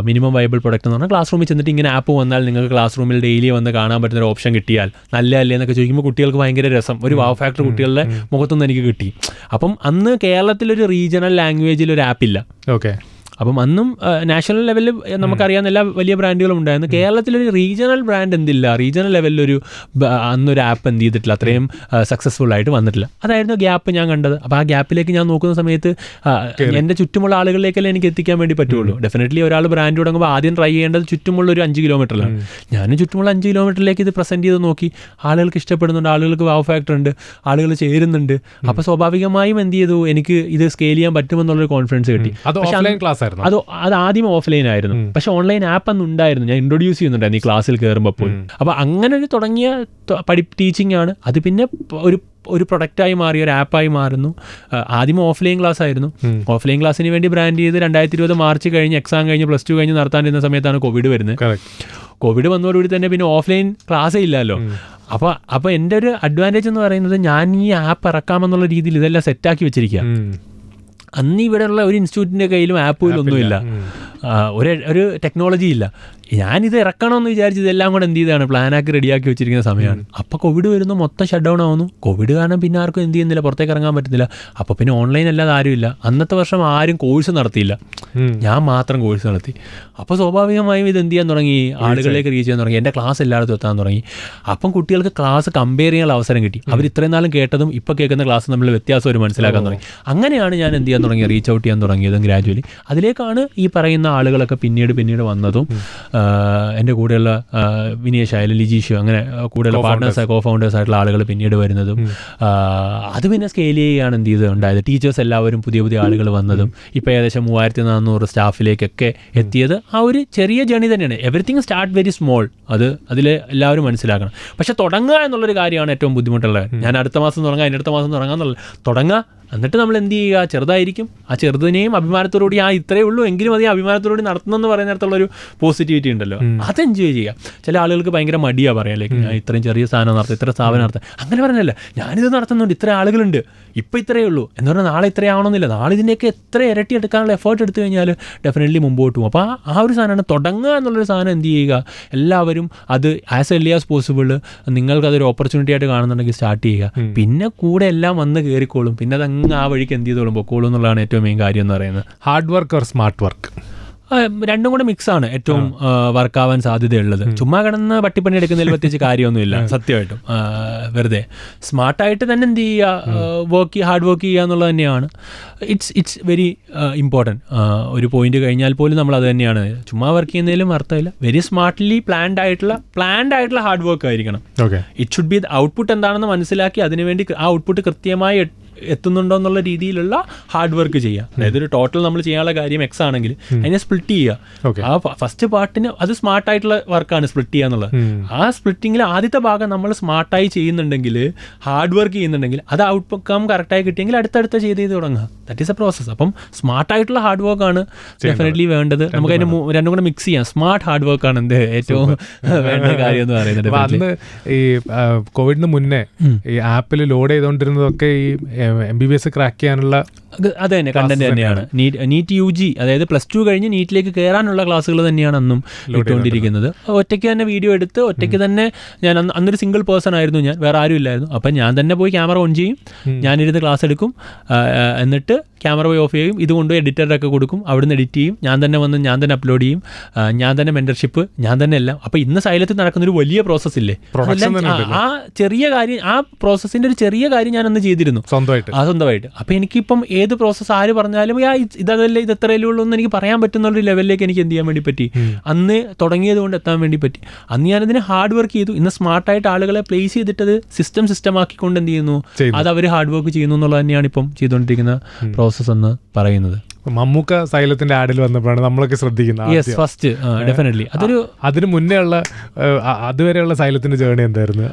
മിനിമം വയബിൾ പ്രൊഡക്റ്റ് എന്ന് പറഞ്ഞാൽ ക്ലാസ് റൂമിൽ ചെന്നിട്ട് ഇങ്ങനെ ആപ്പ് വന്നാൽ നിങ്ങൾക്ക് ക്ലാസ് റൂമിൽ ഡെയിലി വന്ന് കാണാൻ പറ്റുന്ന ഒരു ഓപ്ഷൻ കിട്ടിയാൽ നല്ല അല്ലേ എന്നൊക്കെ ചോദിക്കുമ്പോൾ കുട്ടികൾക്ക് ഭയങ്കര രസം, ഒരു വാവ് ഫാക്ടർ കുട്ടികളുടെ മുഖത്തുനിന്ന് എനിക്ക് കിട്ടി. അപ്പം അന്ന് കേരളത്തിലൊരു റീജിയണൽ ലാംഗ്വേജിൽ ഒരു ആപ്പില്ല. ഓക്കെ. അപ്പം അന്നും നാഷണൽ ലെവലിൽ നമുക്കറിയാവുന്ന എല്ലാ വലിയ ബ്രാൻഡുകളും ഉണ്ടായിരുന്നു. കേരളത്തിലൊരു റീജിയണൽ ബ്രാൻഡ് എന്തില്ല, റീജിയണൽ ലെവലിലൊരു അന്നൊരു ആപ്പ് എന്ത് ചെയ്തിട്ടില്ല, അത്രയും സക്സസ്ഫുൾ ആയിട്ട് വന്നിട്ടില്ല. അതായിരുന്നു ഗ്യാപ്പ് ഞാൻ കണ്ടത്. അപ്പോൾ ആ ഗ്യാപ്പിലേക്ക് ഞാൻ നോക്കുന്ന സമയത്ത് എൻ്റെ ചുറ്റുമുള്ള ആളുകളിലേക്കല്ലേ എനിക്ക് എത്തിക്കാൻ വേണ്ടി പറ്റുള്ളൂ. ഡെഫിനറ്റ്ലി ഒരാൾ ബ്രാൻഡ് തുടങ്ങുമ്പോൾ ആദ്യം ട്രൈ ചെയ്യേണ്ടത് ചുറ്റുമുള്ള ഒരു 5 കിലോമീറ്ററിലാണ്. ഞാൻ ചുറ്റുമുള്ള 5 കിലോമീറ്ററിലേക്ക് ഇത് പ്രസൻറ്റ് ചെയ്ത് നോക്കി, ആളുകൾക്ക് ഇഷ്ടപ്പെടുന്നുണ്ട്, ആളുകൾക്ക് വാവ് ഫാക്ടർ ഉണ്ട്, ആളുകൾ ചേരുന്നുണ്ട്. അപ്പോൾ സ്വാഭാവികമായും എന്ത് ചെയ്തു, എനിക്ക് ഇത് സ്കെയിൽ ചെയ്യാൻ പറ്റുമെന്നുള്ളൊരു കോൺഫിഡൻസ് കിട്ടി. അത് ആദ്യം ഓഫ്ലൈൻ ആയിരുന്നു, പക്ഷെ ഓൺലൈൻ ആപ്പ് അന്ന് ഉണ്ടായിരുന്നു, ഞാൻ ഇൻട്രൊഡ്യൂസ് ചെയ്യുന്നുണ്ടായിരുന്നു ഈ ക്ലാസ്സിൽ കയറുമ്പോൾ പോയി. അപ്പോൾ അങ്ങനെ ഒരു തുടങ്ങിയ ടീച്ചിങ് ആണ്. അത് പിന്നെ ഒരു പ്രൊഡക്റ്റായി മാറി, ഒരു ആപ്പായി മാറുന്നു. ആദ്യം ഓഫ്ലൈൻ ക്ലാസ് ആയിരുന്നു. ഓഫ്ലൈൻ ക്ലാസ്സിന് വേണ്ടി ബ്രാൻഡ് ചെയ്ത് 2020 മാർച്ച് കഴിഞ്ഞ് എക്സാം കഴിഞ്ഞ് +2 കഴിഞ്ഞ് നടത്താനിരുന്ന സമയത്താണ് കോവിഡ് വരുന്നത്. കോവിഡ് വന്നതോടുകൂടി തന്നെ പിന്നെ ഓഫ്ലൈൻ ക്ലാസ്സേ ഇല്ലല്ലോ. അപ്പോൾ എൻ്റെ ഒരു അഡ്വാൻറ്റേജ് എന്ന് പറയുന്നത് ഞാൻ ഈ ആപ്പ് ഇറക്കാമെന്നുള്ള രീതിയിൽ ഇതെല്ലാം സെറ്റാക്കി വെച്ചിരിക്കുക. അന്ന് ഇവിടെയുള്ള ഒരു ഇൻസ്റ്റിറ്റ്യൂട്ടിൻ്റെ കയ്യിലും ആപ്പുകളൊന്നുമില്ല, ഒരു ടെക്നോളജി ഇല്ല. ഞാനിത് ഇറക്കണമെന്ന് വിചാരിച്ച് ഇതെല്ലാം കൂടെ എന്ത് ചെയ്താണ് പ്ലാനാക്കി റെഡിയാക്കി വെച്ചിരിക്കുന്ന സമയമാണ്. അപ്പോൾ കോവിഡ് വരുന്നു, മൊത്തം ഷട്ട് ഡൗൺ ആവുന്നു. കോവിഡ് കാരണം പിന്നെ ആർക്കും എന്ത് ചെയ്യുന്നില്ല, പുറത്തേക്ക് ഇറങ്ങാൻ പറ്റുന്നില്ല. അപ്പോൾ പിന്നെ ഓൺലൈൻ അല്ലാതെ ആരുമില്ല. അന്നത്തെ വർഷം ആരും കോഴ്സ് നടത്തിയില്ല, ഞാൻ മാത്രം കോഴ്സ് നടത്തി. അപ്പോൾ സ്വാഭാവികമായും ഇത് എന്ത് ചെയ്യാൻ തുടങ്ങി, ആളുകളിലേക്ക് റീച്ച് ചെയ്യാൻ തുടങ്ങി, എൻ്റെ ക്ലാസ് എല്ലായിടത്തും എത്താൻ തുടങ്ങി. അപ്പം കുട്ടികൾക്ക് ക്ലാസ് കമ്പയർ ചെയ്യാനുള്ള അവസരം കിട്ടി. അവർ ഇത്രയും നാളും കേട്ടതും ഇപ്പോൾ കേൾക്കുന്ന ക്ലാസ് തമ്മിൽ വ്യത്യാസം അവർ മനസ്സിലാക്കാൻ തുടങ്ങി. അങ്ങനെയാണ് ഞാൻ എന്ത് ചെയ്യാൻ തുടങ്ങി, റീച്ച് ഔട്ട് ചെയ്യാൻ തുടങ്ങിയതും ഗ്രാജുവലി. അതിലേക്കാണ് ഈ പറയുന്ന ആളുകളൊക്കെ പിന്നീട് വന്നതും. എൻ്റെ കൂടെയുള്ള വിനേഷ് ആയാലും ലിജീഷ് അങ്ങനെ കൂടെയുള്ള പാർട്ട്നേഴ്സ് കോ-ഫൗണ്ടേഴ്സ് ആയിട്ടുള്ള ആളുകൾ പിന്നീട് വരുന്നതും. അത് പിന്നെ സ്കെയിൽ ചെയ്യുകയാണ് എന്ത് ചെയ്ത് ഉണ്ടായത്. ടീച്ചേഴ്സ് എല്ലാവരും പുതിയ ആളുകൾ വന്നതും ഇപ്പോൾ ഏകദേശം 3400 സ്റ്റാഫിലേക്കൊക്കെ എത്തിയത് ആ ഒരു ചെറിയ ജേണി തന്നെയാണ്. എവറിത്തിങ് സ്റ്റാർട്ട് വെരി സ്മോൾ, അതിൽ എല്ലാവരും മനസ്സിലാക്കണം. പക്ഷെ തുടങ്ങുക എന്നുള്ളൊരു കാര്യമാണ് ഏറ്റവും ബുദ്ധിമുട്ടുള്ളത്. ഞാൻ അടുത്ത മാസം തുടങ്ങാം, അതിൻ്റെ അടുത്ത മാസം തുടങ്ങുക. എന്നിട്ട് നമ്മൾ എന്ത് ചെയ്യുക, ചെറുതായിരിക്കും, ആ ചെറുതിനെയും അഭിമാനത്തോടുകൂടി ഇത്രയേ ഉള്ളൂ എങ്കിലും അത് അഭിമാനത്തോടുകൂടി നടത്തുന്നെന്ന് പറയുന്നിടത്തുള്ളൊരു പോസിറ്റിവിറ്റി ഉണ്ടല്ലോ, അത് എൻജോയ് ചെയ്യുക. ചില ആളുകൾക്ക് ഭയങ്കര മടിയാണ് പറയാനിലേക്ക്, ഞാൻ ഇത്രയും ചെറിയ സാധനം നടത്തും, ഇത്ര സ്ഥാപനം നടത്തും. അങ്ങനെ പറഞ്ഞല്ല, ഞാനിത് നടത്തുന്നുണ്ട്, ഇത്ര ആളുകളുണ്ട്, ഇപ്പോൾ ഇത്രയേ ഉള്ളൂ എന്ന് പറഞ്ഞാൽ നാളെ ഇത്രയാവണമെന്നില്ല. നാളെ ഇതിൻ്റെയൊക്കെ എത്ര ഇരട്ടി എടുക്കാനുള്ള എഫേർട്ട് എടുത്തു കഴിഞ്ഞാൽ ഡെഫിനറ്റ്ലി മുമ്പോട്ട് പോകും. അപ്പോൾ ആ ഒരു സാധനമാണ് തുടങ്ങുക എന്നുള്ളൊരു സാധനം. എന്ത് ചെയ്യുക, എല്ലാവരും അത് ആസ് എർലി ആസ് പോസിബിൾ നിങ്ങൾക്കതൊരു ഓപ്പർച്യൂണിറ്റി ആയിട്ട് കാണുന്നുണ്ടെങ്കിൽ സ്റ്റാർട്ട് ചെയ്യുക. പിന്നെ കൂടെ എല്ലാം വന്ന് കയറിക്കോളും, പിന്നെ അത് ആ വഴിക്ക് എന്ത് ചെയ്തോളും പൊക്കോളും എന്നുള്ളതാണ് ഏറ്റവും മെയിൻ കാര്യം എന്ന് പറയുന്നത്. Hard work or smart work രണ്ടും കൂടെ മിക്സാണ് ഏറ്റവും വർക്കാവാൻ സാധ്യതയുള്ളത്. ചുമ്മാ കിടന്ന് പട്ടിപ്പണി എടുക്കുന്നതിൽ പ്രത്യേകിച്ച് കാര്യമൊന്നുമില്ല സത്യമായിട്ടും. വെറുതെ സ്മാർട്ടായിട്ട് തന്നെ എന്ത് ചെയ്യുക, ഹാർഡ് വർക്ക് ചെയ്യുക എന്നുള്ളത് തന്നെയാണ്. It's very important. ഒരു പോയിന്റ് കഴിഞ്ഞാൽ പോലും നമ്മൾ അത് തന്നെയാണ്. ചുമ്മാ വർക്ക് ചെയ്യുന്നതിലും അർത്ഥമില്ല. വെരി സ്മാർട്ട്ലി പ്ലാൻഡ് ആയിട്ടുള്ള ഹാർഡ് വർക്ക് ആയിരിക്കണം. ഇറ്റ് ഷുഡ് ബി ഔട്ട്പുട്ട് എന്താണെന്ന് മനസ്സിലാക്കി അതിനുവേണ്ടി ആ ഔട്ട്പുട്ട് കൃത്യമായി എത്തുന്നുണ്ടോ എന്നുള്ള രീതിയിലുള്ള ഹാർഡ് വർക്ക് ചെയ്യുക. അതായത് ഒരു ടോട്ടൽ നമ്മൾ ചെയ്യാനുള്ള കാര്യം എക്സ് ആണെങ്കിൽ അതിനെ സ്പ്ലിറ്റ് ചെയ്യുക. ആ ഫസ്റ്റ് പാർട്ടിന് അത് സ്മാർട്ടായിട്ടുള്ള വർക്കാണ് സ്പ്ലിറ്റ് ചെയ്യുക എന്നുള്ളത്. ആ സ്പ്ലിറ്റിങ്ങിൽ ആദ്യത്തെ ഭാഗം നമ്മൾ സ്മാർട്ടായി ചെയ്യുന്നുണ്ടെങ്കിൽ, ഹാർഡ് വർക്ക് ചെയ്യുന്നുണ്ടെങ്കിൽ, അത് ഔട്ട്കം കറക്റ്റായി കിട്ടിയെങ്കിൽ അടുത്തടുത്ത ചെയ്ത് തുടങ്ങുക. That is A process. അപ്പം സ്മാർട്ടായിട്ടുള്ള ഹാർഡ് വർക്കാണ് ഡെഫിനറ്റ്ലി വേണ്ടത്. നമുക്ക് അതിന് രണ്ടും കൂടെ മിക്സ് ചെയ്യാം. സ്മാർട്ട് ഹാർഡ് വർക്കാണ് എന്ത് ഏറ്റവും വേണ്ട കാര്യം എന്ന് പറയുന്നത്. അന്ന് ഈ കോവിഡിന് മുന്നേ ഈ ആപ്പിൽ ലോഡ് ചെയ്തുകൊണ്ടിരുന്നതൊക്കെ ഈ MBBS ക്രാക്ക് ചെയ്യാനുള്ള അത് തന്നെ കണ്ടന്റ് തന്നെയാണ്. നീറ്റ് UG, അതായത് +2 കഴിഞ്ഞ് നീറ്റിലേക്ക് കയറാനുള്ള ക്ലാസ്സുകൾ തന്നെയാണ് അന്നും ഇട്ടുകൊണ്ടിരിക്കുന്നത്. ഒറ്റയ്ക്ക് തന്നെ വീഡിയോ എടുത്ത് ഒറ്റയ്ക്ക് തന്നെ ഞാൻ അന്നൊരു സിംഗിൾ പേഴ്സൺ ആയിരുന്നു, ഞാൻ വേറെ ആരും ഇല്ലായിരുന്നു. അപ്പം ഞാൻ തന്നെ പോയി ക്യാമറ ഓൺ ചെയ്യും, ഞാനിരുന്ന് ക്ലാസ് എടുക്കും, എന്നിട്ട് ക്യാമറ പോയി ഓഫ് ചെയ്യും, ഇത് കൊണ്ടുപോയി എഡിറ്ററിനൊക്കെ കൊടുക്കും, അവിടുന്ന് എഡിറ്റ് ചെയ്യും, ഞാൻ തന്നെ വന്ന് ഞാൻ തന്നെ അപ്ലോഡ് ചെയ്യും, ഞാൻ തന്നെ മെന്റർഷിപ്പ്, ഞാൻ തന്നെ എല്ലാം. അപ്പോൾ ഇന്ന് സൈലത്തിൽ നടക്കുന്നൊരു വലിയ പ്രോസസ്സ് ഇല്ലേ, ആ ചെറിയ കാര്യം, ആ പ്രോസസ്സിൻ്റെ ഒരു ചെറിയ കാര്യം ഞാനന്ന് ചെയ്തിരുന്നു സ്വന്തമായിട്ട്. അപ്പോൾ എനിക്കിപ്പം ഏത് പ്രോസസ്സ് ആര് പറഞ്ഞാലും ഇതല്ലേ ഇത് എത്രയല്ലേ ഉള്ളൂ എന്ന് എനിക്ക് പറയാൻ പറ്റുന്നൊരു ലെവലിലേക്ക് എനിക്ക് എന്ത് ചെയ്യാൻ വേണ്ടി പറ്റി, അന്ന് തുടങ്ങിയത് കൊണ്ട് എത്താൻ വേണ്ടി പറ്റി. അന്ന് ഞാനതിന് ഹാർഡ് വർക്ക് ചെയ്തു. ഇന്ന് സ്മാർട്ടായിട്ട് ആളുകളെ പ്ലേസ് ചെയ്തിട്ടത് സിസ്റ്റമാക്കിക്കൊണ്ട് എന്ത് ചെയ്യുന്നു, അത് അവർ ഹാർഡ് വർക്ക് ചെയ്യുന്നു എന്നുള്ളത് തന്നെയാണ് ഇപ്പം ചെയ്തുകൊണ്ടിരിക്കുന്ന പ്രോസസ്സ് എന്ന് പറയുന്നത്. മമ്മൂക്ക സൈലത്തിന്റെ ആഡിൽ വന്നപ്പോഴാണ് നമ്മളൊക്കെ ശ്രദ്ധിക്കുന്നത്. ഫസ്റ്റ് ഡെഫിനറ്റ്ലി അതൊരു അതിന് മുന്നേ ഉള്ള അതുവരെയുള്ള സൈലത്തിന്റെ ജേർണി എന്തായിരുന്നു?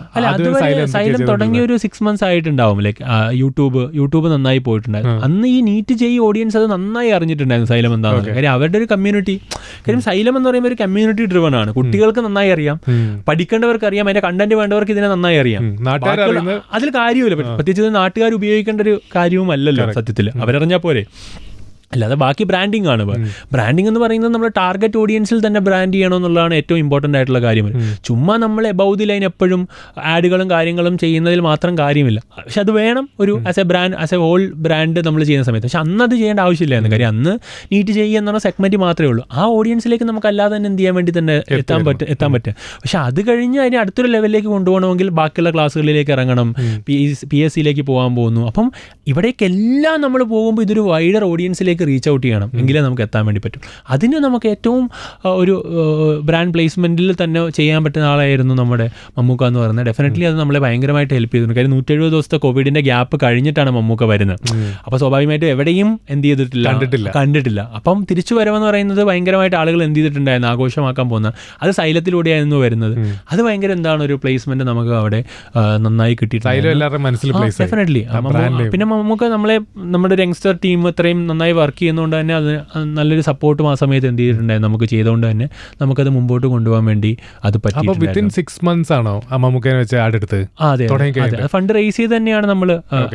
സൈലം തുടങ്ങിയ ഒരു 6 months ആയിട്ടുണ്ടാവും. ലൈക്ക് യൂട്യൂബ് നന്നായി പോയിട്ടുണ്ടായിരുന്നു. അന്ന് ഈ നീറ്റ് ചെയ്യ ഓഡിയൻസ് അത് നന്നായി അറിഞ്ഞിട്ടുണ്ടായിരുന്നു സൈലം എന്താണെന്ന്. കാര്യം അവരുടെ ഒരു കമ്മ്യൂണിറ്റി, കാര്യം സൈലം എന്ന് പറയുമ്പോൾ ഒരു കമ്മ്യൂണിറ്റി ഡ്രിവൺ ആണ്. കുട്ടികൾക്ക് നന്നായി അറിയാം, പഠിക്കേണ്ടവർക്ക് അറിയാം, അതിന്റെ കണ്ടന്റ് വേണ്ടവർക്ക് ഇതിനെ നന്നായി അറിയാം. അതിൽ കാര്യമില്ല, പ്രത്യേകിച്ച് നാട്ടുകാർ ഉപയോഗിക്കേണ്ട ഒരു കാര്യവും അല്ലല്ലോ സത്യത്തിൽ, അവരറിഞ്ഞാൽ പോരെ. അല്ലാതെ ബാക്കി ബ്രാൻഡിങ് ആണ്. ബ്രാൻഡിങ് എന്ന് പറയുന്നത് നമ്മൾ ടാർഗറ്റ് ഓഡിയൻസിൽ തന്നെ ബ്രാൻഡ് ചെയ്യണമെന്നുള്ളതാണ് ഏറ്റവും ഇമ്പോർട്ടൻ്റ് ആയിട്ടുള്ള കാര്യം. ചുമ്മാ നമ്മൾ എബവ് ദി ലൈൻ എപ്പോഴും ആഡുകളും കാര്യങ്ങളും ചെയ്യുന്നതിൽ മാത്രം കാര്യമില്ല. പക്ഷെ അത് വേണം ഒരു ആസ് എ ഹോൾ ബ്രാൻഡ് നമ്മൾ ചെയ്യുന്ന സമയത്ത്. പക്ഷെ അന്ന് അത് ചെയ്യേണ്ട ആവശ്യമില്ലായിരുന്നു. കാര്യം അന്ന് നീറ്റ് ചെയ്യുക എന്ന് പറഞ്ഞ സെഗ്മെൻറ്റ് മാത്രമേ ഉള്ളൂ. ആ ഓഡിയൻസിലേക്ക് നമുക്ക് അല്ലാതെ തന്നെ എന്ത് ചെയ്യാൻ വേണ്ടി തന്നെ എത്താൻ പറ്റും. പക്ഷെ അത് കഴിഞ്ഞ് അതിന് അടുത്തൊരു ലെവലിലേക്ക് കൊണ്ടുപോകണമെങ്കിൽ ബാക്കിയുള്ള ക്ലാസ്സുകളിലേക്ക് ഇറങ്ങണം, PSCയിലേക്ക് പോകാൻ പോകുന്നു. അപ്പം ഇവിടേക്കെല്ലാം നമ്മൾ പോകുമ്പോൾ ഇതൊരു വൈഡർ ഓഡിയൻസിലേക്ക് റീച്ച് ഔട്ട് ചെയ്യണം, എങ്കിലേ നമുക്ക് എത്താൻ വേണ്ടി പറ്റും. അതിന് നമുക്ക് ഏറ്റവും ഒരു ബ്രാൻഡ് പ്ലേസ്മെൻറ്റിൽ തന്നെ ചെയ്യാൻ പറ്റുന്ന ആളായിരുന്നു നമ്മുടെ മമ്മൂക്ക എന്ന് പറയുന്നത്. ഡെഫിനറ്റ്ലി അത് നമ്മളെ ഭയങ്കരമായിട്ട് ഹെൽപ്പ് ചെയ്തിട്ടുണ്ട്. കാര്യം 170 ദിവസത്തെ കോവിഡിൻ്റെ ഗ്യാപ്പ് കഴിഞ്ഞിട്ടാണ് മമ്മൂക്ക വരുന്നത്. അപ്പോൾ സ്വാഭാവികമായിട്ടും എവിടെയും എന്ത് ചെയ്തിട്ടില്ല, കണ്ടിട്ടില്ല. അപ്പം തിരിച്ചു വരവെന്ന് പറയുന്നത് ഭയങ്കരമായിട്ട് ആളുകൾ എന്ത് ചെയ്തിട്ടുണ്ടായിരുന്നു, ആഘോഷമാക്കാൻ പോകുന്നത്. അത് സൈലത്തിലൂടെയായിരുന്നു വരുന്നത്. അത് ഭയങ്കര എന്താണ് ഒരു പ്ലേസ്മെന്റ് നമുക്ക് അവിടെ നന്നായി കിട്ടിയിട്ടുണ്ട്. ഡെഫിനറ്റ്ലി. പിന്നെ മമ്മൂക്ക നമ്മുടെ ഒരു യങ്സ്റ്റർ ടീം ഇത്രയും നന്നായി വർക്ക് ചെയ്യുന്നതുകൊണ്ട് തന്നെ അത് നല്ലൊരു സപ്പോർട്ടും ആ സമയത്ത് എന്ത് ചെയ്തിട്ടുണ്ടായിരുന്നു നമുക്ക് ചെയ്തുകൊണ്ട് തന്നെ നമുക്കത് മുമ്പോട്ട് കൊണ്ടുപോകാൻ വേണ്ടി അത് പറ്റി. വിത്തിൻ 6 months ആണോ മമ്മൂക്കനെ വെച്ച് ആടെടുത്ത്? അതെ, ഫണ്ട് റേസ് ചെയ്ത് തന്നെയാണ് നമ്മൾ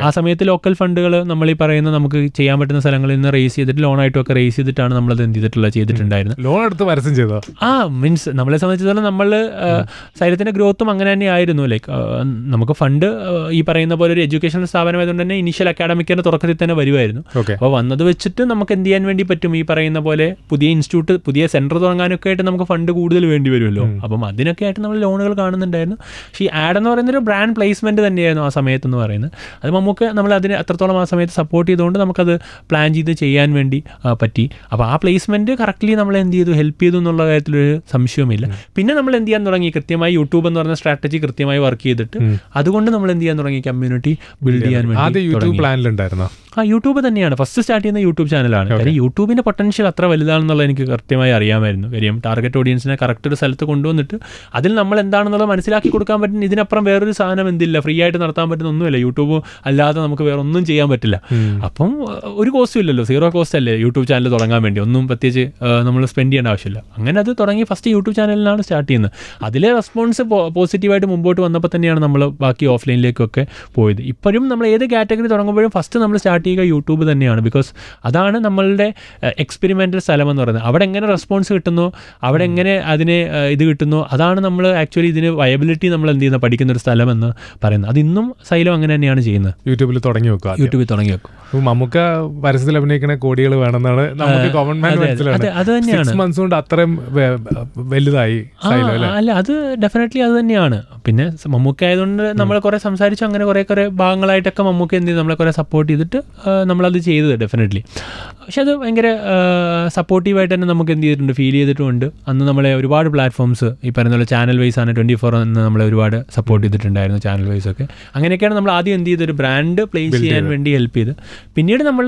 ആ സമയത്ത് ലോക്കൽ ഫണ്ടുകൾ നമ്മൾ ഈ പറയുന്ന നമുക്ക് ചെയ്യാൻ പറ്റുന്ന സ്ഥലങ്ങളിൽ നിന്ന് റേസ് ചെയ്തിട്ട് ലോണായിട്ടും ഒക്കെ റേസ് ചെയ്തിട്ടാണ് നമ്മളത് എന്ത് ചെയ്തിട്ടുണ്ടായിരുന്നത്. ലോൺ എടുത്ത് പരസ്യം ചെയ്തോ? മീൻസ് നമ്മളെ സംബന്ധിച്ചിടത്തോളം നമ്മൾ സൈലത്തിന്റെ ഗ്രോത്തും അങ്ങനെ തന്നെ ആയിരുന്നു. ലൈക്ക് നമുക്ക് ഫണ്ട് ഈ പറയുന്ന പോലെ ഒരു എഡ്യൂക്കേഷൻ സ്ഥാപനമായതുകൊണ്ട് തന്നെ ഇനീഷ്യൽ അക്കാഡമിക്കിന്റെ തുടക്കത്തിൽ തന്നെ വരുമായിരുന്നു. അപ്പോൾ വന്നത് വെച്ചിട്ട് നമുക്ക് എന്ത് ചെയ്യാൻ വേണ്ടി പറ്റും, ഈ പറയുന്ന പോലെ പുതിയ ഇൻസ്റ്റിറ്റ്യൂട്ട്, പുതിയ സെന്റർ തുടങ്ങാനൊക്കെ ആയിട്ട് നമുക്ക് ഫണ്ട് കൂടുതൽ വേണ്ടി വരുമല്ലോ. അപ്പം അതിനൊക്കെ ആയിട്ട് നമ്മൾ ലോണുകൾ കാണുന്നുണ്ടായിരുന്നു. പക്ഷേ ഈ ആഡ് എന്ന് പറയുന്ന ഒരു ബ്രാൻഡ് പ്ലേസ്മെന്റ് തന്നെയായിരുന്നു ആ സമയത്ത് എന്ന് പറയുന്നത്. അത് നമുക്ക് നമ്മൾ അതിന് അത്രത്തോളം ആ സമയത്ത് സപ്പോർട്ട് ചെയ്തുകൊണ്ട് നമുക്കത് പ്ലാൻ ചെയ്ത് ചെയ്യാൻ വേണ്ടി പറ്റി. അപ്പോൾ ആ പ്ലേസ്മെന്റ് കറക്റ്റ്ലി നമ്മൾ എന്ത് ചെയ്തു, ഹെൽപ്പ് ചെയ്തു എന്നുള്ള കാര്യത്തിലൊരു സംശയവുമില്ല. പിന്നെ നമ്മൾ എന്ത് ചെയ്യാൻ തുടങ്ങി, കൃത്യമായി യൂട്യൂബ് എന്ന് പറയുന്ന സ്ട്രാറ്റജി കൃത്യമായി വർക്ക് ചെയ്തിട്ട് അതുകൊണ്ട് നമ്മൾ എന്ത് ചെയ്യാൻ തുടങ്ങി, കമ്മ്യൂണിറ്റി ബിൽഡ് ചെയ്യാൻ വേണ്ടി. യൂട്യൂബ് തന്നെയാണ് ഫസ്റ്റ് സ്റ്റാർട്ട് ചെയ്യുന്ന യൂട്യൂബ് ചാനലാണ്. കാര്യം യൂട്യൂബിന്റെ പൊട്ടൻഷ്യൽ അത്ര വലുതാണെന്നുള്ളത് എനിക്ക് കൃത്യമായി അറിയാമായിരുന്നു. കാര്യം ടാർഗറ്റ് ഓഡിയൻസിനെ കറക്റ്റ് ഒരു സ്ഥലത്ത് കൊണ്ടുവന്നിട്ട് അതിൽ നമ്മൾ എന്താണെന്നുള്ളത് മനസ്സിലാക്കി കൊടുക്കാൻ പറ്റും. ഇതിനപ്പുറം വേറൊരു സാധനം എന്തില്ല, ഫ്രീ ആയിട്ട് നടത്താൻ പറ്റുന്ന ഒന്നുമില്ല. യൂട്യൂബ് അല്ലാതെ നമുക്ക് വേറെ ഒന്നും ചെയ്യാൻ പറ്റില്ല. അപ്പം ഒരു കോസ്റ്റും ഇല്ലല്ലോ, 0 കോസ്റ്റ് അല്ലേ യൂട്യൂബ് ചാനൽ തുടങ്ങാൻ വേണ്ടി. ഒന്നും പ്രത്യേകിച്ച് നമ്മൾ സ്പെൻഡ് ചെയ്യേണ്ട ആവശ്യമില്ല. അങ്ങനെ അത് തുടങ്ങി ഫസ്റ്റ് യൂട്യൂബ് ചാനലിലാണ് സ്റ്റാർട്ട് ചെയ്യുന്നത്. അതിലെ റെസ്പോൺസ് പോസിറ്റീവായിട്ട് മുമ്പോട്ട് വന്നപ്പോൾ തന്നെയാണ് നമ്മൾ ബാക്കി ഓഫ്ലൈനിലേക്കൊക്കെ പോയത്. ഇപ്പോഴും നമ്മൾ ഏത് കാറ്റഗറി തുടങ്ങുമ്പോഴും ഫസ്റ്റ് നമ്മൾ സ്റ്റാർട്ട് ചെയ്യുക യൂട്യൂബ് തന്നെയാണ്. ബിക്കോസ് അതാണ് നമ്മളുടെ എക്സ്പെരിമെൻ്റൽ സ്ഥലം എന്ന് പറയുന്നത്. അവിടെ എങ്ങനെ റെസ്പോൺസ് കിട്ടുന്നു, അവിടെ എങ്ങനെ അതിന് ഇത് കിട്ടുന്നു, അതാണ് നമ്മൾ ആക്ച്വലി ഇതിന് വയബിലിറ്റി നമ്മൾ എന്ത് ചെയ്യുന്ന പഠിക്കുന്ന ഒരു സ്ഥലം എന്ന് പറയുന്നത്. അതിന്നും സൈലം അങ്ങനെ തന്നെയാണ് ചെയ്യുന്നത്. യൂട്യൂബിൽ തുടങ്ങി വെക്കും. മമ്മൂക്ക പരസ്യത്തിൽ അഭിനയിക്കുന്ന കോടികൾ വേണമെന്നാണ് നമുക്ക് കോമൺ മാൻ മനസ്സിലായത്. അത് തന്നെയാണ് 6 months കൊണ്ട് അത്രയും വലുതായി. അല്ല, അത് ഡെഫിനറ്റ്ലി അത് തന്നെയാണ്. പിന്നെ മമ്മൂക്ക ആയതുകൊണ്ട് നമ്മളെ കുറേ സംസാരിച്ചു, അങ്ങനെ കുറേ ഭാഗങ്ങളായിട്ടൊക്കെ മമ്മൂക്ക എന്ത് ചെയ്തു നമ്മളെ കുറേ സപ്പോർട്ട് ചെയ്തിട്ട് നമ്മളത് ചെയ്തത് ഡെഫിനറ്റ്ലി. പക്ഷെ അത് ഭയങ്കര സപ്പോർട്ടീവായിട്ട് തന്നെ നമുക്ക് എന്ത് ചെയ്തിട്ടുണ്ട്, ഫീൽ ചെയ്തിട്ടുമുണ്ട്. അന്ന് നമ്മളെ ഒരുപാട് പ്ലാറ്റ്ഫോംസ് ഈ പറയുന്ന പോലെ ചാനൽ വൈസ് ആണ് 24 എന്ന് നമ്മളെ ഒരുപാട് സപ്പോർട്ട് ചെയ്തിട്ടുണ്ടായിരുന്നു, ചാനൽ വൈസ് ഒക്കെ. അങ്ങനെയൊക്കെയാണ് നമ്മൾ ആദ്യം എന്ത് ചെയ്തൊരു ബ്രാൻഡ് പ്ലേസ് ചെയ്യാൻ വേണ്ടി ഹെൽപ്പ് ചെയ്ത്. പിന്നീട് നമ്മൾ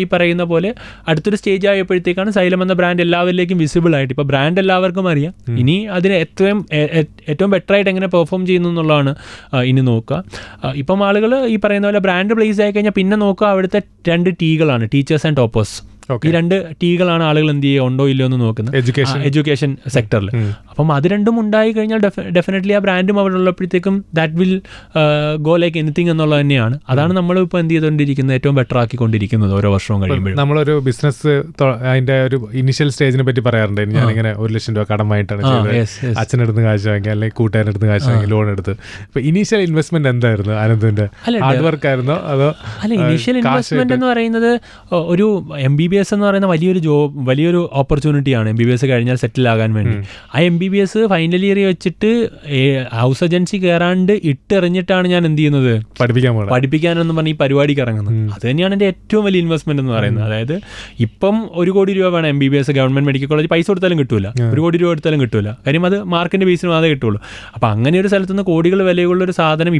ഈ പറയുന്ന പോലെ അടുത്തൊരു സ്റ്റേജ് ആയപ്പോഴത്തേക്കാണ് സൈലം എന്ന ബ്രാൻഡ് എല്ലാവരിലേക്കും വിസിബിൾ ആയിട്ട്, ഇപ്പോൾ ബ്രാൻഡ് എല്ലാവർക്കും അറിയാം. ഇനി അതിന് ഏറ്റവും ബെറ്റർ ആയിട്ട് എങ്ങനെ പെർഫോം ചെയ്യുന്നു എന്നുള്ളതാണ് ഇനി നോക്കുക. ഇപ്പം ആളുകൾ ഈ പറയുന്ന പോലെ ബ്രാൻഡ് പ്ലേസ് ആയി കഴിഞ്ഞാൽ പിന്നെ നോക്കുക അവിടുത്തെ 2 ടീകളാണ്, ടീച്ചേഴ്സ് ആൻഡ് ടോപ്പേഴ്സ്. ഈ 2 ടീകളാണ് ആളുകൾ എന്ത് ചെയ്യുക, ഉണ്ടോ ഇല്ലയോ എന്ന് നോക്കുന്നത് എഡ്യൂക്കേഷൻ സെക്ടറിൽ. അപ്പം അത് രണ്ടും ഉണ്ടായി കഴിഞ്ഞാൽ ഡെഫിനറ്റ്ലി ആ ബ്രാൻഡും അവിടെ ഉള്ളപ്പോഴത്തേക്കും that will go like anything എന്നുള്ളത് തന്നെയാണ്. അതാണ് നമ്മളിപ്പോൾ എന്ത് ചെയ്തുകൊണ്ടിരിക്കുന്നത്, ഏറ്റവും ബെറ്റർ ആക്കിക്കൊണ്ടിരിക്കുന്നത് ഓരോ വർഷവും കഴിയുമ്പോൾ. നമ്മളൊരു ബിസിനസ് അതിന്റെ ഒരു ഇനിഷ്യൽ സ്റ്റേജിനെ പറ്റി പറയാറുണ്ട്. ഞാനിങ്ങനെ 1 ലക്ഷം രൂപ കടമായിട്ടാണ് ചെയ്തത്, അച്ഛനെടുത്ത് കാശ് വാങ്ങി അല്ലെങ്കിൽ കൂട്ടുകാരെടുത്ത് കാശ് വാങ്ങി ലോൺ എടുത്ത്. ഇപ്പൊ ഇനീഷ്യൽ ഇൻവെസ്റ്റ്മെന്റ് എന്തായിരുന്നു ആനന്ദിന്റെ? ഹാർഡ് വർക്ക് ആയിരുന്നോ അതോ? അല്ല, ഇനീഷ്യൽ ഇൻവെസ്റ്റ്മെന്റ് എന്ന് പറയുന്നത് ഒരു MBBS എന്ന് പറയുന്ന വലിയൊരു ഓപ്പർച്യൂണിറ്റിയാണ്. MBBS കഴിഞ്ഞാൽ സെറ്റിൽ ആകാൻ വേണ്ടി. ആ MBBS ഫൈനൽ ഇയർ വെച്ചിട്ട് ഹൗസ് ഏജൻസി കയറാണ്ട് ഇട്ടെറിഞ്ഞിട്ടാണ് ഞാൻ എന്ത് ചെയ്യുന്നത്, പഠിപ്പിക്കാനെന്ന് പറഞ്ഞ് ഈ പരിപാടിക്ക് ഇറങ്ങുന്നത്. അത് തന്നെയാണ് എൻ്റെ ഏറ്റവും വലിയ ഇൻവെസ്റ്റ്മെന്റ് എന്ന് പറയുന്നത്. അതായത് ഇപ്പം 1 കോടി രൂപ വേണം MBBS ഗവൺമെന്റ് മെഡിക്കൽ കോളേജ് പൈസ കൊടുത്താലും കിട്ടൂല, 1 കോടി രൂപ എടുത്താലും കിട്ടൂല. കാര്യം അത് മാർക്കിന്റെ ബേസിന് മാത്രമേ കിട്ടുള്ളൂ. അപ്പം അങ്ങനെ ഒരു സ്ഥലത്ത് നിന്ന് കോടികൾ വിലയുള്ളൊരു സാധനം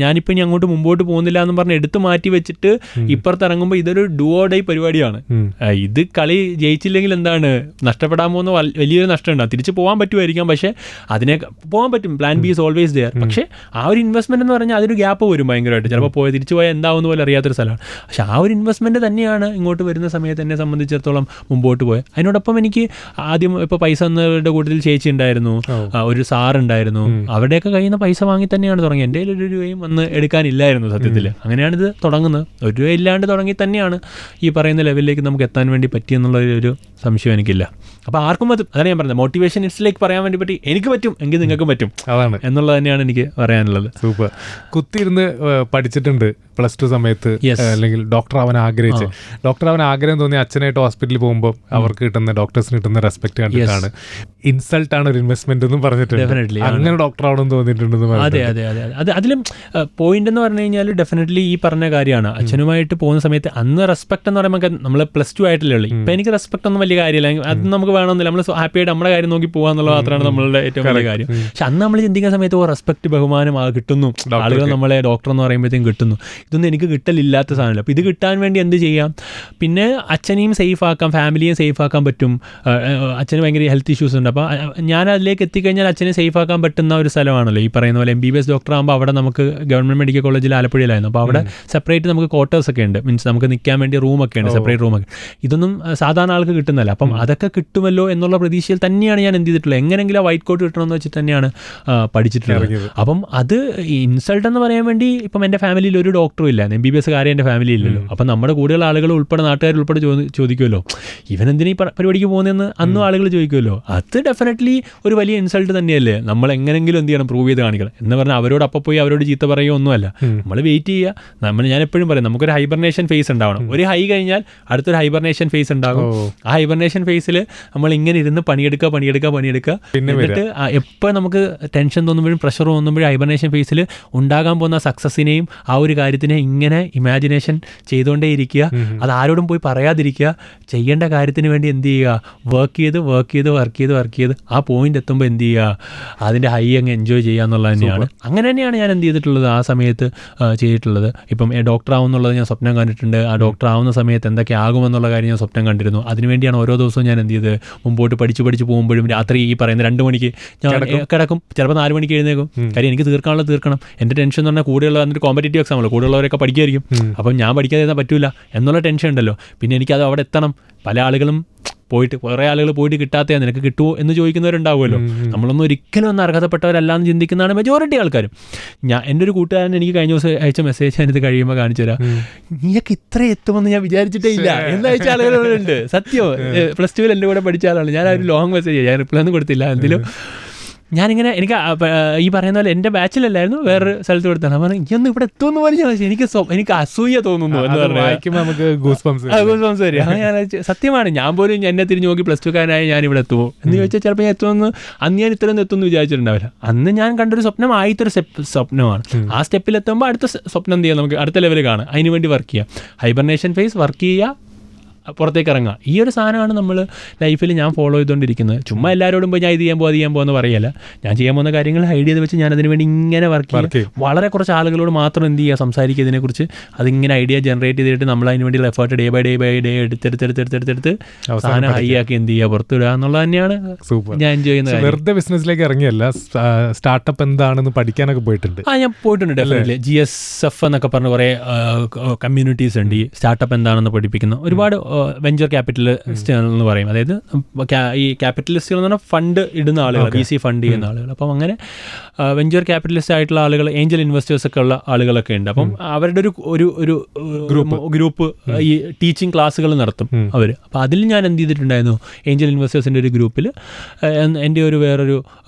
ഞാനിപ്പോൾ ഇനി അങ്ങോട്ട് മുമ്പോട്ട് പോകുന്നില്ല എന്ന് പറഞ്ഞ് എടുത്ത് മാറ്റി വെച്ചിട്ട് ഇപ്പുറത്ത് ഇറങ്ങുമ്പോൾ ഇതൊരു ഡു ഓർ ഡൈ പരിപാടിയാണ്. ഇത് കളി ജയിച്ചില്ലെങ്കിൽ എന്താണ് നഷ്ടപ്പെടാൻ പോകുന്ന വലിയൊരു നഷ്ടം ഉണ്ടാകും. തിരിച്ച് പോകാൻ പറ്റുമായിരിക്കാം, പക്ഷേ അതിനെ പോകാൻ പറ്റും. Plan B is always there. പക്ഷേ ആ ഒരു ഇൻവെസ്റ്റ്മെന്റ് എന്ന് പറഞ്ഞാൽ അതൊരു ഗ്യാപ്പ് വരും ഭയങ്കരമായിട്ട്. ചിലപ്പോൾ തിരിച്ചു പോയാൽ എന്താവുന്ന പോലെ അറിയാത്തൊരു സ്ഥലമാണ്. പക്ഷേ ആ ഒരു ഇൻവെസ്റ്റ്മെന്റ് തന്നെയാണ് ഇങ്ങോട്ട് വരുന്ന സമയത്ത് എന്നെ സംബന്ധിച്ചിടത്തോളം മുമ്പോട്ട് പോയത്. അതിനോടൊപ്പം എനിക്ക് ആദ്യം ഇപ്പോൾ പൈസ എന്നവരുടെ കൂട്ടത്തിൽ ചേച്ചി ഉണ്ടായിരുന്നു, ഒരു സാറുണ്ടായിരുന്നു. അവരുടെയൊക്കെ കയ്യിൽ നിന്ന് പൈസ വാങ്ങി തന്നെയാണ് തുടങ്ങി. എൻ്റെ കയ്യിൽ 1 രൂപയും വന്ന് എടുക്കാനില്ലായിരുന്നു സത്യത്തിൽ. അങ്ങനെയാണിത് തുടങ്ങുന്നത്. 1 രൂപ ഇല്ലാണ്ട് തുടങ്ങി തന്നെയാണ് ഈ പറയുന്ന ലെവലിലേക്ക് നമുക്ക് എത്താൻ വേണ്ടി പറ്റിയെന്നുള്ള ഒരു സംശയം എനിക്കില്ല. അപ്പോൾ ആർക്കും പറ്റും. അതാണ് ഞാൻ പറഞ്ഞത്, മോട്ടിവേഷൻ ഇറ്റ്സിലേക്ക് പറയാൻ വേണ്ടി പറ്റി. എനിക്ക് പറ്റും എങ്കിൽ നിങ്ങൾക്കും പറ്റും, അതാണ് എന്നുള്ളത് തന്നെയാണ് എനിക്ക് പറയാനുള്ളത്. സൂപ്പർ. കുത്തിയിരുന്ന് പഠിച്ചിട്ടുണ്ട് +2 സമയത്ത്, അല്ലെങ്കിൽ ഡോക്ടർ ആവാൻ ആഗ്രഹിച്ച്. ഡോക്ടർ ആവാൻ ആഗ്രഹം തോന്നി അച്ഛനായിട്ട് ഹോസ്പിറ്റലിൽ പോകുമ്പോൾ അവർക്ക് കിട്ടുന്ന ഡോക്ടേഴ്സിന് കിട്ടുന്ന റെസ്പെക്ട് കണ്ടിട്ടാണ്. ഇൻസൾട്ട് ആണ് ഒരു ഇൻവെസ്റ്റ്മെന്റ് എന്നും പറഞ്ഞിട്ടുണ്ട്. അങ്ങനെ ഡോക്ടർ ആവണമെന്ന് തോന്നിയിട്ടുണ്ടെന്ന്. അതെ അതെ അതെ അതെ. അതിലും പോയിന്റ് എന്ന് പറഞ്ഞു കഴിഞ്ഞാൽ ഡെഫിനറ്റ്ലി ഈ പറഞ്ഞ കാര്യമാണ്. അച്ഛനുമായിട്ട് പോകുന്ന സമയത്ത് അന്ന് റെസ്പെക്ട് എന്ന് പറയുമ്പോൾ നമ്മൾ +2 ആയിട്ടല്ലേ ഉള്ളൂ. ഇപ്പം എനിക്ക് റെസ്പെക്ട് ഒന്നും വലിയ കാര്യമില്ല, അത് നമുക്ക് വേണമെന്നില്ല. നമ്മൾ ഹാപ്പി ആയിട്ട് നമ്മുടെ കാര്യം നോക്കി പോകാന്നുള്ളത് മാത്രമാണ് നമ്മളുടെ ഏറ്റവും വലിയ കാര്യം. പക്ഷെ അന്ന് നമ്മൾ ചിന്തിക്കുന്ന സമയത്ത് റെസ്പെക്ട്, ബഹുമാനം കിട്ടുന്നു, ആളുകൾ നമ്മളെ ഡോക്ടർ എന്ന് പറയുമ്പോഴത്തേക്കും കിട്ടുന്നു. ഇതൊന്നും എനിക്ക് കിട്ടലില്ലാത്ത സാധനമല്ല. അപ്പോൾ ഇത് കിട്ടാൻ വേണ്ടി എന്ത് ചെയ്യാം? പിന്നെ അച്ഛനെയും സേഫ് ആക്കാം, ഫാമിലിയെയും സേഫ് ആക്കാൻ പറ്റും. അച്ഛന് ഭയങ്കര ഹെൽത്ത് ഇഷ്യൂസ് ഉണ്ട്. അപ്പോൾ ഞാൻ അതിലേക്ക് എത്തിക്കഴിഞ്ഞാൽ അച്ഛനെ സേഫ് ആക്കാൻ പറ്റുന്ന ഒരു സ്ഥലമാണല്ലോ ഈ പറയുന്ന പോലെ. MBBS ഡോക്ടർ ആകുമ്പോൾ അവിടെ നമുക്ക് ഗവൺമെന്റ് മെഡിക്കൽ കോളേജിൽ ആലപ്പുഴയിലായിരുന്നു. അപ്പോൾ അവിടെ സെപ്പറേറ്റ് നമുക്ക് ക്വാർട്ടേഴ്സ് ഒക്കെ ഉണ്ട്, മീൻസ് നമുക്ക് നിൽക്കാൻ വേണ്ടി റൂമൊക്കെ ഉണ്ട്, സെപ്പറേറ്റ് റൂമൊക്കെ. ഇതൊന്നും സാധാരണ ആൾക്ക് കിട്ടുന്നതല്ല. അപ്പം അതൊക്കെ കിട്ടുമല്ലോ എന്നുള്ള പ്രതീക്ഷയിൽ തന്നെയാണ് ഞാൻ എന്ത് ചെയ്തിട്ടുള്ളത്. എങ്ങനെയെങ്കിലും വൈറ്റ് കോട്ട് കിട്ടണമെന്ന് വെച്ചിട്ട് തന്നെയാണ് പഠിച്ചിട്ടുള്ളത്. അപ്പം അത് ഇൻസൾട്ട് എന്ന് പറയാൻ വേണ്ടി ഇപ്പം എൻ്റെ ഫാമിലിയിൽ ഒരു ഡോക്ടറും ഇല്ല, MBBS കാര്യം എൻ്റെ ഫാമിലി ഇല്ലല്ലോ. അപ്പം നമ്മുടെ കൂടുതൽ ആളുകൾ ഉൾപ്പെടെ നാട്ടുകാർ ഉൾപ്പെടെ ചോദിക്കുമല്ലോ, ഇവനെന്തിനീ പരിപാടിക്ക് പോകുന്നതെന്ന് അന്നും ആളുകൾ ചോദിക്കുമല്ലോ. അത് ഡെഫിനറ്റ്ലി ഒരു വലിയ ഇൻസൾട്ട് തന്നെയല്ലേ. നമ്മൾ എങ്ങനെങ്കിലും എന്ത് ചെയ്യണം, പ്രൂവ് ചെയ്ത് കാണിക്കണം എന്ന് പറഞ്ഞാൽ അവരോട് അപ്പം പോയി അവരോട് ചീത്ത പറയുകയോ ഒന്നുമല്ല. നമ്മൾ വെയിറ്റ് ചെയ്യുക. ഞാൻ എപ്പോഴും പറയും, നമുക്കൊരു ഹൈബർനേഷൻ ഫേസ് ഉണ്ടാവണം. ഒരു ഹൈ കഴിഞ്ഞാൽ അടുത്തൊരു ഹൈബർനേഷൻ ഫേസ് ഉണ്ടാകും. ആ ഹൈബർനേഷൻ ഫേസിൽ നമ്മൾ ഇങ്ങനെ ഇരുന്ന് പണിയെടുക്കുക. എന്നിട്ട് എപ്പോൾ നമുക്ക് ടെൻഷൻ തോന്നുമ്പോഴും പ്രഷർ തോന്നുമ്പോഴും ഹൈബർനേഷൻ ഫേസിൽ ഉണ്ടാകാൻ പോകുന്ന സക്സസിനെയും ആ ഒരു കാര്യത്തിനെ ഇങ്ങനെ ഇമാജിനേഷൻ ചെയ്തുകൊണ്ടേ ഇരിക്കുക. അത് ആരോടും പോയി പറയാതിരിക്കുക. ചെയ്യേണ്ട കാര്യത്തിന് വേണ്ടി എന്ത് ചെയ്യുക, വർക്ക് ചെയ്ത് ആ പോയിന്റ് എത്തുമ്പോൾ എന്ത് ചെയ്യുക, അതിൻ്റെ ഹൈ അങ്ങ് എൻജോയ് ചെയ്യുക എന്നുള്ളത് തന്നെയാണ്. അങ്ങനെ തന്നെയാണ് ഞാൻ എന്ത് ചെയ്തിട്ടുള്ളത്, ആ സമയത്ത് ചെയ്തിട്ടുള്ളത്. ഇപ്പം ഡോക്ടർ ആവുമെന്നുള്ളത് ഞാൻ സ്വപ്നം കണ്ടിട്ടുണ്ട്. ആ ഡോക്ടർ ആവുന്ന സമയത്ത് എന്തൊക്കെ ആകുമെന്നുള്ള കാര്യം ഞാൻ സ്വപ്നം കണ്ടിരുന്നു. അതിനുവേണ്ടിയാണ് ഓരോ ദിവസവും ഞാൻ എന്ത് ചെയ്ത് മുമ്പോട്ട് പഠിച്ച് പോകുമ്പോഴും രാത്രി ഈ പറയുന്ന 2 മണിക്ക് ഞാൻ കിടക്കും, ചിലപ്പോൾ 4 മണിക്ക് എഴുന്നേക്കും. കാര്യം എനിക്ക് തീർക്കണം. എൻ്റെ ടെൻഷൻ എന്ന് പറഞ്ഞാൽ കൂടെയുള്ള അതിൻ്റെ കോമ്പറ്റേറ്റീവ് എക്സാം ആണല്ലോ, കൂടെയുള്ളവരൊക്കെ പഠിക്കുമായിരിക്കും. അപ്പം ഞാൻ പഠിക്കാതെ പറ്റില്ല എന്നുള്ള ടെൻഷൻ ഉണ്ടല്ലോ. പിന്നെ എനിക്കത് അവിടെ എത്തണം. പല ആളുകളും കുറേ ആളുകൾ പോയിട്ട് കിട്ടാത്തതാണ്, നിനക്ക് കിട്ടുമോ എന്ന് ചോദിക്കുന്നവരുണ്ടാവുമല്ലോ. നമ്മളൊന്നും ഒരിക്കലും അർഹതപ്പെട്ടവരല്ലാന്ന് ചിന്തിക്കുന്നതാണ് മെജോറിറ്റി ആൾക്കാരും. എൻ്റെ ഒരു കൂട്ടുകാരൻ എനിക്ക് കഴിഞ്ഞ ദിവസം അയച്ച മെസ്സേജ് ഞാനിത് കഴിയുമ്പോൾ കാണിച്ചു തരാം. നീയൊക്കെ ഇത്ര എത്തുമെന്ന് ഞാൻ വിചാരിച്ചിട്ടേ ഇല്ല എന്നയച്ച ആളുകളുണ്ട്. സത്യം. +2 എൻ്റെ കൂടെ പഠിച്ച ആളാണ്. ഞാൻ ആ ഒരു ലോങ് മെസ്സേജ് ഞാൻ റിപ്ലൈ ഒന്നും കൊടുത്തില്ല. എന്തെങ്കിലും ഞാനിങ്ങനെ എനിക്ക് ഈ പറയുന്ന പോലെ എൻ്റെ ബാച്ചിലല്ലായിരുന്നു, വേറൊരു സ്ഥലത്ത് കൊടുത്താണ്. ഞാൻ പറഞ്ഞു ഇതൊന്നും ഇവിടെ എത്തുമെന്ന് പറഞ്ഞാൽ എനിക്ക് അസൂയ തോന്നുന്നു എന്ന് പറഞ്ഞു. നമുക്ക് ഗൂസ് ബംസ് വരും. ഞാൻ സത്യമാണ്, ഞാൻ പോലും എന്നെ തിരിഞ്ഞ് നോക്കി പ്ലസ് ടു കാരനായി ഞാൻ ഇവിടെ എത്തുമോ എന്ന് ചോദിച്ചാൽ ചിലപ്പോൾ ഞാൻ എത്തുമെന്ന് അന്ന് ഞാൻ ഇത്രയൊന്നും എത്തുമെന്ന് വിചാരിച്ചിട്ടുണ്ടാവില്ല. അന്ന് ഞാൻ കണ്ടൊരു സ്വപ്നം ആയിത്തൊരു സ്വപ്നമാണ്. ആ സ്റ്റെപ്പിലെത്തുമ്പോൾ അടുത്ത സ്വപ്നം എന്ത് ചെയ്യാം, നമുക്ക് അടുത്ത ലെവൽ കാണാം, അതിന് വേണ്ടി വർക്ക് ചെയ്യാം. ഹൈബർനേഷൻ ഫേസ് വർക്ക് ചെയ്യുക, പുറത്തേക്ക് ഇറങ്ങുക. ഈ ഒരു സാധനമാണ് നമ്മൾ ലൈഫിൽ ഞാൻ ഫോളോ ചെയ്തുകൊണ്ടിരിക്കുന്നത്. ചുമ്മാ എല്ലാവരോടും പോയി ഞാൻ ഇത് ചെയ്യാൻ പോകുമെന്ന് പറയല്ല. ഞാൻ ചെയ്യാൻ പോകുന്ന കാര്യങ്ങൾ ഹൈഡ് ചെയ്ത് വെച്ച് ഞാൻ അതിന് വേണ്ടി ഇങ്ങനെ വർക്ക് ചെയ്യും. വളരെ കുറച്ച് ആളുകളോട് മാത്രം എന്ത് ചെയ്യുക, സംസാരിക്കുക ഇതിനെക്കുറിച്ച്. അതിങ്ങനെ ഐഡിയ ജനറേറ്റ് ചെയ്തിട്ട് നമ്മൾ അതിന് വേണ്ടിയുള്ള എഫേർട്ട് ഡേ ബൈ ഡേ എടുത്തെടുത്ത് സാധനം ഹൈ ആക്കി എന്ത് ചെയ്യുക, പുറത്തിടുക എന്നുള്ളത് തന്നെയാണ് ഞാൻ എൻജോയ് ചെയ്യുന്നത്. വെറുതെ ബിസിനസ്സിലേക്ക് ഇറങ്ങിയല്ല, സ്റ്റാർട്ടപ്പ് എന്താണെന്ന് പഠിക്കാനൊക്കെ പോയിട്ടുണ്ട്. ഞാൻ പോയിട്ടുണ്ട് ഡെഫിനറ്റ്ലി. GSF എന്നൊക്കെ പറഞ്ഞ കുറേ കമ്മ്യൂണിറ്റീസ് ഉണ്ട് ഈ സ്റ്റാർട്ടപ്പ് എന്താണെന്ന് പഠിപ്പിക്കുന്ന. ഒരുപാട് വെഞ്ചർ ക്യാപിറ്റലിസ്റ്റ് എന്ന് പറയും. അതായത് ഈ ക്യാപിറ്റലിസ്റ്റുകൾ എന്ന് പറഞ്ഞാൽ ഫണ്ട് ഇടുന്ന ആളുകൾ, VC ഫണ്ട് ചെയ്യുന്ന ആളുകൾ. അപ്പം അങ്ങനെ വെഞ്ചർ ക്യാപിറ്റലിസ്റ്റ് ആയിട്ടുള്ള ആളുകൾ, ഏഞ്ചൽ ഇൻവെസ്റ്റേഴ്സ് ഒക്കെ ഉള്ള ആളുകളൊക്കെ ഉണ്ട്. അപ്പം അവരുടെ ഒരു ഗ്രൂപ്പ് ഈ ടീച്ചിങ് ക്ലാസ്സുകൾ നടത്തും അവർ. അപ്പോൾ അതിൽ ഞാൻ എന്ത് ചെയ്തിട്ടുണ്ടായിരുന്നു, ഏഞ്ചൽ ഇൻവെസ്റ്റേഴ്സിൻ്റെ ഒരു ഗ്രൂപ്പിൽ എൻ്റെ വേറൊരു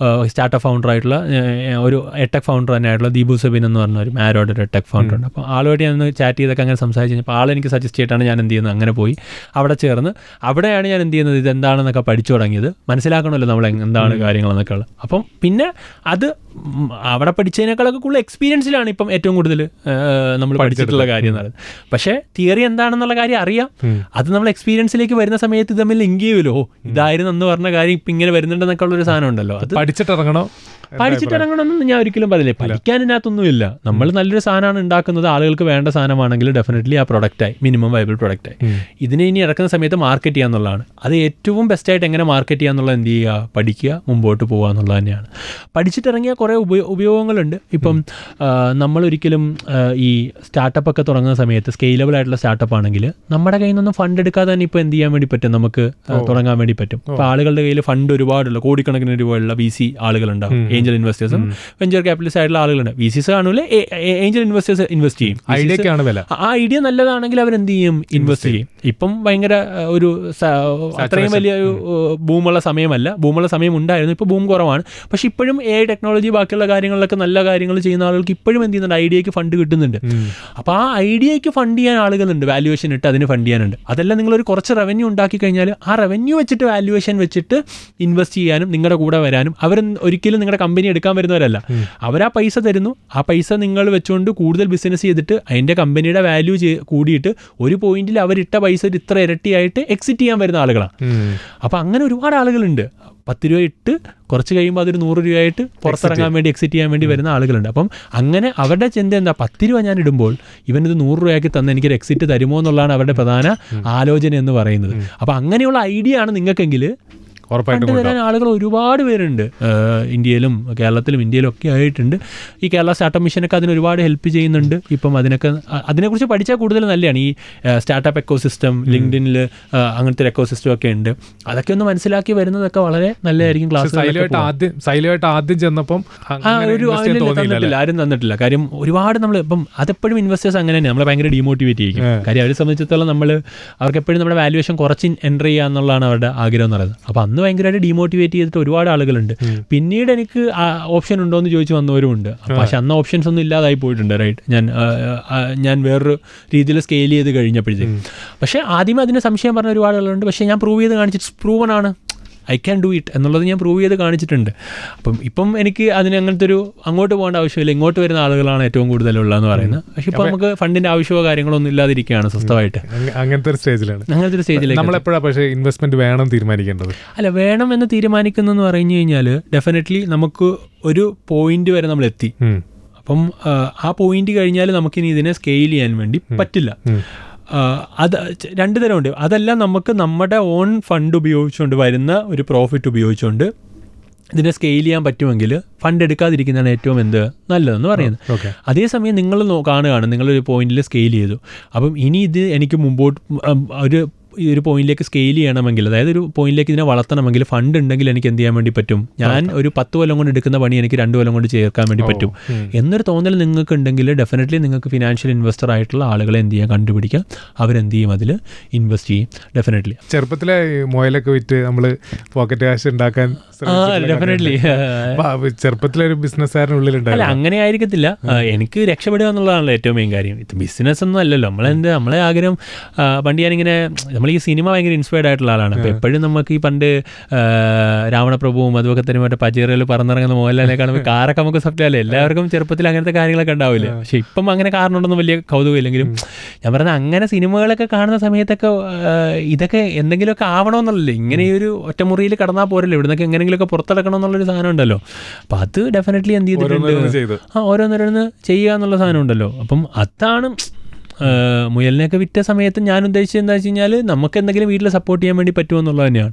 സ്റ്റാർട്ടപ്പ് ഫൗണ്ടറായിട്ടുള്ള ഒരു എടെക് ഫൗണ്ടർ തന്നെ ആയിട്ടുള്ള ദീപു സബിൻ എന്ന് പറഞ്ഞ ഒരു മാരോഡ് ഒരു എടെക് ഫൗണ്ടർ ഉണ്ട്. അപ്പോൾ ആളുമായിട്ട് ഞാൻ ചാറ്റ് ചെയ്തൊക്കെ അങ്ങനെ സംസാരിച്ച് കഴിഞ്ഞപ്പോൾ ആളെനിക്ക് സജസ്റ്റ് ചെയ്തിട്ടാണ് ഞാൻ എന്ത് ചെയ്യുന്നത്, അങ്ങനെ പോയി അവിടെ ചേർന്ന് അവിടെയാണ് ഞാൻ എന്ത് ചെയ്യുന്നത്, ഇതെന്താണെന്നൊക്കെ പഠിച്ചു തുടങ്ങിയത്. മനസ്സിലാക്കണമല്ലോ നമ്മൾ എന്താണ് കാര്യങ്ങളെന്നൊക്കെ ഉള്ളത്. അപ്പം പിന്നെ അത് അവിടെ പഠിച്ചതിനേക്കാളൊക്കെ കൂടുതൽ എക്സ്പീരിയൻസിലാണ് ഇപ്പം ഏറ്റവും കൂടുതൽ നമ്മൾ പഠിച്ചിട്ടുള്ള കാര്യം എന്ന് പറയുന്നത്. പക്ഷേ തിയറി എന്താണെന്നുള്ള കാര്യം അറിയാം. അത് നമ്മൾ എക്സ്പീരിയൻസിലേക്ക് വരുന്ന സമയത്ത് തമ്മിൽ ലിങ്ക് ചെയ്യുമല്ലോ. ഇതായിരുന്നു എന്ന് പറഞ്ഞ കാര്യം ഇപ്പം ഇങ്ങനെ വരുന്നുണ്ടെന്നൊക്കെ ഉള്ളൊരു സാധനം ഉണ്ടല്ലോ. അത് പഠിച്ചിട്ടിറങ്ങണമെന്ന് ഞാൻ ഒരിക്കലും പറയില്ലേ. പഠിക്കാനതിനകത്തൊന്നുമില്ല. നമ്മൾ നല്ലൊരു സാധനമാണ് ഉണ്ടാക്കുന്നത്, ആളുകൾക്ക് വേണ്ട സാധനമാണെങ്കിൽ ഡെഫിനറ്റ്ലി ആ പ്രൊഡക്റ്റായി, മിനിമം വയബിൾ പ്രൊഡക്റ്റായി. ഇതിനെ ഇനി ഇറക്കുന്ന സമയത്ത് മാർക്കറ്റ് ചെയ്യുക എന്നുള്ളതാണ്. അത് ഏറ്റവും ബെസ്റ്റായിട്ട് എങ്ങനെ മാർക്കറ്റ് ചെയ്യുക എന്നുള്ളത് എന്ത് ചെയ്യുക, പഠിക്കുക, മുമ്പോട്ട് പോകുക എന്നുള്ളത് തന്നെയാണ്. പഠിച്ചിട്ടിറങ്ങിയ കുറേ ഉപയോഗങ്ങളുണ്ട്. ഇപ്പം നമ്മളൊരിക്കലും ഈ സ്റ്റാർട്ടപ്പ് ഒക്കെ തുടങ്ങുന്ന സമയത്ത് സ്കെയിലബിൾ ആയിട്ടുള്ള സ്റ്റാർട്ടപ്പ് ആണെങ്കിൽ നമ്മുടെ കയ്യിൽ നിന്നൊന്നും ഫണ്ട് എടുക്കാതെ തന്നെ ഇപ്പോൾ എന്ത് ചെയ്യാൻ വേണ്ടി പറ്റും, നമുക്ക് തുടങ്ങാൻ വേണ്ടി പറ്റും. ഇപ്പോൾ ആളുകളുടെ കയ്യിൽ ഫണ്ട് ഒരുപാടുള്ള കോടിക്കണക്കിന് രൂപയുള്ള VC ആളുകളുണ്ടാവും. ഏഞ്ചൽ ഇൻവെസ്റ്റേഴ്സും വെഞ്ചർ ക്യാപിറ്റലിസ്റ്റ് ആയിട്ടുള്ള ആളുകളുണ്ട്. VCs കാണൂല്ലേ, ഏഞ്ചൽ ഇൻവെസ്റ്റേഴ്സ് ഇൻവെസ്റ്റ് ചെയ്യും. ഐഡിയക്കാണ് വില. ആ ഐഡിയ നല്ലതാണെങ്കിൽ അവരെന്ത് ചെയ്യും, ഇൻവെസ്റ്റ് ചെയ്യും. ഇപ്പം ഭയങ്കര ഒരു അത്രയും വലിയ ഒരു ബൂമുള്ള സമയമല്ല. ബൂമുള്ള സമയം ഉണ്ടായിരുന്നു, ഇപ്പോൾ ബൂം കുറവാണ്. പക്ഷെ ഇപ്പോഴും AI ടെക്നോളജി ബാക്കിയുള്ള കാര്യങ്ങളിലൊക്കെ നല്ല കാര്യങ്ങൾ ചെയ്യുന്ന ആളുകൾക്ക് ഇപ്പോഴും എന്ത് ചെയ്യുന്നുണ്ട്, ഐഡിയയ്ക്ക് ഫണ്ട് കിട്ടുന്നുണ്ട്. അപ്പോൾ ആ ഐഡിയയ്ക്ക് ഫണ്ട് ചെയ്യാൻ ആളുകളുണ്ട്, വാല്യുവേഷൻ ഇട്ട് അതിന് ഫണ്ട് ചെയ്യാനുണ്ട്. അതെല്ലാം നിങ്ങളൊരു കുറച്ച് റവന്യൂ ഉണ്ടാക്കി കഴിഞ്ഞാൽ ആ റവന്യൂ വെച്ചിട്ട് വാല്യുവേഷൻ വെച്ചിട്ട് ഇൻവെസ്റ്റ് ചെയ്യാനും നിങ്ങളുടെ കൂടെ വരാനും അവർ ഒരിക്കലും നിങ്ങളുടെ കമ്പനി എടുക്കാൻ വരുന്നവരല്ല. അവരാ പൈസ തരുന്നു, ആ പൈസ നിങ്ങൾ വെച്ചുകൊണ്ട് കൂടുതൽ ബിസിനസ് ചെയ്തിട്ട് അതിൻ്റെ കമ്പനിയുടെ വാല്യൂ കൂടിയിട്ട് ഒരു പോയിന്റിൽ അവരിട്ട പൈസ ഇത്ര ഇരട്ടിയായിട്ട് എക്സിറ്റ് ചെയ്യാൻ വരുന്ന ആളുകളാണ്. അപ്പോൾ അങ്ങനെ ഒരുപാട് ആളുകളുണ്ട്. 10 രൂപ ഇട്ട് കുറച്ച് കഴിയുമ്പോൾ അതൊരു 100 രൂപയായിട്ട് പുറത്തിറങ്ങാൻ വേണ്ടി എക്സിറ്റ് ചെയ്യാൻ വേണ്ടി വരുന്ന ആളുകളുണ്ട്. അപ്പം അങ്ങനെ അവരുടെ ചിന്ത എന്താ, 10 രൂപ ഞാൻ ഇടുമ്പോൾ ഇവനിത് 100 രൂപയ്ക്ക് തന്നെ എനിക്കൊരു എക്സിറ്റ് തരുമോ എന്നുള്ളതാണ് അവരുടെ പ്രധാന ആലോചന എന്ന് പറയുന്നത്. അപ്പോൾ അങ്ങനെയുള്ള ഐഡിയ ആണ് നിങ്ങൾക്കെങ്കിൽ തരാൻ ആളുകൾ ഒരുപാട് പേരുണ്ട്. ഇന്ത്യയിലും കേരളത്തിലും ഇന്ത്യയിലും ഒക്കെ ആയിട്ടുണ്ട്. ഈ കേരള സ്റ്റാർട്ടപ്പ് മിഷനൊക്കെ അതിന് ഒരുപാട് ഹെൽപ്പ് ചെയ്യുന്നുണ്ട്. ഇപ്പം അതിനെക്കുറിച്ച് പഠിച്ചാൽ കൂടുതൽ നല്ലതാണ്. ഈ സ്റ്റാർട്ടപ്പ് എക്കോസിസ്റ്റം, ലിങ്ക്ഡിനിൽ അങ്ങനത്തെ ഒരു എക്കോസിസ്റ്റം ഒക്കെ ഉണ്ട്. അതൊക്കെ ഒന്ന് മനസ്സിലാക്കി വരുന്നതൊക്കെ വളരെ നല്ലതായിരിക്കും. ക്ലാസ് ആദ്യം ചെന്നപ്പം ആരും തന്നിട്ടില്ല. കാര്യം ഒരുപാട് നമ്മൾ ഇപ്പം അതെപ്പോഴും ഇൻവെസ്റ്റേഴ്സ് അങ്ങനെ തന്നെ നമ്മളെ ഭയങ്കര ഡീമോട്ടിവേറ്റ് ചെയ്യും. കാര്യം അവരെ സംബന്ധിച്ചിടത്തോളം അവർക്ക് എപ്പോഴും നമ്മുടെ വാല്യുവേഷൻ കുറച്ച് എൻ്റർ ചെയ്യുക എന്നുള്ളതാണ് അവരുടെ ആഗ്രഹം എന്ന് പറയുന്നത്. അപ്പോൾ അന്ന് ഭയങ്കരമായിട്ട് ഡീമോട്ടിവേറ്റ് ചെയ്തിട്ട് ഒരുപാട് ആളുകളുണ്ട്. പിന്നീട് എനിക്ക് ഓപ്ഷൻ ഉണ്ടോ എന്ന് ചോദിച്ചു വന്നവരുമുണ്ട്. പക്ഷെ അന്ന് ഓപ്ഷൻസ് ഒന്നും ഇല്ലാതായി പോയിട്ടുണ്ട്. റൈറ്റ്, ഞാൻ വേറൊരു രീതിയിൽ സ്കെയിൽ ചെയ്ത് കഴിഞ്ഞപ്പോഴത്തേക്ക്. പക്ഷേ ആദ്യമേ അതിന് സംശയം പറഞ്ഞ ഒരുപാട് ആളുകളുണ്ട്. പക്ഷേ ഞാൻ പ്രൂവ് ചെയ്ത് കാണിച്ചിട്ട് പ്രൂവൺ ആണ്, ഐ ക്യാൻ ഡു ഇറ്റ് എന്നുള്ളത് ഞാൻ പ്രൂവ് ചെയ്ത് കാണിച്ചിട്ടുണ്ട്. ഇപ്പം എനിക്ക് അതിന് അങ്ങനത്തെ ഒരു അങ്ങോട്ട് പോകേണ്ട ആവശ്യമില്ല, ഇങ്ങോട്ട് വരുന്ന ആളുകളാണ് ഏറ്റവും കൂടുതലുള്ളതെന്ന് പറയുന്നത്. പക്ഷെ ഇപ്പോൾ നമുക്ക് ഫണ്ടിൻ്റെ ആവശ്യമോ കാര്യങ്ങളോ ഒന്നും ഇല്ലാതിരിക്കുകയാണ് സ്വസ്ഥമായിട്ട്. അങ്ങനത്തെ ഒരു സ്റ്റേജിലേക്ക് നമ്മളെപ്പോഴാണ് പക്ഷേ ഇൻവെസ്റ്റ്മെന്റ് വേണം തീരുമാനിക്കേണ്ടത്? അല്ല, വേണം എന്ന് തീരുമാനിക്കുന്നതെന്ന് പറഞ്ഞു കഴിഞ്ഞാൽ ഡെഫിനറ്റ്ലി നമുക്ക് ഒരു പോയിന്റ് വരെ നമ്മൾ എത്തി. അപ്പം ആ പോയിന്റ് കഴിഞ്ഞാൽ നമുക്കിനി ഇതിനെ സ്കെയിൽ ചെയ്യാൻ വേണ്ടി പറ്റില്ല. അത് 2 തരമുണ്ട്. അതെല്ലാം നമുക്ക് നമ്മുടെ ഓൺ ഫണ്ട് ഉപയോഗിച്ചുകൊണ്ട് വരുന്ന ഒരു പ്രോഫിറ്റ് ഉപയോഗിച്ചുകൊണ്ട് ഇതിനെ സ്കെയിൽ ചെയ്യാൻ പറ്റുമെങ്കിൽ ഫണ്ട് എടുക്കാതിരിക്കുന്നതാണ് ഏറ്റവും നല്ലതെന്ന് പറയുന്നത്. അതേസമയം നിങ്ങൾ കാണുകയാണ്, നിങ്ങളൊരു പോയിന്റിൽ സ്കെയിൽ ചെയ്തു, അപ്പം ഇനി ഇത് എനിക്ക് മുമ്പോട്ട് ഒരു ഈ ഒരു പോയിന്റിലേക്ക് സ്കെയിൽ ചെയ്യണമെങ്കിൽ, അതായത് ഒരു പോയിന്റിലേക്ക് ഇതിനെ വളർത്തണമെങ്കിൽ ഫണ്ട് ഉണ്ടെങ്കിൽ എനിക്ക് എന്ത് ചെയ്യാൻ വേണ്ടി പറ്റും, ഞാൻ ഒരു 10 കൊല്ലം കൊണ്ട് എടുക്കുന്ന പണി എനിക്ക് 2 കൊല്ലം കൊണ്ട് ചേർക്കാൻ വേണ്ടി പറ്റും എന്നൊരു തോന്നൽ നിങ്ങൾക്ക് ഉണ്ടെങ്കിൽ ഡെഫിനറ്റ്ലി നിങ്ങൾക്ക് ഫിനാൻഷ്യൽ ഇൻവെസ്റ്റർ ആയിട്ടുള്ള ആളുകളെ എന്ത് ചെയ്യാൻ കണ്ടുപിടിക്കാം, അവരെന്ത് ചെയ്യും, അതിൽ ഇൻവെസ്റ്റ് ചെയ്യും. ഡെഫിനറ്റ്ലി ചെറുപ്പത്തിലെ മുയലൊക്കെ വിറ്റ് നമ്മൾ പോക്കറ്റ് കാശ് ഉണ്ടാക്കാൻ ഡെഫിനറ്റ്ലി ചെറുപ്പത്തിലെ ഒരു ബിസിനസ്സുകാരനുള്ളിലുണ്ടായി. അല്ല, അങ്ങനെ ആയിരിക്കത്തില്ല. എനിക്ക് രക്ഷപ്പെടുക എന്നുള്ളതാണല്ലോ ഏറ്റവും മെയിൻ കാര്യം. ഇത് ബിസിനസ് ഒന്നും അല്ലല്ലോ. നമ്മളെ ആഗ്രഹം പണ്ട് ഞാനിങ്ങനെ, നമ്മൾ ഈ സിനിമ ഭയങ്കര ഇൻസ്പയർഡ് ആയിട്ടുള്ള ആളാണ്. അപ്പോൾ എപ്പോഴും നമുക്ക് ഈ പണ്ട് രാവണപ്രഭുവും അതുമൊക്കെ തന്നെ മറ്റേ പജേറിൽ പറന്നിറങ്ങുന്ന മോഹൻലാലിനെ കാണുമ്പോൾ കാറൊക്കെ നമുക്ക് സ്വപ്നമല്ലേ, എല്ലാവർക്കും ചെറുപ്പത്തിൽ അങ്ങനത്തെ കാര്യങ്ങളൊക്കെ ഉണ്ടാവില്ല. പക്ഷെ ഇപ്പം അങ്ങനെ കാരണമുണ്ടെന്നും വലിയ കൗതുകം ഇല്ലെങ്കിലും ഞാൻ പറഞ്ഞത് അങ്ങനെ സിനിമകളൊക്കെ കാണുന്ന സമയത്തൊക്കെ ഇതൊക്കെ എന്തെങ്കിലുമൊക്കെ ആവണമെന്നുള്ളല്ലേ, ഇങ്ങനെ ഈ ഒരു ഒറ്റമുറിയിൽ കടന്നാൽ പോരല്ലോ, ഇവിടുന്നൊക്കെ എങ്ങനെയെങ്കിലുമൊക്കെ പുറത്തെടുക്കണം എന്നുള്ളൊരു സാധനം ഉണ്ടല്ലോ. അപ്പം അത് ഡെഫിനറ്റ്ലി എന്ത് ചെയ്തിട്ടുണ്ട്, ഓരോന്നോരോന്ന് ചെയ്യുക എന്നുള്ള സാധനം ഉണ്ടല്ലോ. അപ്പം അതാണ് മുയലിനെയൊക്കെ വിറ്റ സമയത്ത് ഞാൻ ഉദ്ദേശിച്ചത് എന്താ വെച്ച് കഴിഞ്ഞാൽ നമുക്ക് എന്തെങ്കിലും വീട്ടിൽ സപ്പോർട്ട് ചെയ്യാൻ വേണ്ടി പറ്റുമെന്നുള്ളത് തന്നെയാണ്.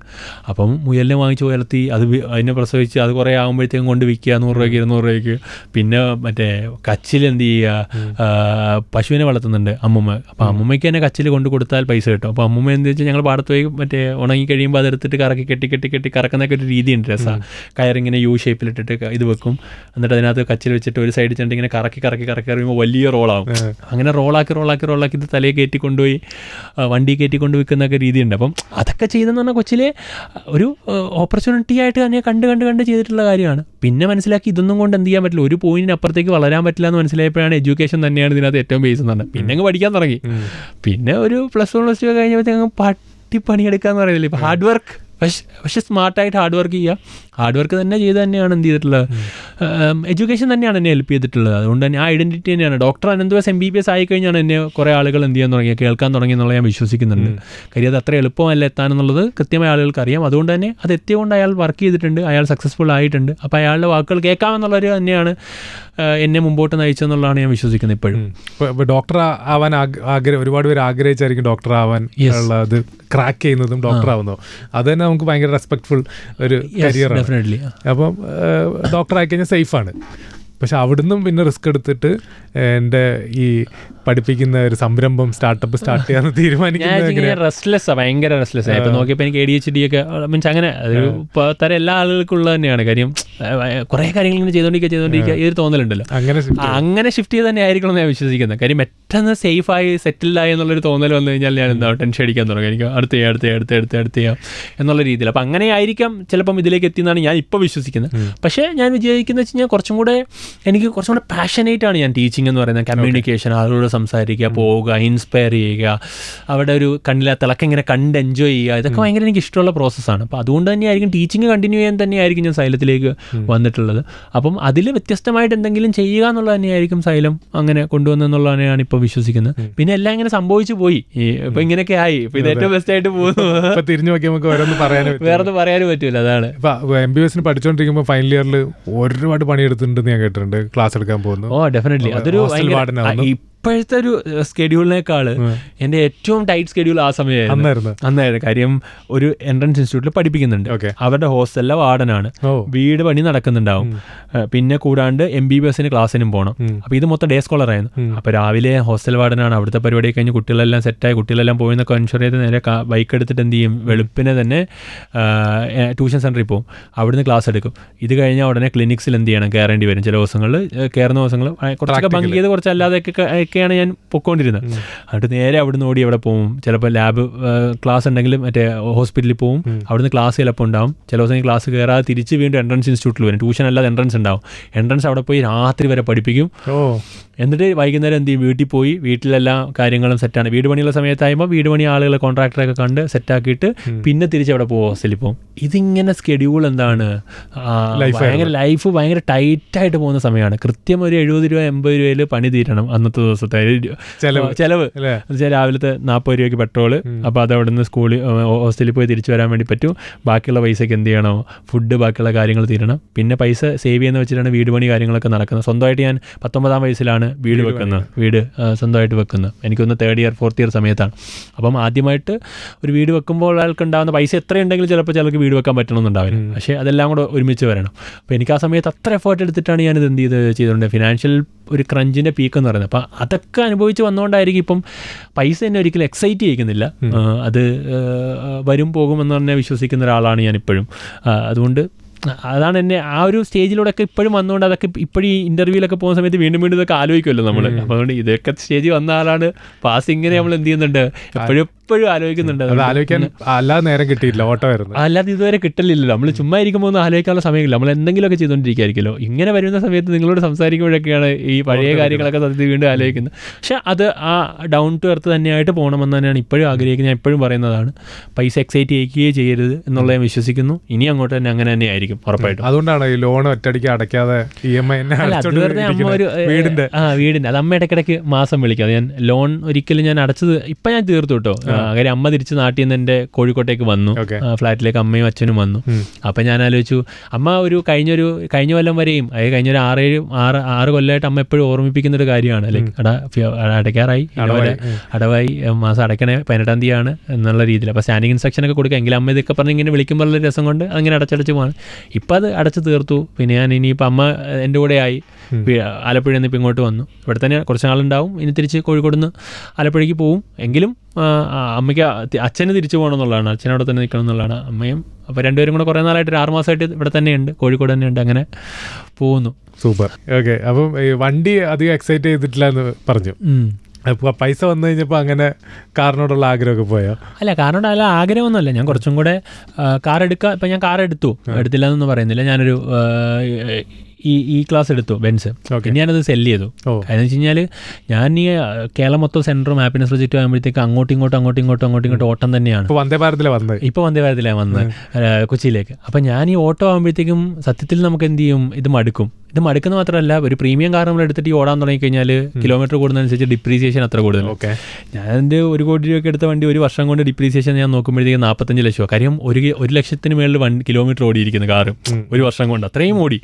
അപ്പം മുയലിനെ വാങ്ങിച്ച് വളർത്തി അതിനെ പ്രസവിച്ച് അത് കുറേ ആകുമ്പോഴത്തേക്കും കൊണ്ട് വിൽക്കുക 100 രൂപയ്ക്ക് 200 രൂപയ്ക്ക്. പിന്നെ മറ്റേ കച്ചിൽ എന്ത് ചെയ്യുക, പശുവിനെ വളർത്തുന്നുണ്ട് അമ്മൂമ്മ. അപ്പോൾ അമ്മൂമ്മയ്ക്ക് തന്നെ കച്ചിൽ കൊണ്ട് കൊടുത്താൽ പൈസ കിട്ടും. അപ്പോൾ അമ്മൂമ്മ എന്ത് വെച്ചാൽ ഞങ്ങൾ പാടത്ത് പോയി മറ്റേ ഉണങ്ങി കഴിയുമ്പോൾ അതെടുത്തിട്ട് കറക്കി കെട്ടി കറക്കുന്നൊക്കെ ഒരു രീതിയുണ്ട്, രസമാണ്. കയറിങ്ങനെ യു ഷേപ്പിലിട്ടിട്ട് ഇത് വെക്കും, എന്നിട്ട് അതിനകത്ത് കച്ചിൽ വെച്ചിട്ട് ഒരു സൈഡിൽ ചെന്നിട്ട് ഇങ്ങനെ കറക്കി കഴിയുമ്പോൾ വലിയ റോളാവും. അങ്ങനെ റോളാക്കി ഇത് തലയെ കയറ്റിക്കൊണ്ടുപോയി വണ്ടി കയറ്റിക്കൊണ്ട് വിൽക്കുന്നൊക്കെ രീതിയുണ്ട്. അപ്പം അതൊക്കെ ചെയ്തെന്ന് പറഞ്ഞാൽ കൊച്ചിലെ ഒരു ഓപ്പർച്യൂണിറ്റി ആയിട്ട് തന്നെ കണ്ട് ചെയ്തിട്ടുള്ള കാര്യമാണ്. പിന്നെ മനസ്സിലാക്കി ഇതൊന്നും കൊണ്ട് എന്ത് ചെയ്യാൻ പറ്റില്ല, ഒരു പോയിന്റിന് അപ്പുറത്തേക്ക് വളരാൻ പറ്റില്ല എന്ന് മനസ്സിലായപ്പോഴാണ് എഡ്യൂക്കേഷൻ തന്നെയാണ് ഇതിനകത്ത് ഏറ്റവും ബേസ് എന്ന് പറഞ്ഞത്. പിന്നെ അങ്ങ് പഠിക്കാൻ തുടങ്ങി. പിന്നെ ഒരു +1 +2 കഴിഞ്ഞപ്പോഴത്തേക്ക് പണിയെടുക്കാന്ന് പറയുന്നില്ല. ഇപ്പം ഹാർഡ് വർക്ക്, പക്ഷെ സ്മാർട്ടായിട്ട് ഹാർഡ് വർക്ക് ചെയ്യുക. ഹാർഡ് വർക്ക് തന്നെ ചെയ്ത് തന്നെയാണ് എന്ത് ചെയ്തിട്ടുള്ളത്, എഡ്യൂക്കേഷൻ തന്നെയാണ് എന്നെ ഹെൽപ്പ് ചെയ്തിട്ടുള്ളത്. അതുകൊണ്ട് തന്നെ ആ ഐഡൻറ്റിറ്റി തന്നെയാണ്. ഡോക്ടർ അനന്തവാസ് MBBS ആയിക്കഴിഞ്ഞാണ് എന്നെ കുറേ ആളുകൾ എന്ത് ചെയ്യാൻ തുടങ്ങി, കേൾക്കാൻ തുടങ്ങി എന്നുള്ളത് ഞാൻ വിശ്വസിക്കുന്നുണ്ട്. കാര്യം അത് അത്ര എളുപ്പമല്ല എത്താനെന്നുള്ളത് കൃത്യമായ ആളുകൾക്ക് അറിയാം. അതുകൊണ്ട് തന്നെ അത് എത്തിയതുകൊണ്ട് അയാൾ വർക്ക് ചെയ്തിട്ടുണ്ട്, അയാൾ സക്സസ്ഫുൾ ആയിട്ടുണ്ട്. അപ്പോൾ അയാളുടെ വാക്കുകൾ കേൾക്കാമെന്നുള്ളവർ തന്നെയാണ് എന്നെ മുമ്പോട്ട് നയിച്ചെന്നുള്ളതാണ് ഞാൻ വിശ്വസിക്കുന്നത് ഇപ്പോഴും. ഡോക്ടർ ആവാൻ ഒരുപാട് പേര് ആഗ്രഹിച്ചായിരിക്കും ഡോക്ടർ ആവാൻ ഉള്ളത്, ക്രാക്ക് ചെയ്യുന്നതും ഡോക്ടർ ആവുന്നതും. അത് തന്നെ നമുക്ക് ഭയങ്കര റെസ്പെക്ട്ഫുൾ ഒരു കരിയറാണ്. അപ്പം ഡോക്ടർ ആയിക്കഴിഞ്ഞാൽ സേഫാണ്. പക്ഷെ അവിടുന്നും പിന്നെ റിസ്ക് എടുത്തിട്ട് എൻ്റെ ഈ പഠിപ്പിക്കുന്ന ഒരു സംരംഭം സ്റ്റാർട്ട് ചെയ്യാന്ന് തീരുമാനിക്കുന്നത് റെസ്റ്റ്ലെസ്സാണ്, ഭയങ്കര റെസ്റ്റ്ലെസ്സാണ്. ഇപ്പം നോക്കിയപ്പോൾ എനിക്ക് ADHD ഒക്കെ മീൻസ് അങ്ങനെ ഒരു തരം എല്ലാ ആളുകൾക്കും ഉള്ളത് തന്നെയാണ്. കാര്യം കുറേ കാര്യങ്ങൾ ഇങ്ങനെ ചെയ്തുകൊണ്ടിരിക്കുക ഈ ഒരു തോന്നലുണ്ടല്ലോ. അങ്ങനെ ഷിഫ്റ്റ് ചെയ്ത് തന്നെ ആയിരിക്കണം എന്ന് ഞാൻ വിശ്വസിക്കുന്നത്. കാര്യം പെട്ടെന്ന് സേഫായി സെറ്റിൽഡായി എന്നുള്ളൊരു തോന്നൽ വന്നു കഴിഞ്ഞാൽ ഞാൻ എന്താ ടെൻഷൻ അടിക്കാൻ തുടങ്ങി, എനിക്ക് അടുത്ത് ചെയ്യാം എന്നുള്ള രീതിയിൽ. അപ്പം അങ്ങനെ ആയിരിക്കാം ചിലപ്പം ഇതിലേക്ക് എത്തിയെന്നാണ് ഞാൻ ഇപ്പോൾ വിശ്വസിക്കുന്നത്. പക്ഷേ ഞാൻ വിചാരിക്കുന്നത് വെച്ച് കഴിഞ്ഞാൽ എനിക്ക് കുറച്ചും കൂടെ പാഷനേറ്റാണ് ഞാൻ ടീച്ചിങ് എന്ന് പറയുന്നത്. കമ്മ്യൂണിക്കേഷൻ, ആളുകളോട് സംസാരിക്കുക, പോവുക, ഇൻസ്പയർ ചെയ്യുക, അവിടെ ഒരു കണ്ണിലെ തിളക്കം ഇങ്ങനെ കണ്ട് എൻജോയ് ചെയ്യുക, ഇതൊക്കെ ഭയങ്കര എനിക്ക് ഇഷ്ടമുള്ള പ്രോസസ്സാണ്. അപ്പോൾ അതുകൊണ്ട് തന്നെയായിരിക്കും ടീച്ചിങ് കണ്ടിന്യൂ ചെയ്യാൻ തന്നെയായിരിക്കും ഞാൻ സൈലത്തിലേക്ക് വന്നിട്ടുള്ളത്. അപ്പം അതിൽ വ്യത്യസ്തമായിട്ട് എന്തെങ്കിലും ചെയ്യുക എന്നുള്ളത് തന്നെയായിരിക്കും സൈലം അങ്ങനെ കൊണ്ടുവന്നെന്നുള്ളതാണ് ഞാൻ ഇപ്പോൾ വിശ്വസിക്കുന്നത്. പിന്നെ എല്ലാം ഇങ്ങനെ സംഭവിച്ചു പോയി, ഇപ്പം ഇങ്ങനെയൊക്കെ ആയി, ഇപ്പം ഇത് ഏറ്റവും ബെസ്റ്റ് ആയിട്ട് പോകുന്നു. തിരിഞ്ഞു നോക്കി നമുക്ക് വേറെ പറയാനും പറ്റൂല. അതാണ് MBBS പഠിച്ചുകൊണ്ടിരിക്കുമ്പോൾ ഫൈനൽ ഇയറിൽ ഒരുപാട് പണിയെടുത്തിട്ടുണ്ടെന്ന് ഞാൻ കേട്ടിട്ടുണ്ട്. ക്ലാസ് എടുക്കാൻ പോകുന്നു. ഡെഫിനറ്റ്ലി അതൊരു ഇപ്പോഴത്തെ ഒരു സ്കെഡ്യൂളിനേക്കാൾ എൻ്റെ ഏറ്റവും ടൈറ്റ് സ്കെഡ്യൂൾ ആ സമയമായിരുന്നു. കാര്യം ഒരു എൻട്രൻസ് ഇൻസ്റ്റിറ്റ്യൂട്ടിൽ പഠിപ്പിക്കുന്നുണ്ട്, അവരുടെ ഹോസ്റ്റലിലെ വാർഡനാണ്, വീട് പണി നടക്കുന്നുണ്ടാവും, പിന്നെ കൂടാണ്ട് MBBS ക്ലാസ്സിനും പോകണം. അപ്പോൾ ഇത് മൊത്തം ഡേ സ്കോളർ ആയിരുന്നു. അപ്പോൾ രാവിലെ ഹോസ്റ്റൽ വാർഡനാണ്, അവിടുത്തെ പരിപാടി കഴിഞ്ഞ് കുട്ടികളെല്ലാം സെറ്റായി, കുട്ടികളെല്ലാം പോയെന്നൊക്കെ എൻഷുർ ചെയ്ത് നേരെ ബൈക്ക് എടുത്തിട്ട് എന്ത് ചെയ്യും, വെളുപ്പിനെ തന്നെ ട്യൂഷൻ സെൻറ്ററിൽ പോകും, അവിടുന്ന് ക്ലാസ് എടുക്കും. ഇത് കഴിഞ്ഞാൽ ഉടനെ ക്ലിനിക്സിൽ എന്ത് ചെയ്യണം, കയറേണ്ടി വരും. ചില ദിവസങ്ങളിൽ കയറുന്ന ദിവസങ്ങൾ കുറച്ചൊക്കെ ഭംഗി ചെയ്ത് കുറച്ചല്ലാതെയൊക്കെയാണ് ഞാൻ പൊയ്ക്കൊണ്ടിരുന്നത്. എന്നിട്ട് നേരെ അവിടുന്ന് ഓടി അവിടെ പോകും. ചിലപ്പോൾ ലാബ് ക്ലാസ് ഉണ്ടെങ്കിൽ മറ്റേ ഹോസ്പിറ്റലിൽ പോകും, അവിടുന്ന് ക്ലാസ് ചിലപ്പോൾ ഉണ്ടാവും. ചില ദിവസം ക്ലാസ് കയറാതെ തിരിച്ച് വീണ്ടും എൻട്രൻസ് ഇൻസ്റ്റിറ്റ്യൂട്ടിൽ വരും. ട്യൂഷൻ അല്ലാതെ എൻട്രൻസ് അവിടെ പോയി രാത്രി വരെ പഠിപ്പിക്കും. എന്നിട്ട് വൈകുന്നേരം എന്ത് ചെയ്യും, വീട്ടിൽ പോയി വീട്ടിലെല്ലാം കാര്യങ്ങളും സെറ്റാണ്. വീട് പണിയുള്ള സമയത്താകുമ്പോൾ വീട് പണി ആളുകളെ കോൺട്രാക്ടറൊക്കെ കണ്ട് സെറ്റാക്കിയിട്ട് പിന്നെ തിരിച്ച് അവിടെ പോകും, ഹോസ്റ്റലിൽ പോകും. ഇതിങ്ങനെ സ്കെഡ്യൂൾ എന്താണ്, ഭയങ്കര ടൈറ്റായിട്ട് പോകുന്ന സമയമാണ്. കൃത്യം ഒരു 70 രൂപ 80 രൂപയിൽ പണി തീരണം അന്നത്തെ ദിവസത്തെ ചെലവ്. രാവിലത്തെ 40 രൂപയ്ക്ക് പെട്രോള്, അപ്പോൾ അത് അവിടെ നിന്ന് ഹോസ്റ്റലിൽ പോയി തിരിച്ചു വരാൻ വേണ്ടി പറ്റും. ബാക്കിയുള്ള പൈസയ്ക്ക് എന്ത് ചെയ്യണം, ഫുഡ്, ബാക്കിയുള്ള കാര്യങ്ങൾ തീരണം. പിന്നെ പൈസ സേവ് ചെയ്യുന്ന വെച്ചിട്ടാണ് വീട് പണി കാര്യങ്ങളൊക്കെ നടക്കുന്നത്. സ്വന്തമായിട്ട് ഞാൻ 19-ാം വയസ്സിലാണ് വീട് സ്വന്തമായിട്ട് വെക്കുന്നത്. എനിക്കൊന്ന് 3rd ഇയർ 4th ഇയർ സമയത്താണ്. അപ്പം ആദ്യമായിട്ട് ഒരു വീട് വെക്കുമ്പോൾ അയാൾക്ക് ഉണ്ടാകുന്ന പൈസ എത്രയുണ്ടെങ്കിലും ചിലർക്ക് വീട് വെക്കാൻ പറ്റണമെന്നുണ്ടാവില്ല. പക്ഷേ അതെല്ലാം കൂടെ ഒരുമിച്ച് വരണം. അപ്പോൾ എനിക്ക് ആ സമയത്ത് അത്ര എഫേർട്ട് എടുത്തിട്ടാണ് ഞാനിത് ചെയ്തുകൊണ്ട് ഫിനാൻഷ്യൽ ഒരു ക്രഞ്ചിൻ്റെ പീക്ക് എന്ന് പറയുന്നത്. അപ്പം അതൊക്കെ അനുഭവിച്ച് വന്നുകൊണ്ടായിരിക്കും ഇപ്പം പൈസ എന്നെ ഒരിക്കലും എക്സൈറ്റ് ചെയ്യിക്കുന്നില്ല. അത് വരും പോകുമെന്ന് തന്നെ വിശ്വസിക്കുന്ന ഒരാളാണ് ഞാനിപ്പോഴും. അതുകൊണ്ട് അതാണ് എന്നെ ആ ഒരു സ്റ്റേജിലൂടെയൊക്കെ ഇപ്പോഴും വന്നുകൊണ്ട് അതൊക്കെ ഇപ്പോഴും ഈ ഇൻ്റർവ്യൂവിലൊക്കെ പോകുന്ന സമയത്ത് വീണ്ടും വീണ്ടും ഇതൊക്കെ ആലോചിക്കുമല്ലോ നമ്മൾ. അപ്പോൾ അതുകൊണ്ട് ഇതൊക്കെ സ്റ്റേജിൽ വന്ന ആളാണ് പാസിങ്ങിനെ നമ്മൾ എന്ത് ചെയ്യുന്നുണ്ട്, എപ്പോഴും ആലോചിക്കുന്നുണ്ട്. അത് ആലോചിക്കാൻ അല്ലാതെ നേരം കിട്ടിയില്ല, ഓട്ടോ ആയിരുന്നു. അല്ലാതെ ഇതുവരെ കിട്ടലില്ലല്ലോ. നമ്മൾ ചുമ്മാ ഇരിക്കുമ്പോൾ ഒന്നും ആലോചിക്കാനുള്ള സമയമില്ല, നമ്മൾ എന്തെങ്കിലുമൊക്കെ ചെയ്തുകൊണ്ടിരിക്കുകയായിരിക്കുമല്ലോ. ഇങ്ങനെ വരുന്ന സമയത്ത് നിങ്ങളോട് സംസാരിക്കുമ്പോഴൊക്കെയാണ് ഈ പഴയ കാര്യങ്ങളൊക്കെ സത്യത്തിൽ വീണ്ടും ആലോചിക്കുന്നത്. പക്ഷെ അത് ആ ഡൗൺ ടു എർത്ത് തന്നെയായിട്ട് പോകണമെന്ന് തന്നെയാണ് ഇപ്പോഴും ആഗ്രഹിക്കുന്നത്. ഞാൻ എപ്പോഴും പറയുന്നതാണ്, പൈസ എക്സൈറ്റ് ചെയ്യിക്കുകയേ ചെയ്യരുത് എന്നുള്ളത് ഞാൻ വിശ്വസിക്കുന്നു. ഇനി അങ്ങോട്ട് തന്നെ അങ്ങനെ തന്നെ ആയിരിക്കും ഉറപ്പായിട്ടും. അതുകൊണ്ടാണ് ഈ ലോൺ ഒറ്റയടിക്ക് അടയ്ക്കാതെ EMI വീടിന്റെ അത് അമ്മ ഇടയ്ക്കിടയ്ക്ക് മാസം വിളിക്കാതെ. ഞാൻ ലോൺ ഒരിക്കലും ഞാൻ അടച്ചത് ഇപ്പം ഞാൻ തീർത്തു കേട്ടോ. കാര്യം അമ്മ തിരിച്ച് നാട്ടിൽ നിന്ന് എൻ്റെ കോഴിക്കോട്ടേക്ക് വന്നു, ഫ്ലാറ്റിലേക്ക് അമ്മയും അച്ഛനും വന്നു. അപ്പം ഞാൻ ആലോചിച്ചു, അമ്മ കഴിഞ്ഞ കൊല്ലം വരെയും അതായത് കഴിഞ്ഞൊരു 6 കൊല്ലമായിട്ട് അമ്മ എപ്പോഴും ഓർമ്മിപ്പിക്കുന്നൊരു കാര്യമാണ്, ലൈക്ക് അടയ്ക്കാറായി, അടവായി, മാസം അടയ്ക്കണേ 18-ാം തീയതിയാണ് എന്നുള്ള രീതിയിൽ. അപ്പോൾ സ്റ്റാൻഡിങ് ഇൻസ്ട്രക്ഷനൊക്കെ കൊടുക്കുക. എങ്കിലും അമ്മ ഇതൊക്കെ പറഞ്ഞ് ഇങ്ങനെ വിളിക്കുമ്പോഴുള്ള രസം കൊണ്ട് അങ്ങനെ അടച്ചടച്ച് പോകാൻ. ഇപ്പം അത് അടച്ച് തീർത്തു. പിന്നെ ഞാൻ ഇനിയിപ്പോൾ അമ്മ എൻ്റെ കൂടെ ആയി, ആലപ്പുഴയിൽ നിന്ന് ഇപ്പം ഇങ്ങോട്ട് വന്നു. ഇവിടെ തന്നെ കുറച്ച് നാളുണ്ടാവും. ഇനി തിരിച്ച് കോഴിക്കോട് നിന്ന് ആലപ്പുഴയ്ക്ക് പോവും. എങ്കിലും അമ്മയ്ക്ക് അച്ഛന് തിരിച്ചു പോകണം എന്നുള്ളതാണ്, അച്ഛനവിടെ തന്നെ നിൽക്കണം എന്നുള്ളതാണ്. അമ്മയും അപ്പോൾ രണ്ടുപേരും കൂടെ കുറേ നാളായിട്ട് 6 മാസമായിട്ട് ഇവിടെ തന്നെയുണ്ട്, കോഴിക്കോട് തന്നെയുണ്ട്. അങ്ങനെ പോകുന്നു. സൂപ്പർ. ഓക്കെ. അപ്പം ഈ വണ്ടി അധികം എക്സൈറ്റ് ചെയ്തിട്ടില്ല എന്ന് പറഞ്ഞു. അപ്പോൾ പൈസ വന്നു കഴിഞ്ഞപ്പോൾ അങ്ങനെ കാറിനോടുള്ള ആഗ്രഹമൊക്കെ പോയോ? അല്ല, കാറിനോടുള്ള ആഗ്രഹമൊന്നുമല്ല. ഞാൻ കുറച്ചും കൂടെ കാർ എടുക്കുക. ഇപ്പം ഞാൻ കാർ എടുത്തില്ല എന്നൊന്നും പറയുന്നില്ല. ഞാനൊരു ഈ ക്ലാസ് എടുത്തു, ബെൻസ്. പിന്നെ ഞാനത് സെല്ല് ചെയ്തു. അതെന്ന് വെച്ച് കഴിഞ്ഞാൽ ഞാൻ ഈ കേരളം മൊത്തം സെൻറ്ററും ഹാപ്പിനെസ് പ്രൊജക്റ്റും ആകുമ്പോഴത്തേക്ക് അങ്ങോട്ടും ഇങ്ങോട്ടും ഓട്ടം തന്നെയാണ്. ഇപ്പോൾ വന്ദേ ഭാരതിലാണ് വന്നത് കൊച്ചിയിലേക്ക്. അപ്പം ഞാൻ ഈ ഓട്ടോ ആകുമ്പോഴത്തേക്കും സത്യത്തിൽ നമുക്ക് എന്ത് ചെയ്യും, ഇത് മടുക്കുന്ന മാത്രമല്ല, ഒരു പ്രീമിയം കാർ നമ്മൾ എടുത്തിട്ട് ഈ ഓടാൻ തുടങ്ങിക്കഴിഞ്ഞാൽ കിലോമീറ്റർ കൂടുന്നതനുസരിച്ച് ഡിപ്രീസിയേഷൻ അത്ര കൂടുതൽ. ഞാൻ എൻ്റെ 1 കോടി രൂപയ്ക്ക് എടുത്ത വണ്ടി 1 വർഷം കൊണ്ട് ഡിപ്രീസിയേഷൻ ഞാൻ നോക്കുമ്പോഴത്തേക്ക് 45 ലക്ഷം. കാര്യം 1 ലക്ഷത്തിന് മേളിൽ കിലോമീറ്റർ ഓടിയിരിക്കുന്ന കാറ് 1 വർഷം കൊണ്ട് അത്രയും ഓടി.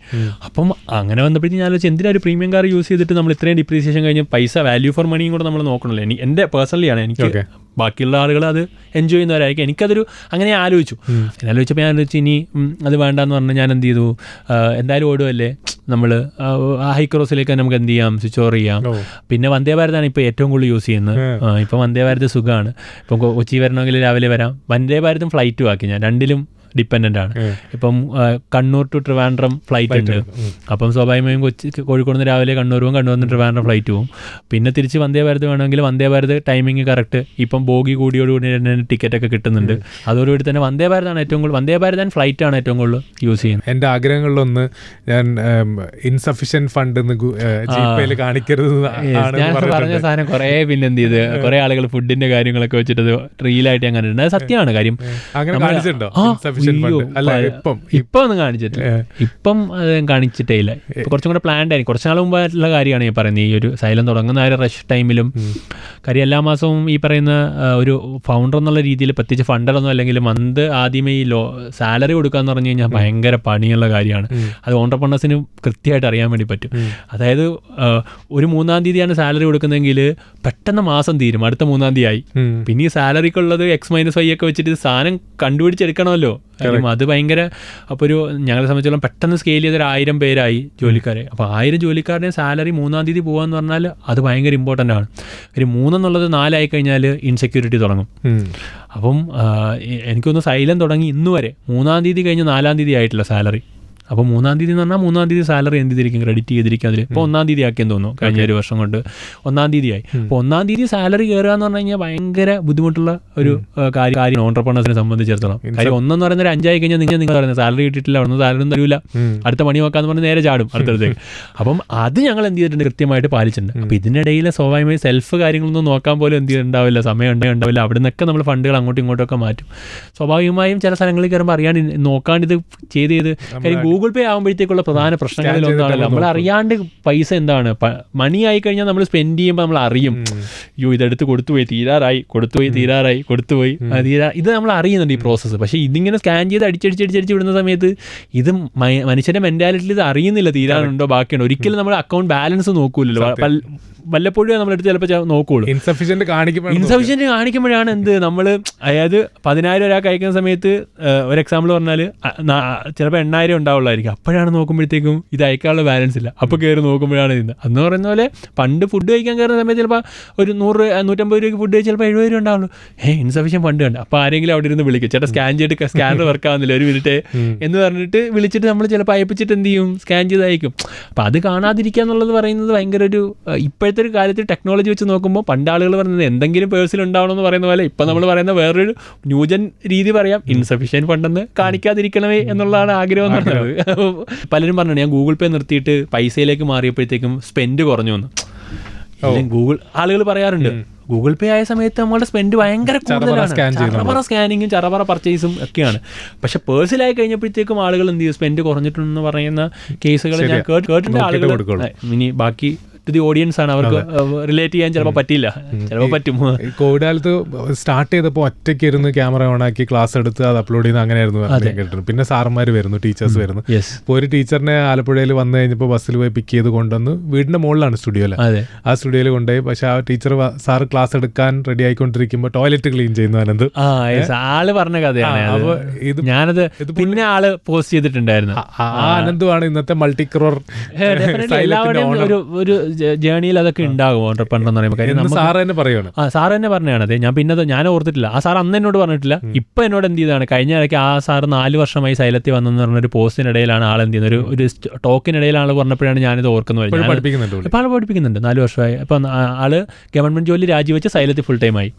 അപ്പം അങ്ങനെ വന്നപ്പോഴത്തേക്ക് ഞാൻ വെച്ചാൽ എന്തിനാ ഒരു പ്രീമിയം കാർ യൂസ് ചെയ്തിട്ട് നമ്മൾ ഇത്രയും ഡിപ്രീസിയേഷൻ കഴിഞ്ഞ് പൈസ വാല്യൂ ഫോർ മണിയും കൂടെ നമ്മൾ നോക്കണമല്ലോ. എൻ്റെ പേഴ്സണലിയാണ്, എനിക്ക് ബാക്കിയുള്ള ആളുകൾ അത് എൻജോയ് ചെയ്യുന്നവരായിരിക്കും. എനിക്കതൊരു അങ്ങനെ ആലോചിച്ചപ്പോൾ ഞാൻ ആലോചിച്ചു ഇനി അത് വേണ്ടെന്ന് പറഞ്ഞാൽ ഞാൻ എന്ത് ചെയ്തു, എന്തായാലും ഓടുമല്ലേ, നമ്മൾ ഹൈക്രോസിലേക്ക് നമുക്ക് എന്ത് ചെയ്യാം, സ്വിച്ച് ഓവർ ചെയ്യാം. പിന്നെ വന്ദേ ഭാരതാണ് ഇപ്പോൾ ഏറ്റവും കൂടുതൽ യൂസ് ചെയ്യുന്നത്. ഇപ്പം വന്ദേ ഭാരത് സുഖമാണ്. ഇപ്പം കൊച്ചി വരണമെങ്കിൽ രാവിലെ വരാം. വന്ദേ ഭാരതും ഫ്ലൈറ്റും ആക്കി ഞാൻ, രണ്ടിലും ഡിപ്പെൻഡൻ്റ് ആണ്. ഇപ്പം കണ്ണൂർ ടു ട്രിവാൻഡ്രം ഫ്ലൈറ്റ് ഉണ്ട്. അപ്പം സ്വാഭാവികമായും കോഴിക്കോട് നിന്ന് രാവിലെ കണ്ണൂർ പോകും, കണ്ണൂർ നിന്ന് ട്രിവാൻഡ്രം ഫ്ലൈറ്റ് പോകും. പിന്നെ തിരിച്ച് വന്ദേ ഭാരത് വേണമെങ്കിൽ വന്ദേ ഭാരത് ടൈമിങ് കറക്റ്റ്. ഇപ്പം ബോഗി കൂടിയോടുകൂടി തന്നെ ടിക്കറ്റൊക്കെ കിട്ടുന്നുണ്ട്. അതോടുകൂടി തന്നെ വന്ദേ ഭാരതാണ് ഏറ്റവും കൂടുതൽ, വന്ദേ ഭാരത് ആൻഡ് ഫ്ലൈറ്റാണ് ഏറ്റവും കൂടുതൽ യൂസ് ചെയ്യുന്നത്. എൻ്റെ ആഗ്രഹങ്ങളിലൊന്ന് ഞാൻ ഇൻസഫിഷ്യൻറ്റ് ഫണ്ട് ജിപേയിൽ കാണിക്കരുത് ഞാൻ പറഞ്ഞ സാധനം കുറേ പിന്നെ എന്ത് ചെയ്ത് കുറേ ആളുകൾ ഫുഡിൻ്റെ കാര്യങ്ങളൊക്കെ വെച്ചിട്ട് റീലായിട്ട് ഞാൻ കണ്ടിട്ടുണ്ട്. അത് സത്യമാണ്. കാര്യം അങ്ങനെ കാണിച്ചിട്ടുണ്ടോ? ഇപ്പം ഒന്നും കാണിച്ചിട്ടില്ല. ഇപ്പം അത് കാണിച്ചിട്ടേ ഇല്ല. ഇപ്പം കുറച്ചും കൂടെ പ്ലാൻഡ് ആയിരിക്കും. കുറച്ച് നാൾ മുമ്പായിട്ടുള്ള കാര്യമാണ് ഈ പറയുന്നത്. ഈ ഒരു സൈലം തുടങ്ങുന്ന ആ ഒരു റഷ് ടൈമിലും കാര്യം എല്ലാ മാസവും ഈ പറയുന്ന ഒരു ഫൗണ്ടർ എന്നുള്ള രീതിയിൽ പ്രത്യേകിച്ച് ഫണ്ടറൊന്നും അല്ലെങ്കിൽ മന്ത് ആദ്യമേ ഈ സാലറി കൊടുക്കുക എന്ന് പറഞ്ഞു കഴിഞ്ഞാൽ ഭയങ്കര പണിയുള്ള കാര്യമാണ്. അത് ഓൺട്രപ്രണേഴ്സിന് കൃത്യമായിട്ട് അറിയാൻ വേണ്ടി പറ്റും. അതായത് ഒരു 3-ാം തീയതിയാണ് സാലറി കൊടുക്കുന്നതെങ്കിൽ പെട്ടെന്ന് മാസം തീരും, അടുത്ത 3-ാം തീയതി ആയി. പിന്നെ ഈ സാലറിക്കുള്ളത് X-Y ഒക്കെ വെച്ചിട്ട് സാധനം കണ്ടുപിടിച്ചെടുക്കണമല്ലോ. അത് ഭയങ്കര. അപ്പോൾ ഒരു ഞങ്ങളെ സംബന്ധിച്ചോളം പെട്ടെന്ന് സ്കെയിൽ ചെയ്ത 1000 പേരായി ജോലിക്കാരെ. അപ്പോൾ 1000 ജോലിക്കാരുടെ സാലറി 3-ാം തീയതി പോകാന്ന് പറഞ്ഞാൽ അത് ഭയങ്കര ഇമ്പോർട്ടൻ്റ് ആണ്. ഒരു 3 എന്നുള്ളത് 4 ആയി കഴിഞ്ഞാൽ ഇൻസെക്യൂരിറ്റി തുടങ്ങും. അപ്പം എനിക്കൊന്ന് സൈലം തുടങ്ങി ഇന്ന് വരെ 3-ാം തീയതി കഴിഞ്ഞ് 4-ാം തീയതി ആയിട്ടില്ല സാലറി. അപ്പോൾ 3-ാം തീയതി എന്ന് പറഞ്ഞാൽ 3-ാം തീയതി സാലറി എന്ത് ചെയ്തിരിക്കും, ക്രെഡിറ്റ് ചെയ്തിരിക്കും. അതിൽ ഇപ്പോൾ 1-ാം തീയതി ആക്കിയെന്ന് തോന്നുന്നു. കഴിഞ്ഞ 1 വർഷം കൊണ്ട് 1-ാം തീയതി ആയി. അപ്പോൾ 1-ാം തീയതി സാലറി കയറുക എന്ന് പറഞ്ഞു കഴിഞ്ഞാൽ ഭയങ്കര ബുദ്ധിമുട്ടുള്ള ഒരു കാര്യം ഓൺട്രപ്രണേഴ്സിനെ സംബന്ധിച്ചിടത്തോളം. കാര്യം 1 എന്ന് പറയുന്നത് 5 ആയി കഴിഞ്ഞാൽ നിങ്ങൾ പറയുന്നത് സാലറി കിട്ടിയിട്ടില്ല, അവിടെ നിന്ന് സാലറി ഒന്നും തരില്ല, അടുത്ത പണി നോക്കാന്ന് പറഞ്ഞ് നേരെ ചാടും അടുത്തടുത്തേക്ക്. അപ്പം അത് ഞങ്ങൾ എന്ത് ചെയ്തിട്ടുണ്ട്, കൃത്യമായിട്ട് പാലിച്ചിട്ടുണ്ട്. അപ്പോൾ ഇതിനിടയിൽ സ്വാഭാവികമായി സെൽഫ് കാര്യങ്ങളൊന്നും നോക്കാൻ പോലും എന്ത് ഉണ്ടാവില്ല, സമയം ഉണ്ടാവില്ല. അവിടെ നിന്നൊക്കെ നമ്മൾ ഫണ്ടുകൾ അങ്ങോട്ടും ഇങ്ങോട്ടൊക്കെ മാറ്റും. സ്വാഭാവികമായും ചില സ്ഥലങ്ങളിൽ കയറുമ്പോൾ അറിയാണ്ട് നോക്കാണ്ട് ഇത് ചെയ്ത് കാര്യം ഗൂഗിൾ പേ ആകുമ്പോഴത്തേക്കുള്ള പ്രധാന പ്രശ്നങ്ങളിൽ ഒന്നാണല്ലോ നമ്മൾ അറിയാണ്ട് പൈസ എന്താണ് മണി ആയി കഴിഞ്ഞാൽ നമ്മൾ സ്പെൻഡ് ചെയ്യുമ്പോൾ നമ്മൾ അറിയും, അയ്യോ ഇതെടുത്ത് കൊടുത്തുപോയി ഇത് നമ്മൾ അറിയുന്നുണ്ട് ഈ പ്രോസസ്സ്. പക്ഷേ ഇതിങ്ങനെ സ്കാൻ ചെയ്ത് അടിച്ചടിച്ച് വിടുന്ന സമയത്ത് ഇത് മനുഷ്യന്റെ മെന്റാലിറ്റിയിൽ ഇത് അറിയുന്നില്ല തീരാനുണ്ടോ ബാക്കിയുണ്ടോ. ഒരിക്കലും നമ്മൾ അക്കൗണ്ട് ബാലൻസ് നോക്കൂലല്ലോ, വല്ലപ്പോഴും നമ്മളെടുത്ത് ചിലപ്പോൾ നോക്കുകയുള്ളൂ. ഇൻസഫിഷ്യന്റ് കാണിക്കുമ്പോഴാണ് എന്ത് നമ്മൾ അതായത് 10,000 ഒരാൾക്ക് അയക്കുന്ന സമയത്ത് ഒരു എക്സാമ്പിൾ പറഞ്ഞാൽ ചിലപ്പോൾ 8,000 ഉണ്ടാവുള്ളൂ ഉള്ളതായിരിക്കും. അപ്പോഴാണ് നോക്കുമ്പോഴത്തേക്കും ഇത് അയക്കാനുള്ള ബാലൻസ് ഇല്ല. അപ്പോൾ കയറി നോക്കുമ്പോഴാണ് ഇന്ന്. അന്ന് പറയുന്ന പോലെ പണ്ട് ഫുഡ് കഴിക്കാൻ കയറുന്ന സമയത്ത് ചിലപ്പോൾ ഒരു 100-150 രൂപയ്ക്ക് ഫുഡ് കഴിച്ച് ചിലപ്പോൾ 70 രൂപ ഉണ്ടാവുള്ളൂ. ഇൻസഫിഷ്യൻ ഫണ്ട് കണ്ട്. അപ്പോൾ ആരെങ്കിലും അവിടെ ഇരുന്ന് വിളിക്കും, ചേട്ടാ സ്കാൻ ചെയ്തിട്ട് സ്കാനർ വർക്ക് ആവുന്നില്ല, ഒരു മിനിറ്റ് എന്ന് പറഞ്ഞിട്ട് വിളിച്ചിട്ട് നമ്മൾ ചിലപ്പോൾ അയപ്പിച്ചിട്ട് എന്ത് ചെയ്യും, സ്കാൻ ചെയ്ത് അയക്കും. അപ്പം അത് കാണാതിരിക്കുക എന്നുള്ളത് പറയുന്നത് ഭയങ്കര ഒരു ഇപ്പോഴത്തെ ഒരു കാര്യത്തിൽ ടെക്നോളജി വെച്ച് നോക്കുമ്പോൾ പണ്ട് ആളുകൾ പറയുന്നത് എന്തെങ്കിലും പേഴ്സിൽ ഉണ്ടാവണമെന്ന് പറയുന്ന പോലെ ഇപ്പം നമ്മൾ പറയുന്ന വേറൊരു ന്യൂജൻ രീതി പറയാം, ഇൻസഫിഷ്യൻറ്റ് ഫണ്ടെന്ന് കാണിക്കാതിരിക്കണമേ എന്നുള്ളതാണ് ആഗ്രഹം എന്ന് പറയുന്നത്. പലരും പറഞ്ഞു ഞാൻ ഗൂഗിൾ പേ നിർത്തിയിട്ട് പൈസയിലേക്ക് മാറിയപ്പോഴത്തേക്കും സ്പെൻഡ് കുറഞ്ഞു എന്ന്. ഗൂഗിൾ ആളുകൾ പറയാറുണ്ട് ഗൂഗിൾ പേ ആയ സമയത്ത് നമ്മുടെ സ്പെൻഡ് ഭയങ്കര കൂടുതലാണ്, ചറപറ സ്കാനിങ്ങും ചറപറ പർച്ചേസും ഒക്കെയാണ്. പക്ഷെ പേഴ്സിലായി കഴിഞ്ഞപ്പോഴത്തേക്കും ആളുകൾ എന്ത് ചെയ്യും, സ്പെൻഡ് കുറഞ്ഞിട്ടുണ്ടെന്ന് പറയുന്ന കേസുകൾ ഞാൻ കേട്ടിട്ടുണ്ട്. ആളുകൾ ഇനി ബാക്കി ഇത് ഓഡിയൻസ് ആണ്, അവർക്ക് റിലേറ്റ് ചെയ്യാൻ ചിലപ്പോൾ പറ്റില്ല, ചിലപ്പോൾ പറ്റും. കോവിഡ് കാലത്ത് സ്റ്റാർട്ട് ചെയ്തപ്പോൾ ഒറ്റയ്ക്ക് ഇരുന്ന് ക്യാമറ ഓണാക്കി ക്ലാസ് എടുത്ത് അത് അപ്ലോഡ് ചെയ്യുന്ന അങ്ങനെയായിരുന്നു കേട്ടിട്ടുണ്ട്. പിന്നെ സാറന്മാർ വരുന്നു, ടീച്ചേഴ്സ് വരുന്നു. ഇപ്പോൾ ഒരു ടീച്ചറിനെ ആലപ്പുഴയിൽ വന്നു കഴിഞ്ഞപ്പോൾ ബസ്സിൽ പോയി പിക്ക് ചെയ്ത് കൊണ്ടുവന്ന് വീടിന്റെ മുകളിലാണ് സ്റ്റുഡിയോയിൽ, ആ സ്റ്റുഡിയോയിൽ കൊണ്ടുപോയി. പക്ഷെ ആ ടീച്ചർ സാറ് ക്ലാസ് എടുക്കാൻ റെഡി ആയിക്കൊണ്ടിരിക്കുമ്പോൾ ടോയ്ലറ്റ് ക്ലീൻ ചെയ്യുന്നു അനന്ത്. ആള് പറഞ്ഞ കഥയാണ്. അപ്പോൾ ഇത് ഞാനത് പിന്നെ ആള് പോസ്റ്റ് ചെയ്തിട്ടുണ്ടായിരുന്നു. ആ അനന്തുമാണ് ഇന്നത്തെ മൾട്ടി ക്രോർ ഒരു ജേണിയിൽ അതൊക്കെ ഉണ്ടാകും ഓണ്ടർപ്രനർ എന്ന് പറയുമ്പോൾ. സാറ് തന്നെ പറയുകയാണ്, സാറ് തന്നെ പറഞ്ഞതാണ്. അതെ, ഞാൻ പിന്നെ ഞാൻ ഓർത്തിട്ടില്ല. ആ സാർ അന്ന് എന്നോട് പറഞ്ഞിട്ടില്ല, ഇപ്പം എന്നോട് എന്ത് ചെയ്താണ്, കഴിഞ്ഞ ഇടയ്ക്ക് ആ സാറ് 4 വർഷമായി സൈലത്തിൽ വന്നെന്ന് പറഞ്ഞൊരു പോസ്റ്റിനിടയിലാണ് ആൾ എന്ത് ചെയ്യുന്നത്, ഒരു ടോക്കിനിടയിലാണ് പറഞ്ഞപ്പോഴാണ് ഞാനിത് ഓർക്കുന്നത്. ഇപ്പോൾ ആൾ പഠിപ്പിക്കുന്നുണ്ട് 4 വർഷമായി. അപ്പം ആള് ഗവൺമെന്റ് ജോലി രാജിവെച്ച് സൈലത്തിൽ ഫുൾ ടൈം ആയി.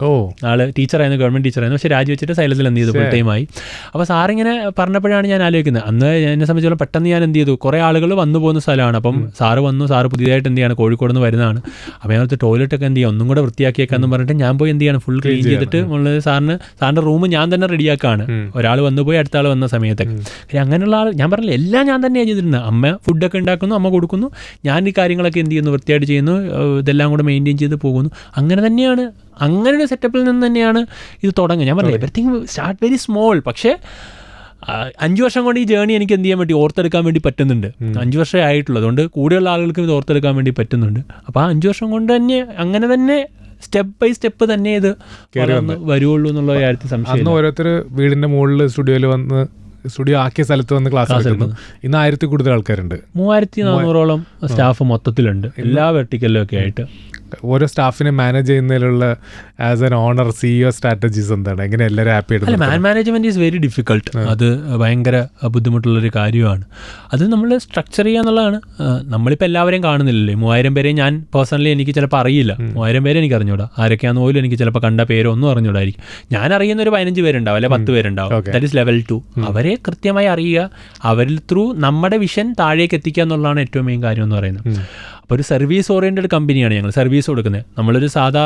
ആള് ടീച്ചറായിരുന്നു, ഗവൺമെന്റ് ടീച്ചറായിരുന്നു. പക്ഷേ രാജിവെച്ചിട്ട് സൈലത്തിൽ എന്ത് ചെയ്തു, ഫുൾ ടൈം ആയി. അപ്പോൾ സാറിങ്ങനെ പറഞ്ഞപ്പോഴാണ് ഞാൻ ആലോചിക്കുന്നത്, അന്ന് എന്നെ സംബന്ധിച്ചോളം പെട്ടെന്ന് ഞാൻ എന്ത് ചെയ്തു, കുറേ ആളുകൾ വന്നു പോകുന്ന സ്ഥലമാണ്. അപ്പം സാറ് വന്നു, സാറ് പുതിയതായിട്ട് എന്ത് ചെയ്യാണ്, കോഴിക്കോട് നിന്ന് വരുന്നതാണ്. അപ്പോൾ അതിനകത്ത് ടോയ്ലറ്റൊക്കെ എന്ത് ചെയ്യുക, ഒന്നും കൂടെ വൃത്തിയാക്കിയേക്കാന്ന് പറഞ്ഞിട്ട് ഞാൻ പോയി എന്ത് ചെയ്യാണ്, ഫുൾ ക്ലീൻ ചെയ്തിട്ട് സാറിൻ്റെ റൂം ഞാൻ തന്നെ റെഡിയാക്കാണ്. ഒരാൾ വന്നു പോയി അടുത്ത ആൾ വന്ന സമയത്തൊക്കെ. അങ്ങനെയുള്ള ആൾ ഞാൻ പറഞ്ഞില്ല, എല്ലാം ഞാൻ തന്നെയാണ് ചെയ്തിരുന്നത്. അമ്മ ഫുഡൊക്കെ ഉണ്ടാക്കുന്നു, അമ്മ കൊടുക്കുന്നു, ഞാൻ ഈ കാര്യങ്ങളൊക്കെ എന്ത് ചെയ്യുന്നു, വൃത്തിയായിട്ട് ചെയ്യുന്നു, ഇതെല്ലാം കൂടെ മെയിൻറ്റെയിൻ ചെയ്ത് പോകുന്നു. അങ്ങനെ തന്നെയാണ്, അങ്ങനെ ഒരു സെറ്റപ്പിൽ നിന്ന് തന്നെയാണ് ഇത് തുടങ്ങുക. ഞാൻ പറഞ്ഞില്ല, എവരിത്തിങ് സ്റ്റാർട്ട് വെരി സ്മോൾ. പക്ഷേ 5 വർഷം കൊണ്ട് ഈ ജേണി എനിക്ക് എന്ത് ചെയ്യാൻ വേണ്ടി ഓർത്തെടുക്കാൻ വേണ്ടി പറ്റുന്നുണ്ട്. 5 വർഷമേ ആയിട്ടുള്ളൂ, അതുകൊണ്ട് കൂടെയുള്ള ആളുകൾക്കും ഇത് ഓർത്തെടുക്കാൻ വേണ്ടി പറ്റുന്നുണ്ട്. അപ്പോൾ ആ 5 വർഷം കൊണ്ട് തന്നെ അങ്ങനെ തന്നെ സ്റ്റെപ്പ് ബൈ സ്റ്റെപ്പ് തന്നെ ഇത് വരുള്ളൂ എന്നുള്ള കാര്യത്തിൽ സംശയം. ഓരോരുത്തർ വീടിന്റെ മുകളിൽ സ്റ്റുഡിയോയിൽ വന്ന് സ്റ്റുഡിയോ ആക്കിയ സ്ഥലത്ത് വന്ന് ക്ലാസ് എടുക്കുന്നു. ഇന്ന് 1000 കൂടുതൽ ആൾക്കാരുണ്ട്, 3400ഓളം സ്റ്റാഫ് മൊത്തത്തിലുണ്ട്, എല്ലാ വെർട്ടിക്കലിലും ഒക്കെ ആയിട്ട്. ഓരോ സ്റ്റാഫിനെ മാനേജ് ചെയ്യുന്നതിലുള്ള as an owner CEO strategies എന്താണ്, എങ്ങനെ എല്ലാവരും ഹാപ്പി ആയിട്ട്? അല്ല, മാനേജ്മെന്റ് ഈസ് വെരി ഡിഫിക്കൾട്ട്. അത് ഭയങ്കര ബുദ്ധിമുട്ടുള്ളൊരു കാര്യമാണ്. അത് നമ്മൾ സ്ട്രക്ചർ ചെയ്യുക എന്നുള്ളതാണ്. നമ്മളിപ്പോൾ എല്ലാവരെയും കാണുന്നില്ലല്ലേ. 3000 പേരെ ഞാൻ പേഴ്സണലി എനിക്ക് ചിലപ്പോൾ അറിയില്ല. 3000 പേരെ എനിക്ക് അറിഞ്ഞൂടാ, ആരൊക്കെയാണെന്ന് പോലും എനിക്ക് ചിലപ്പോൾ കണ്ട പേരോ ഒന്നും അറിഞ്ഞൂടായിരിക്കും. ഞാൻ അറിയുന്ന ഒരു 15 പേരുണ്ടാവും, അല്ലെ 10 പേരുണ്ടാവും. That is level 2. അവരെ കൃത്യമായി അറിയുക, അവരിൽ ത്രൂ നമ്മുടെ വിഷൻ താഴേക്ക് എത്തിക്കുക എന്നുള്ളതാണ് ഏറ്റവും മെയിൻ കാര്യം എന്ന് പറയുന്നത്. അപ്പോൾ ഒരു സർവീസ് ഓറിയൻറ്റഡ് കമ്പനിയാണ് ഞങ്ങൾ സർവീസ് കൊടുക്കുന്നത്. നമ്മളൊരു സാധാ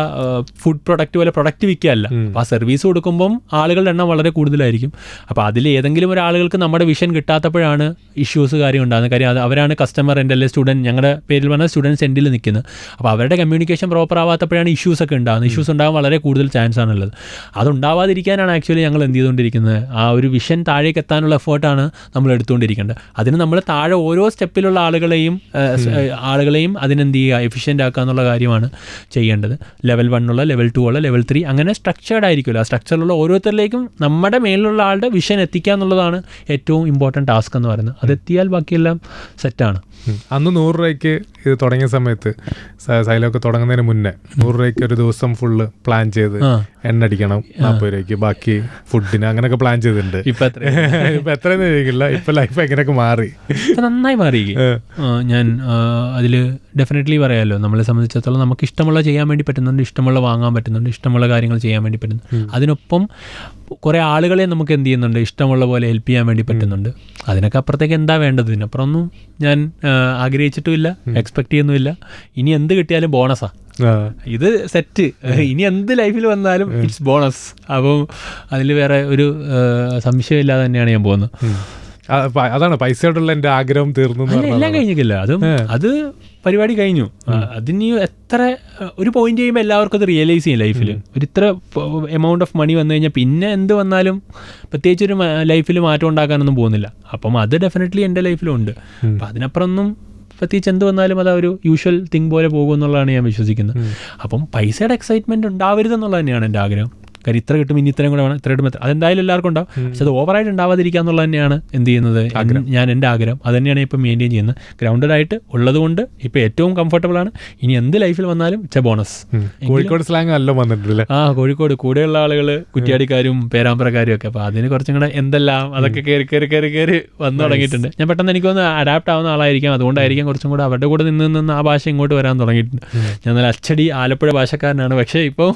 ഫുഡ് പ്രൊഡക്റ്റ് പോലെ പ്രൊഡക്റ്റ് വിൽക്കുകയല്ല. അപ്പോൾ ആ സർവീസ് കൊടുക്കുമ്പം ആളുകളുടെ എണ്ണം വളരെ കൂടുതലായിരിക്കും. അപ്പോൾ അതിൽ ഏതെങ്കിലും ഒരാളുകൾക്ക് നമ്മുടെ വിഷൻ കിട്ടാത്തപ്പോഴാണ് ഇഷ്യൂസ് കാര്യം ഉണ്ടാകുന്നത്. കാര്യം അത് അവരാണ് കസ്റ്റമർ എൻ്റെ അല്ലെങ്കിൽ സ്റ്റുഡൻറ്റ്, ഞങ്ങളുടെ പേരിൽ പറഞ്ഞാൽ സ്റ്റുഡൻസ് എൻഡിൽ നിൽക്കുന്നത്. അപ്പോൾ അവരുടെ കമ്മ്യൂണിക്കേഷൻ പ്രോപ്പർ ആവാത്തപ്പോഴാണ് ഇഷ്യൂസൊക്കെ ഉണ്ടാകുന്നത്. ഇഷ്യൂസ് ഉണ്ടാകാൻ വളരെ കൂടുതൽ ചാൻസ് ആണുള്ളത്. അതുണ്ടാവാതിരിക്കാനാണ് ആക്ച്വലി ഞങ്ങൾ എന്ത് ചെയ്തുകൊണ്ടിരിക്കുന്നത്, ആ ഒരു വിഷൻ താഴേക്ക് എത്താനുള്ള എഫേർട്ടാണ് നമ്മൾ എടുത്തുകൊണ്ടിരിക്കേണ്ടത്. അതിന് നമ്മൾ താഴെ ഓരോ സ്റ്റെപ്പിലുള്ള ആളുകളെയും അതിനെന്ത് ചെയ്യുക, എഫിഷ്യൻ്റ് ആക്കുക എന്നുള്ള കാര്യമാണ് ചെയ്യേണ്ടത്. ലെവൽ 1 ലെവൽ 2 ലെവൽ 3 അങ്ങനെ സ്ട്രക്ചേർഡ് ആയിരിക്കുമല്ലോ. ആ സ്ട്രക്ചറിലുള്ള ഓരോരുത്തരിലേക്കും നമ്മുടെ മേലിലുള്ള ആളുടെ വിഷൻ എത്തിക്കുക എന്നുള്ളതാണ് ഏറ്റവും ഇമ്പോർട്ടൻറ്റ് ടാസ്ക് എന്ന് പറയുന്നത്. അതെത്തിയാൽ ബാക്കിയെല്ലാം സെറ്റാണ്. അന്ന് 100 രൂപയ്ക്ക് ഇത് തുടങ്ങിയ സമയത്ത്, സൈലൊക്കെ തുടങ്ങുന്നതിന് മുന്നേ 100 രൂപയ്ക്ക് ഒരു ദിവസം ഫുള്ള് പ്ലാൻ ചെയ്ത് എണ്ണ അടിക്കണം, 40 രൂപയ്ക്ക് ബാക്കി ഫുഡിന് അങ്ങനെയൊക്കെ പ്ലാൻ ചെയ്തിട്ടുണ്ട്. ഇപ്പൊ എത്രയെന്ന് ചോദിക്കില്ല, ഇപ്പൊ ലൈഫ് എങ്ങനെയൊക്കെ മാറി, നന്നായി മാറി. ഞാൻ അതിൽ ഡെഫിനറ്റ്ലി പറയാമല്ലോ, നമ്മളെ സംബന്ധിച്ചിടത്തോളം നമുക്ക് ഇഷ്ടമുള്ള ചെയ്യാൻ വേണ്ടി പറ്റുന്നുണ്ട്, ഇഷ്ടമുള്ള വാങ്ങാൻ പറ്റുന്നുണ്ട്, ഇഷ്ടമുള്ള കാര്യങ്ങൾ ചെയ്യാൻ വേണ്ടി പറ്റുന്നു. അതിനൊപ്പം കുറേ ആളുകളെ നമുക്ക് എന്ത് ചെയ്യുന്നുണ്ട്, ഇഷ്ടമുള്ള പോലെ ഹെൽപ്പ് ചെയ്യാൻ വേണ്ടി പറ്റുന്നുണ്ട്. അതിനൊക്കെ അപ്പുറത്തേക്ക് എന്താ വേണ്ടത്? ഇതിനപ്പുറം ഒന്നും ഞാൻ ആഗ്രഹിച്ചിട്ടുമില്ല, എക്സ്പെക്ട് ചെയ്യുന്നുമില്ല. ഇനി എന്ത് കിട്ടിയാലും ബോണസാ, ഇത് സെറ്റ്. ഇനി എന്ത് ലൈഫിൽ വന്നാലും ഇറ്റ്സ് ബോണസ്. അപ്പം അതിൽ വേറെ ഒരു സംശയമില്ലാതെ തന്നെയാണ് ഞാൻ പോകുന്നത്. അതാണ് പൈസയോടുള്ള എൻ്റെ ആഗ്രഹം തീർന്നു. എല്ലാം കഴിഞ്ഞില്ല, അത് പരിപാടി കഴിഞ്ഞു. അതിന് എത്ര ഒരു പോയിന്റ് ചെയ്യുമ്പോൾ എല്ലാവർക്കും അത് റിയലൈസ് ചെയ്യും ലൈഫിൽ. ഒരു ഇത്ര എമൗണ്ട് ഓഫ് മണി വന്നു കഴിഞ്ഞാൽ പിന്നെ എന്ത് വന്നാലും പ്രത്യേകിച്ച് ഒരു ലൈഫിൽ മാറ്റം ഉണ്ടാക്കാനൊന്നും പോകുന്നില്ല. അപ്പം അത് ഡെഫിനറ്റ്ലി എൻ്റെ ലൈഫിലും ഉണ്ട്. അപ്പം അതിനപ്പുറമൊന്നും പ്രത്യേകിച്ച് എന്ത് വന്നാലും അത് ഒരു യൂഷ്വൽ തിങ് പോലെ പോകും എന്നുള്ളതാണ് ഞാൻ വിശ്വസിക്കുന്നത്. അപ്പം പൈസയുടെ എക്സൈറ്റ്മെൻറ്റ് ഉണ്ടാവരുതെന്നുള്ളത് തന്നെയാണ് എൻ്റെ ആഗ്രഹം. കാര്യം ഇത്ര കിട്ടും, ഇനി ഇത്രയും കൂടെ വേണം, ഇത്ര കിട്ടും, അതെന്തായാലും എല്ലാവർക്കും ഉണ്ടാവും. പക്ഷെ അത് ഓവറായിട്ട് ഉണ്ടാവാതിരിക്കുക എന്നുള്ളത് തന്നെയാണ് എന്ത് ചെയ്യുന്നത്, ഞാൻ എൻ്റെ ആഗ്രഹം അത് തന്നെയാണ് ഇപ്പോൾ മെയിൻറ്റെയിൻ ചെയ്യുന്നത്. ഗ്രൗണ്ടഡ് ആയിട്ട് ഉള്ളതുകൊണ്ട് ഇപ്പോൾ ഏറ്റവും കംഫർട്ടബിൾ ആണ്. ഇനി എന്ത് ലൈഫിൽ വന്നാലും it's A bonus. Kozhikode slang നല്ല വന്നിട്ടില്ല. കോഴിക്കോട് കൂടെയുള്ള ആളുകൾ കുറ്റ്യാടിക്കാരും പേരാമ്പ്രക്കാരും ഒക്കെ, അപ്പോൾ അതിന് കുറച്ചും കൂടെ എന്തെല്ലാം അതൊക്കെ കയറി വന്നു തുടങ്ങിയിട്ടുണ്ട്. ഞാൻ പെട്ടെന്ന് എനിക്കൊന്ന് അഡാപ്റ്റ് ആവുന്ന ആളായിരിക്കാം, അതുകൊണ്ടായിരിക്കാം കുറച്ചും കൂടെ അവരുടെ കൂടെ നിന്ന് ആ ഭാഷ ഇങ്ങോട്ട് വരാൻ തുടങ്ങിയിട്ടുണ്ട്. ഞാൻ നല്ല അച്ചടി ആലപ്പുഴ ഭാഷക്കാരനാണ്, പക്ഷേ ഇപ്പോൾ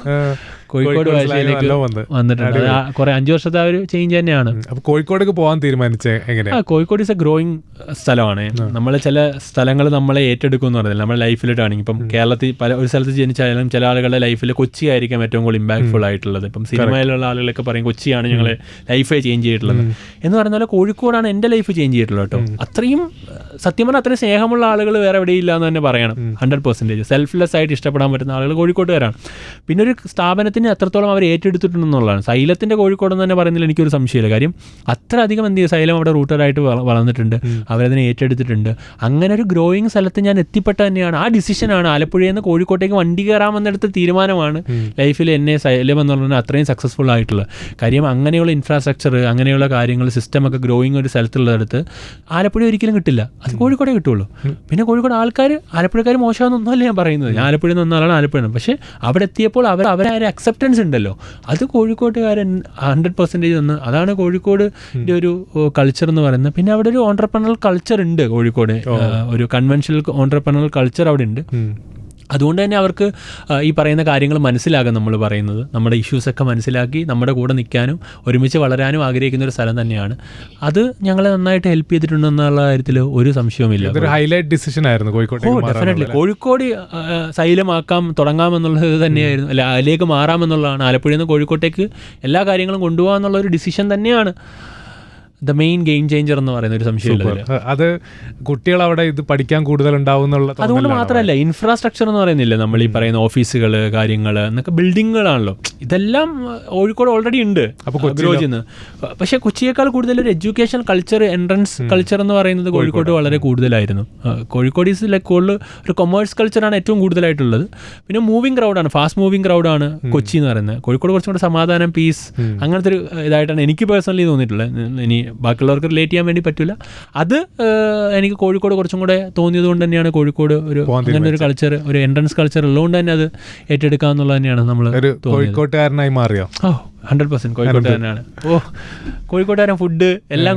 കോഴിക്കോട് ഭാഷയിലേക്ക് വന്നിട്ടുണ്ട്. കുറെ 5 വർഷത്തെ ആ ഒരു ചേഞ്ച് തന്നെയാണ്. കോഴിക്കോടേക്ക് പോകാൻ തീരുമാനിച്ചത് എങ്ങനെയാ? കോഴിക്കോട് ഇസ് എ ഗ്രോയിങ് സ്ഥലമാണ്. നമ്മൾ ചില സ്ഥലങ്ങൾ നമ്മളെ ഏറ്റെടുക്കും എന്ന് പറഞ്ഞില്ല, നമ്മുടെ ലൈഫിലിട്ടാണെങ്കിൽ ഇപ്പം കേരളത്തിൽ ഒരു സ്ഥലത്ത് ജനിച്ചാലും ചില ആളുകളുടെ ലൈഫിൽ കൊച്ചി ആയിരിക്കാം ഏറ്റവും കൂടുതൽ ഇമ്പാക്ട്ഫുൾ ആയിട്ടുള്ളത്. ഇപ്പം സിനിമയിലുള്ള ആളുകളൊക്കെ പറയും കൊച്ചിയാണ് ഞങ്ങളെ ലൈഫേ ചേഞ്ച് ചെയ്തിട്ടുള്ളത് എന്ന് പറയുന്ന പോലെ കോഴിക്കോടാണ് എൻ്റെ ലൈഫ് ചേഞ്ച് ചെയ്തിട്ടുള്ളത് കേട്ടോ. അത്രയും സത്യം പറഞ്ഞാൽ അത്രയും സ്നേഹമുള്ള ആളുകൾ വേറെ എവിടെയില്ല എന്ന് തന്നെ പറയണം. 100% സെൽഫ്ലെസ് ആയിട്ട് ഇഷ്ടപ്പെടാൻ പറ്റുന്ന ആളുകൾ കോഴിക്കോട്ടുകാരാണ്. പിന്നെ ഒരു സ്ഥാപനത്തിന് അത്രത്തോളം അവർ ഏറ്റെടുത്തിട്ടുണ്ടെന്നുള്ളതാണ്. സൈലത്തിൻ്റെ കോഴിക്കോടെന്ന് തന്നെ പറയുന്നതിൽ എനിക്കൊരു സംശയമില്ല. കാര്യം അത്ര അധികം എന്ത് ചെയ്യും, സൈലം അവിടെ റൂട്ടറായിട്ട് വളർന്നിട്ടുണ്ട്, അവരതിനെ ഏറ്റെടുത്തിട്ടുണ്ട്. അങ്ങനെ ഒരു ഗ്രോയിങ് സ്ഥലത്ത് ഞാൻ എത്തിപ്പെട്ട തന്നെയാണ്. ആ ഡിസിഷനാണ് ആലപ്പുഴയിൽ നിന്ന് കോഴിക്കോട്ടേക്ക് വണ്ടി കയറാമെന്നെടുത്ത തീരുമാനമാണ് ലൈഫിൽ എന്നെ സൈലം എന്ന് പറഞ്ഞാൽ അത്രയും സക്സസ്ഫുൾ ആയിട്ടുള്ളത്. കാര്യം അങ്ങനെയുള്ള ഇൻഫ്രാസ്ട്രക്ചർ, അങ്ങനെയുള്ള കാര്യങ്ങൾ, സിസ്റ്റമൊക്കെ ഗ്രോയിങ് ഒരു സ്ഥലത്തുള്ളടത്ത് ആലപ്പുഴ ഒരിക്കലും കിട്ടില്ല, അത് കോഴിക്കോടേ കിട്ടുള്ളൂ. പിന്നെ കോഴിക്കോട് ആലപ്പുഴക്കാർ മോശമാണെന്നൊന്നുമല്ല ഞാൻ പറയുന്നത്, ഞാൻ ആലപ്പുഴയിൽ നിന്ന് ആളാണ് ആലപ്പുഴ. പക്ഷേ അവിടെ എത്തിയപ്പോൾ അവരെ അക്സെപ്റ്റൻസ് ഉണ്ടല്ലോ, അത് കോഴിക്കോട്ടുകാരൻ 100% നിന്ന്. അതാണ് കോഴിക്കോടിൻ്റെ ഒരു കൾച്ചർ എന്ന് പറയുന്നത്. പിന്നെ അവിടെ ഒരു ഓൺട്രപ്രണൽ കൾച്ചർ ഉണ്ട് കോഴിക്കോട്, ഒരു കൺവെൻഷണൽ ഓൺട്രപ്രണൽ കൾച്ചർ അവിടെ ഉണ്ട്. അതുകൊണ്ട് തന്നെ അവർക്ക് ഈ പറയുന്ന കാര്യങ്ങൾ മനസ്സിലാകാൻ, നമ്മൾ പറയുന്നത് നമ്മുടെ ഇഷ്യൂസൊക്കെ മനസ്സിലാക്കി നമ്മുടെ കൂടെ നിൽക്കാനും ഒരുമിച്ച് വളരാനും ആഗ്രഹിക്കുന്ന ഒരു സ്ഥലം തന്നെയാണ്. അത് ഞങ്ങളെ നന്നായിട്ട് ഹെൽപ്പ് ചെയ്തിട്ടുണ്ടെന്നുള്ള കാര്യത്തിൽ ഒരു സംശയവുമില്ല. ഹൈലൈറ്റ് ഡിസിഷൻ ആയിരുന്നു കോഴിക്കോട്. ഡെഫിനറ്റ്ലി കോഴിക്കോട് സൈലമാക്കാം തുടങ്ങാമെന്നുള്ളത് തന്നെയായിരുന്നു, അല്ല അതിലേക്ക് മാറാമെന്നുള്ളതാണ്. ആലപ്പുഴയിൽ നിന്ന് കോഴിക്കോട്ടേക്ക് എല്ലാ കാര്യങ്ങളും കൊണ്ടുപോകാമെന്നുള്ള ഒരു ഡിസിഷൻ തന്നെയാണ് ദ മെയിൻ ഗെയിം ചേഞ്ചർ എന്ന് പറയുന്ന ഒരു സംശയമില്ല. അത് കുട്ടികൾ അവിടെ ഇത് പഠിക്കാൻ കൂടുതൽ ഉണ്ടാവും. അതുകൊണ്ട് മാത്രമല്ല, ഇൻഫ്രാസ്ട്രക്ചർ എന്ന് പറയുന്നില്ല, നമ്മൾ ഈ പറയുന്ന ഓഫീസുകൾ, കാര്യങ്ങൾ എന്നൊക്കെ ബിൽഡിങ്ങുകളാണല്ലോ, ഇതെല്ലാം കോഴിക്കോട് ഓൾറെഡി ഉണ്ട് ഗ്രോജിന്ന്. പക്ഷേ കൊച്ചിയേക്കാൾ കൂടുതൽ ഒരു എഡ്യൂക്കേഷൻ കൾച്ചർ, എൻട്രൻസ് കൾച്ചർ എന്ന് പറയുന്നത് കോഴിക്കോട് വളരെ കൂടുതലായിരുന്നു. കോഴിക്കോട് ഈസ് ലൈക്ക് കൂടുതൽ ഒരു കൊമേഴ്സ് കൾച്ചറാണ് ഏറ്റവും കൂടുതലായിട്ടുള്ളത്. പിന്നെ മൂവിങ് ക്രൗഡാണ്, ഫാസ്റ്റ് മൂവിങ് ക്രൗഡാണ് കൊച്ചി എന്ന് പറയുന്നത്. കോഴിക്കോട് കുറച്ചും കൂടെ സമാധാനം, പീസ്, അങ്ങനത്തെ ഒരു ഇതായിട്ടാണ് എനിക്ക് പേഴ്സണലി തോന്നിയിട്ടുള്ളത്. ഇനി ബാക്കിയുള്ളവർക്ക് റിലേറ്റ് ചെയ്യാൻ വേണ്ടി പറ്റില്ല. അത് എനിക്ക് കോഴിക്കോട് കുറച്ചും കൂടെ തോന്നിയത് കൊണ്ട് തന്നെയാണ് കോഴിക്കോട് ഒരു അങ്ങനെ ഒരു കൾച്ചർ, ഒരു എൻട്രൻസ് കൾച്ചർ ഉള്ളതുകൊണ്ട് തന്നെ അത് ഏറ്റെടുക്കുക എന്നുള്ളത് തന്നെയാണ് നമ്മൾ കോഴിക്കോട്ടുകാരനായി മാറിയോ. 100% കോഴിക്കോട്ടുകാരനാണ്. കോഴിക്കോട്ടുകാരൻ, ഫുഡ് എല്ലാം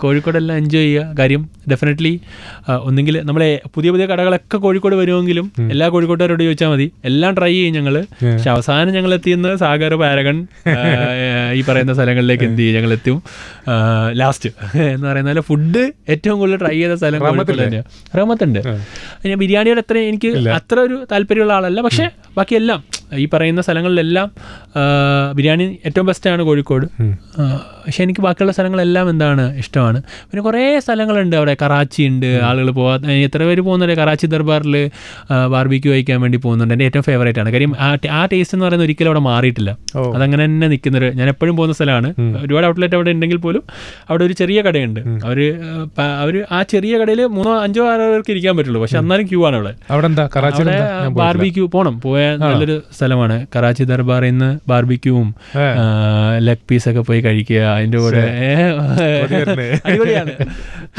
കോഴിക്കോടെല്ലാം എൻജോയ് ചെയ്യുക. കാര്യം ഡെഫിനറ്റ്ലി ഒന്നെങ്കിൽ നമ്മളെ പുതിയ പുതിയ കടകളൊക്കെ കോഴിക്കോട് വരുമെങ്കിലും എല്ലാ കോഴിക്കോട്ടുകാരോട് ചോദിച്ചാൽ മതി, എല്ലാം ട്രൈ ചെയ്യും ഞങ്ങൾ. പക്ഷെ അവസാനം ഞങ്ങൾ എത്തിയുന്നത് സാഗർ, പാരഗൺ ഈ പറയുന്ന സ്ഥലങ്ങളിലേക്ക് എന്ത് ചെയ്യും, ഞങ്ങൾ എത്തും ലാസ്റ്റ് എന്ന് പറയുന്ന ഫുഡ് ഏറ്റവും കൂടുതൽ ട്രൈ ചെയ്ത സ്ഥലം കോഴിക്കോട് തന്നെയാണ്. റഹ്മത്തുണ്ട്. ഞാൻ ബിരിയാണിയോട് എനിക്ക് അത്ര ഒരു താല്പര്യമുള്ള ആളല്ല, പക്ഷേ ബാക്കിയെല്ലാം ഈ പറയുന്ന സ്ഥലങ്ങളിലെല്ലാം ബിരിയാണി ഏറ്റവും ബെസ്റ്റാണ് കോഴിക്കോട്. പക്ഷെ എനിക്ക് ബാക്കിയുള്ള സ്ഥലങ്ങളെല്ലാം എന്താണ് ഇഷ്ടമാണ്. പിന്നെ കുറേ സ്ഥലങ്ങളുണ്ട് അവിടെ. കറാച്ചി ഉണ്ട്, ആളുകൾ പോകാൻ എത്ര പേര് പോകുന്നുണ്ട്. കറാച്ചി ദർബാറിൽ ബാർബിക്യൂ കഴിക്കാൻ വേണ്ടി പോകുന്നുണ്ട്. എൻ്റെ ഏറ്റവും ഫേവറേറ്റ് ആണ്. കാര്യം ആ ടേസ്റ്റ് എന്ന് പറയുന്നത് ഒരിക്കലും അവിടെ മാറിയിട്ടില്ല. അതങ്ങനെ തന്നെ നിൽക്കുന്നൊരു, ഞാൻ എപ്പോഴും പോകുന്ന സ്ഥലമാണ്. ഒരുപാട് ഔട്ട്ലെറ്റ് അവിടെ ഉണ്ടെങ്കിൽ പോലും അവിടെ ഒരു ചെറിയ കടയുണ്ട്. അവർ ആ ചെറിയ കടയിൽ 3-5 പേർക്ക് ഇരിക്കാൻ പറ്റുള്ളൂ, പക്ഷെ എന്നാലും ക്യൂ ആണ് അവിടെ. അവിടെ ബാർബിക്യൂ പോയ നല്ലൊരു സ്ഥലമാണ് കറാച്ചി ദർബാറിൽ നിന്ന്. ബാർബിക്യൂവും ലെഗ് പീസൊക്കെ പോയി കഴിക്കുക, അതിൻ്റെ കൂടെ അടിപൊളിയാണ്.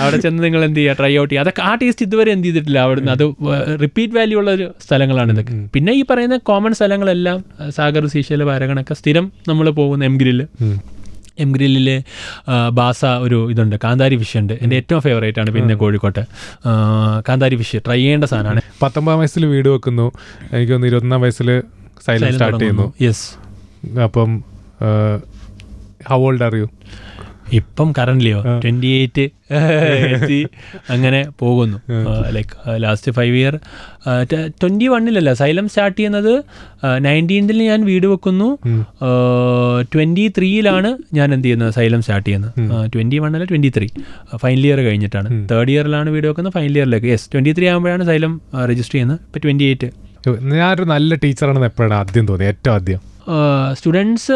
അവിടെ ചെന്ന് നിങ്ങൾ എന്ത് ചെയ്യുക, ട്രൈ ഔട്ട് ചെയ്യുക. അതൊക്കെ ആ ടേസ്റ്റ് ഇതുവരെ എന്ത് ചെയ്തിട്ടില്ല അവിടുന്ന്. അത് റിപ്പീറ്റ് വാല്യൂ ഉള്ള ഒരു സ്ഥലങ്ങളാണ് ഇതൊക്കെ. പിന്നെ ഈ പറയുന്ന കോമൺ സ്ഥലങ്ങളെല്ലാം സാഗർ, സീഷൽ, പാരഗണൊക്കെ സ്ഥിരം നമ്മൾ പോകുന്ന എം ഗ്രില്ലിൽ ബാസ ഒരു ഇതുണ്ട്, കാന്താരി ഫിഷ് ഉണ്ട്, എൻ്റെ ഏറ്റവും ഫേവറേറ്റ് ആണ്. പിന്നെ കോഴിക്കോട്ടെ കാന്താരി ഫിഷ് ട്രൈ ചെയ്യേണ്ട സാധനമാണ്. 19 വയസ്സിൽ വീട് വെക്കുന്നു, എനിക്ക് തോന്നുന്നു 21 വയസ്സിൽ സൈലം സ്റ്റാർട്ട് ചെയ്യുന്നു. യെസ്. അപ്പം ഹൗ ഓൾഡ് ആർ യു? ഇപ്പം കറന്റ്ലിയോ 28 എത്തി അങ്ങനെ പോകുന്നു. ലൈക്ക് ലാസ്റ്റ് 5 ഇയർ 21-ലല്ല സൈലം സ്റ്റാർട്ട് ചെയ്യുന്നത്. 19-ൽ ഞാൻ വീട് വെക്കുന്നു. 23-ലാണ് ഞാൻ എന്ത് ചെയ്യുന്നത്, സൈലം സ്റ്റാർട്ട് ചെയ്യുന്നത്. 21-അല്ല 23 ഫൈനൽ ഇയർ കഴിഞ്ഞിട്ടാണ്. 3rd ഇയറിലാണ് വീട് വെക്കുന്നത്, ഫൈനൽ ഇയറിലേക്ക്. യെസ്, 23 ആകുമ്പോഴാണ് സൈലം രജിസ്റ്റർ ചെയ്യുന്നത്. ഇപ്പം 28. ഞാനൊരു നല്ല ടീച്ചറാണെന്ന് എപ്പോഴാണ് ആദ്യം തോന്നി? ഏറ്റവും ആദ്യം സ്റ്റുഡൻസ്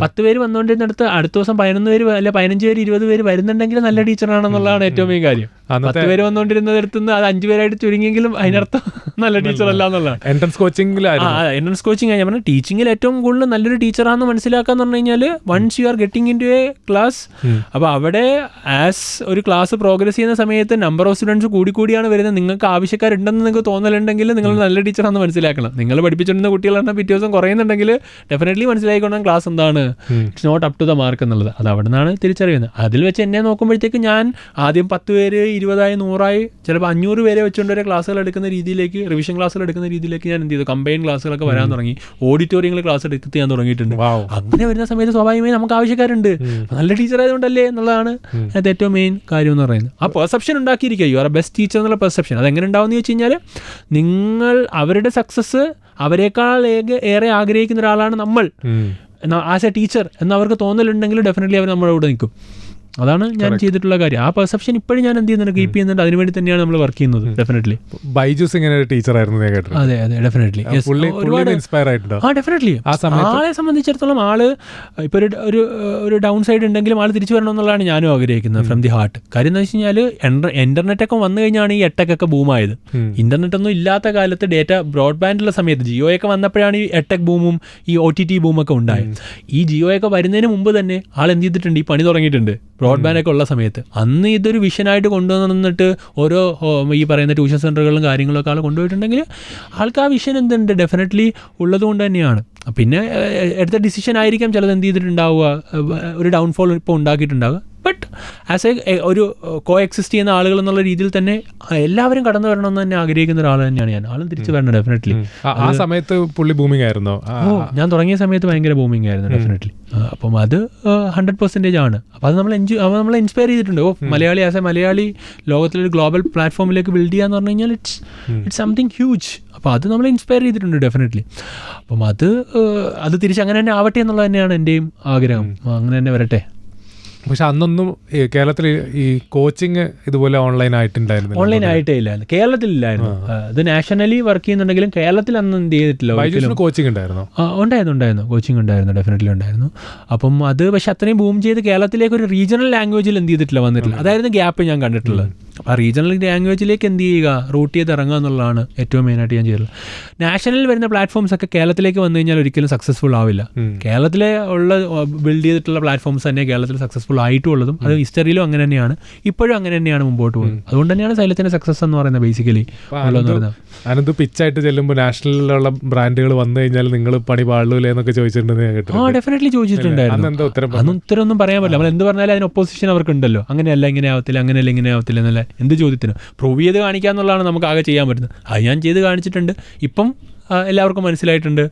10 പേര് വന്നുകൊണ്ടിരുന്നിടത്ത് അടുത്ത ദിവസം 11 പേര് അല്ല 15 പേര് 20 പേര് വരുന്നുണ്ടെങ്കിൽ നല്ല ടീച്ചറാണെന്നുള്ളതാണ് ഏറ്റവും മെയിൻ കാര്യം. 10 പേര് വന്നുകൊണ്ടിരുന്നിടത്ത് നിന്ന് അത് 5 പേരായിട്ട് ചുരുങ്ങിയെങ്കിലും അതിനർത്ഥം നല്ല ടീച്ചർ അല്ല എന്നുള്ളതാണ്. എൻട്രൻസ് എൻട്രൻസ് കോച്ചിങ് ഞാൻ പറഞ്ഞാൽ ടീച്ചിങ്ങിൽ ഏറ്റവും കൂടുതൽ നല്ലൊരു ടീച്ചറാണെന്ന് മനസ്സിലാക്കാന്ന് പറഞ്ഞു കഴിഞ്ഞാൽ once you are getting into a class, അപ്പോൾ അവിടെ ആസ് ഒരു ക്ലാസ് പ്രോഗ്രസ് ചെയ്യുന്ന സമയത്ത് നമ്പർ ഓഫ് സ്റ്റുഡൻസ് കൂടിയാണ് വരുന്നത്. നിങ്ങൾക്ക് ആവശ്യക്കാരുണ്ടെന്ന് നിങ്ങൾക്ക് തോന്നലുണ്ടെങ്കിൽ നിങ്ങൾ നല്ല ടീച്ചറാണെന്ന് മനസ്സിലാക്കണം. നിങ്ങൾ പഠിപ്പിച്ചിരുന്ന കുട്ടികളാണ് പിറ്റേ ദിവസം കുറയുന്നുണ്ടെങ്കിൽ ഡെഫിനറ്റ്ലി മനസ്സിലാക്കിക്കൊണ്ടാണ് ക്ലാസ് എന്താണ്, it's not up to the mark എന്നുള്ളത്. അത് അവിടെ നിന്നാണ് തിരിച്ചറിയുന്നത്. അതിൽ വെച്ച് എന്നെ നോക്കുമ്പോഴത്തേക്ക് ഞാൻ ആദ്യം 10 പേര് 20 100 ചിലപ്പോൾ 500 പേരെ വെച്ചുകൊണ്ട് ഒരു ക്ലാസ്സുകൾ എടുക്കുന്ന രീതിയിലേക്ക്, റിവിഷൻ ക്ലാസ്സുകൾ എടുക്കുന്ന രീതിയിലേക്ക് ഞാൻ എന്ത് ചെയ്തു, കമ്പൈൻ ക്ലാസ്സുകളൊക്കെ വരാൻ തുടങ്ങി. ഓഡിറ്റോറിയങ്ങൾ ക്ലാസ് എടുത്ത് ചെയ്യാൻ തുടങ്ങിയിട്ടുണ്ട്. അങ്ങനെ വരുന്ന സമയത്ത് സ്വാഭാവികമായി നമുക്ക് ആവശ്യക്കാരുണ്ട്. നല്ല ടീച്ചർ ആയതുകൊണ്ടല്ലേ എന്നുള്ളതാണ് അത് ഏറ്റവും മെയിൻ കാര്യം എന്ന് പറയുന്നത്. ആ പെർസെപ്ഷൻ ഉണ്ടാക്കിയിരിക്കുക, you are a best teacher എന്നുള്ള പെർസെപ്ഷൻ. അതെങ്ങനെ ഉണ്ടാവുമെന്ന് വെച്ച് കഴിഞ്ഞാൽ നിങ്ങൾ അവരുടെ സക്സസ് അവരെക്കാൾ ഏറെ ആഗ്രഹിക്കുന്ന ഒരാളാണ് നമ്മൾ ആസ് എ ടീച്ചർ എന്നവർക്ക് തോന്നലുണ്ടെങ്കിൽ ഡെഫിനറ്റ്ലി അവർ നമ്മുടെ കൂടെ നിൽക്കും. അതാണ് ഞാൻ ചെയ്തിട്ടുള്ള കാര്യം. ആ പെർസെപ്ഷൻ ഇപ്പോഴും ഞാൻ എന്ത് ചെയ്യുന്നുണ്ട്, കീപ്പ് ചെയ്യുന്നുണ്ട്. അതിനുവേണ്ടി തന്നെയാണ് നമ്മൾ വർക്ക് ചെയ്യുന്നത്. ഡെഫിനറ്റ്ലി ബൈജൂസ് ഇങ്ങനെ ഒരു ടീച്ചറായിരുന്നു. അതെ ഡെഫിനറ്റ്ലി ഡെഫിനറ്റ്ലി ആളെ സംബന്ധിച്ചിടത്തോളം ആള് ഇപ്പൊ ഒരു ഡൗൺ സൈഡ് ഉണ്ടെങ്കിലും ആൾ തിരിച്ചു വരണം എന്നുള്ളതാണ് ഞാനും ആഗ്രഹിക്കുന്നത് ഫ്രം ദി ഹാർട്ട്. കാര്യം എന്താ വെച്ച് കഴിഞ്ഞാൽ ഇന്റർനെറ്റ് ഒക്കെ വന്നു കഴിഞ്ഞാണ് ഈ എട്ടെക്കൊക്കെ ബൂമായത്. ഇന്റർനെറ്റ് ഒന്നും ഇല്ലാത്ത കാലത്ത് ഡേറ്റ ബ്രോഡ്ബാൻഡുള്ള സമയത്ത് ജിയോയൊക്കെ വന്നപ്പോഴാണ് ഈ എട്ടെക് ബൂമും ഈ OTT ബൂമൊക്കെ ഉണ്ടായത്. ഈ ജിയോയൊക്കെ വരുന്നതിന് മുമ്പ് തന്നെ ആൾ എന്ത് ചെയ്തിട്ടുണ്ട്, ഈ പണി തുടങ്ങിയിട്ടുണ്ട് ബ്രോഡ്ബാൻഡൊക്കെ ഉള്ള സമയത്ത്. അന്ന് ഇതൊരു വിഷനായിട്ട് കൊണ്ടുവന്നിട്ട് ഓരോ ഈ പറയുന്ന ട്യൂഷൻ സെൻ്ററുകളും കാര്യങ്ങളൊക്കെ ആൾ കൊണ്ടുപോയിട്ടുണ്ടെങ്കിൽ ആൾക്ക് ആ വിഷൻ എന്തുണ്ട് ഡെഫിനറ്റ്ലി ഉള്ളത് കൊണ്ട് തന്നെയാണ്. പിന്നെ എടുത്ത ഡിസിഷൻ ആയിരിക്കാം ചിലത് എന്ത് ചെയ്തിട്ടുണ്ടാവുക, ഒരു ഡൗൺഫോൾ ഇപ്പോൾ ഉണ്ടാക്കിയിട്ടുണ്ടാവുക. ബട്ട് ആസ് ഒരു കോ എക്സിസ്റ്റ് ചെയ്യുന്ന ആളുകൾ എന്നുള്ള രീതിയിൽ തന്നെ എല്ലാവരും കടന്നു വരണമെന്ന് തന്നെ ആഗ്രഹിക്കുന്ന ഒരാൾ തന്നെയാണ് ഞാൻ. ആളും തിരിച്ചു വരണം ഡെഫിനറ്റ്ലി. ആ സമയത്ത് പുള്ളി ബൂമിംഗ് ആയിരുന്നോ? ഞാൻ തുടങ്ങിയ സമയത്ത് ഭയങ്കര ബൂമിംഗ് ആയിരുന്നു ഡെഫിനറ്റ്ലി. അപ്പം അത് 100% ആണ്. അപ്പോൾ അത് നമ്മളെ ഇൻസ്പയർ ചെയ്തിട്ടുണ്ട്. മലയാളി ആസ് എ മലയാളി ലോകത്തിലൊരു ഗ്ലോബൽ പ്ലാറ്റ്ഫോമിലേക്ക് ബിൽഡ് ചെയ്യാന്ന് പറഞ്ഞു കഴിഞ്ഞാൽ ഇറ്റ്സ് സംതിങ് ഹ്യൂജ്. അപ്പോൾ അത് നമ്മളെ ഇൻസ്പയർ ചെയ്തിട്ടുണ്ട് ഡെഫിനറ്റ്ലി. അപ്പം അത് തിരിച്ച് അങ്ങനെ തന്നെ ആവട്ടെ എന്നുള്ളത് തന്നെയാണ് എൻ്റെയും ആഗ്രഹം. അങ്ങനെ തന്നെ വരട്ടെ. പക്ഷെ അന്നൊന്നും കേരളത്തിൽ ഈ കോച്ചിങ് ഇതുപോലെ ഓൺലൈൻ ആയിട്ടുണ്ടായിരുന്നു? ഓൺലൈൻ ആയിട്ടേ ഇല്ലായിരുന്നു, കേരളത്തിലില്ലായിരുന്നു. അത് നാഷണലി വർക്ക് ചെയ്യുന്നുണ്ടെങ്കിലും കേരളത്തിൽ അന്ന് എന്ത് ചെയ്തിട്ടില്ല. കോച്ചിങ് ഉണ്ടായിരുന്നു? ഉണ്ടായിരുന്നു കോച്ചിങ് ഉണ്ടായിരുന്നു, ഡെഫിനറ്റ്ലി ഉണ്ടായിരുന്നു. അപ്പം അത് പക്ഷെ അത്രയും ബൂം ചെയ്ത് കേരളത്തിലേക്ക് ഒരു റീജിയണൽ ലാംഗ്വേജിൽ എന്ത് ചെയ്തിട്ടില്ല, വന്നിട്ടില്ല. അതായിരുന്നു ഗ്യാപ്പ് ഞാൻ കണ്ടിട്ടുള്ളത്. അപ്പോൾ ആ റീജിയണൽ ലാംഗ്വേജിലേക്ക് എന്ത് ചെയ്യുക, റൂട്ട് ചെയ്ത് ഇറങ്ങുക എന്നുള്ളതാണ് ഏറ്റവും മെയിനായിട്ട് ഞാൻ ചെയ്തിട്ടുള്ളത്. നാഷണലിൽ വരുന്ന പ്ലാറ്റ്ഫോംസ് ഒക്കെ കേരളത്തിലേക്ക് വന്നു കഴിഞ്ഞാൽ ഒരിക്കലും സക്സസ്ഫുൾ ആവില്ല. കേരളത്തിലെ ഉള്ള ബിൽഡ് ചെയ്തിട്ടുള്ള പ്ലാറ്റ്ഫോംസ് തന്നെ കേരളത്തിൽ സക്സസ്ഫുൾ ആയിട്ടുള്ളതും അത് ഹിസ്റ്ററിയിലും അങ്ങനെ തന്നെയാണ്, ഇപ്പോഴും അങ്ങനെ തന്നെയാണ് മുമ്പോട്ട് പോകുന്നത്. അതുകൊണ്ട് തന്നെയാണ് സൈലത്തിന്റെ സക്സസ് എന്ന് പറയുന്നത് ബേസിക്കലി. അനന്ത് പിച്ചായിട്ട് ചെല്ലുമ്പോൾ നാഷണലിലുള്ള ബ്രാൻഡുകൾ വന്നു കഴിഞ്ഞാൽ നിങ്ങൾ പണി പാടില്ലേ എന്നൊക്കെ ചോദിച്ചിട്ടുണ്ടെന്ന് ഞാൻ കേട്ടു. ഡെഫിനറ്റ്ലി ചോദിച്ചിട്ടുണ്ടായിരുന്നു. അന്ന് ഉത്തരവൊന്നും പറയാൻ പറ്റില്ല. നമ്മൾ എന്ത് പറഞ്ഞാലും അതിന് ഒപ്പോസിഷൻ അവർക്ക് ഉണ്ടല്ലോ. അങ്ങനെയല്ല ഇങ്ങനെ ആവത്തില്ല, അങ്ങനെയല്ല ഇങ്ങനെ ആവത്തില്ല എന്നല്ല. എന്ത് ചോദ്യത്തിന് പ്രൂവ് ചെയ്ത് കാണിക്കുക എന്നുള്ളതാണ് നമുക്ക് ആകെ ചെയ്യാൻ പറ്റുന്നത്. അത് ഞാൻ ചെയ്ത് കാണിച്ചിട്ടുണ്ട്. ഇപ്പം എല്ലാവർക്കും മനസ്സിലായിട്ടുണ്ട്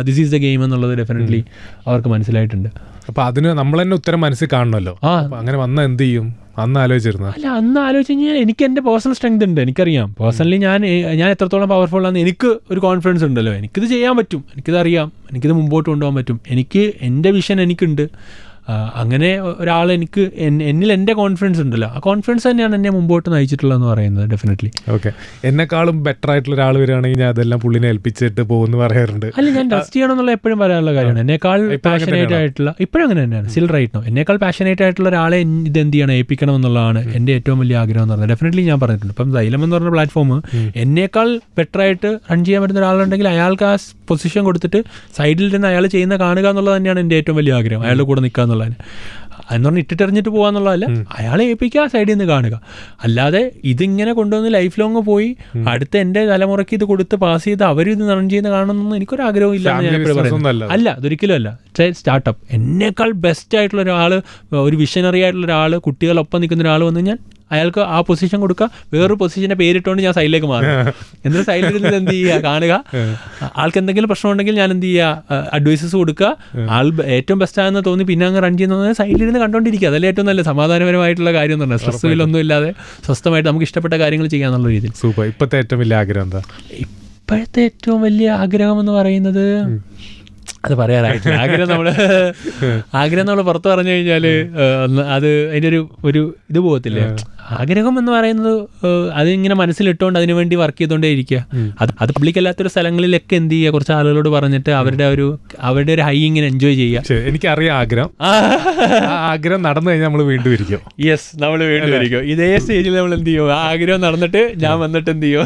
ദിസ് ഈസ് ദ ഗെയിം എന്നുള്ളത്. ഡെഫിനറ്റ്ലി അവർക്ക് മനസ്സിലായിട്ടുണ്ട്. അപ്പൊ അതിന് നമ്മൾ തന്നെ ഉത്തരം മനസ്സിൽ കാണണമല്ലോ. അങ്ങനെ വന്നാൽ എന്ത് ചെയ്യും? അന്ന് ആലോചിച്ചിരുന്നു? അല്ല, അന്ന് ആലോചിച്ച് കഴിഞ്ഞാൽ എനിക്ക് എൻ്റെ പേഴ്സണൽ സ്ട്രെങ്ത് ഉണ്ട്, എനിക്കറിയാം. പേഴ്സണലി ഞാൻ എത്രത്തോളം പവർഫുൾ ആണെന്ന് എനിക്ക് ഒരു കോൺഫിഡൻസ് ഉണ്ടല്ലോ. എനിക്കിത് ചെയ്യാൻ പറ്റും, എനിക്കിത് അറിയാം, എനിക്കിത് മുമ്പോട്ട് കൊണ്ടുപോകാൻ പറ്റും. എൻ്റെ വിഷൻ എനിക്കുണ്ട്. അങ്ങനെ ഒരാൾ എന്നിൽ എൻ്റെ കോൺഫിഡൻസ് ഉണ്ടല്ലോ, ആ കോൺഫിഡൻസ് തന്നെയാണ് എന്നെ മുമ്പോട്ട് നയിച്ചിട്ടുള്ളതെന്ന് പറയുന്നത്. ഡെഫിനറ്റ്ലി. ഓക്കെ, എന്നെക്കാളും ബെറ്റർ ആയിട്ടുള്ള ഒരാൾ വരികയാണെങ്കിൽ ഞാൻ അതെല്ലാം പുള്ളിനെ ഏൽപ്പിച്ചിട്ട് പോകുമെന്ന് പറയാറുണ്ട്. അല്ല, ഞാൻ ട്രസ്റ്റ് ചെയ്യണം എന്നുള്ള എപ്പോഴും പറയാനുള്ള കാര്യമാണ്. എന്നേക്കാൾ പാഷനേറ്റ് ആയിട്ടുള്ള, ഇപ്പോഴും അങ്ങനെ തന്നെയാണ്, സ്റ്റിൽ റൈറ്റ് നോ, എന്നേക്കാൾ പാഷനേറ്റ് ആയിട്ടുള്ള ഒരാളെ ഇത് എന്ത് ചെയ്യണം, ഏൽപ്പിക്കണം എന്നുള്ളതാണ് എൻ്റെ ഏറ്റവും വലിയ ആഗ്രഹം എന്ന് പറയുന്നത്. ഡെഫിനറ്റ്ലി ഞാൻ പറഞ്ഞിട്ടുണ്ട്. ഇപ്പം സൈലം എന്ന് പറഞ്ഞ പ്ലാറ്റ്ഫോം എന്നേക്കാൾ ബെറ്റർ ആയിട്ട് റൺ ചെയ്യാൻ പറ്റുന്ന ഒരാളുണ്ടെങ്കിൽ അയാൾക്ക് ആ പൊസിഷൻ കൊടുത്തിട്ട് സൈഡിൽ നിന്ന് അയാൾ ചെയ്യുന്ന കാണുക എന്നുള്ളത് തന്നെയാണ് എൻ്റെ ഏറ്റവും വലിയ ആഗ്രഹം. അയാളുടെ കൂടെ നിൽക്കുക എന്നുള്ളതിന് എന്ന് പറഞ്ഞാൽ ഇട്ടിട്ടെറിഞ്ഞിട്ട് പോകാന്നുള്ളതല്ല, അയാളെ ഏൽപ്പിക്കുക, സൈഡിൽ നിന്ന് കാണുക. അല്ലാതെ ഇതിങ്ങനെ കൊണ്ടുവന്ന് ലൈഫ് ലോങ് പോയി അടുത്ത എൻ്റെ തലമുറയ്ക്ക് ഇത് കൊടുത്ത് പാസ് ചെയ്ത് അവരിത് റൺ ചെയ്യുന്ന കാണണമെന്നൊന്നും എനിക്കൊരു ആഗ്രഹവും ഇല്ല. ഞാൻ എപ്പോഴും പറയുന്നത് അല്ല, അതൊരിക്കലും അല്ല. സ്റ്റാർട്ടപ്പ് എന്നേക്കാൾ ബെസ്റ്റ് ആയിട്ടുള്ള ഒരാൾ, ഒരു വിഷനറി ആയിട്ടുള്ള ഒരാൾ, കുട്ടികളൊപ്പം നിൽക്കുന്ന ഒരാൾ വന്നു കഴിഞ്ഞാൽ അയാൾക്ക് ആ പൊസിഷൻ കൊടുക്കുക. വേറൊരു പൊസിഷൻ്റെ പേരിട്ടുകൊണ്ട് ഞാൻ സൈഡിലേക്ക് മാറും. എന്നിട്ട് സൈഡിൽ എന്ത് ചെയ്യുക, കാണുക. ആൾക്ക് എന്തെങ്കിലും പ്രശ്നം ഉണ്ടെങ്കിൽ ഞാൻ എന്ത് ചെയ്യുക, അഡ്വൈസസ് കൊടുക്കുക. ആൾ ഏറ്റവും ബെസ്റ്റാണെന്ന് തോന്നി പിന്നെ അങ്ങ് റൺ ചെയ്യുന്നത് സൈഡിലിരുന്ന് കണ്ടുകൊണ്ടിരിക്കുക. അതല്ലേ ഏറ്റവും നല്ല സമാധാനപരമായിട്ടുള്ള കാര്യം എന്ന് പറഞ്ഞാൽ. സ്ട്രെസ്സുകളൊന്നും ഇല്ലാതെ സ്വസ്ഥമായിട്ട് നമുക്ക് ഇഷ്ടപ്പെട്ട കാര്യങ്ങൾ ചെയ്യാന്നുള്ള രീതിയിൽ. സൂപ്പർ. ഇപ്പോഴത്തെ ഏറ്റവും വലിയ ആഗ്രഹം എന്താ? ഇപ്പോഴത്തെ ഏറ്റവും വലിയ ആഗ്രഹം എന്ന് പറയുന്നത് അത് പറയാറായിട്ടില്ല. ആഗ്രഹം നമ്മൾ പുറത്ത് പറഞ്ഞു കഴിഞ്ഞാൽ അത് അതിൻ്റെ ഒരു ഇത് പോകത്തില്ലേ. ആഗ്രഹം എന്ന് പറയുന്നത് അതിങ്ങനെ മനസ്സിലിട്ടുകൊണ്ട് അതിനു വേണ്ടി വർക്ക് ചെയ്തുകൊണ്ടേ ഇരിക്കുക. അത് പബ്ലിക് അല്ലാത്തൊരു സ്ഥലങ്ങളിലൊക്കെ എന്ത് ചെയ്യുക, കുറച്ച് ആളുകളോട് പറഞ്ഞിട്ട് അവരുടെ ഒരു ഹൈ ഇങ്ങനെ എൻജോയ് ചെയ്യുക. എനിക്കറിയാം ആഗ്രഹം നടന്നു കഴിഞ്ഞാൽ നമ്മൾ വീണ്ടും ഇരിക്കും. യെസ്, നമ്മൾ വീണ്ടും ഇരിക്കും. ഇതേ സ്റ്റേജിൽ നമ്മൾ എന്ത് ചെയ്യും, ആ ആഗ്രഹം നടന്നിട്ട് ഞാൻ വന്നിട്ട് എന്ത് ചെയ്യും,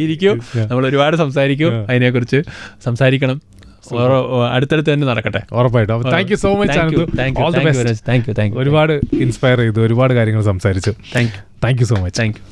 ഇരിക്കും. നമ്മൾ ഒരുപാട് സംസാരിക്കും, അതിനെക്കുറിച്ച് സംസാരിക്കണം. അടുത്തടുത്ത് തന്നെ നടക്കട്ടെ. ഉറപ്പായിട്ടും. Thank you so much. Thank you. ഒരുപാട് ഇൻസ്പയർ ചെയ്തു, ഒരുപാട് കാര്യങ്ങൾ സംസാരിച്ചു. Thank you so much. Thank you.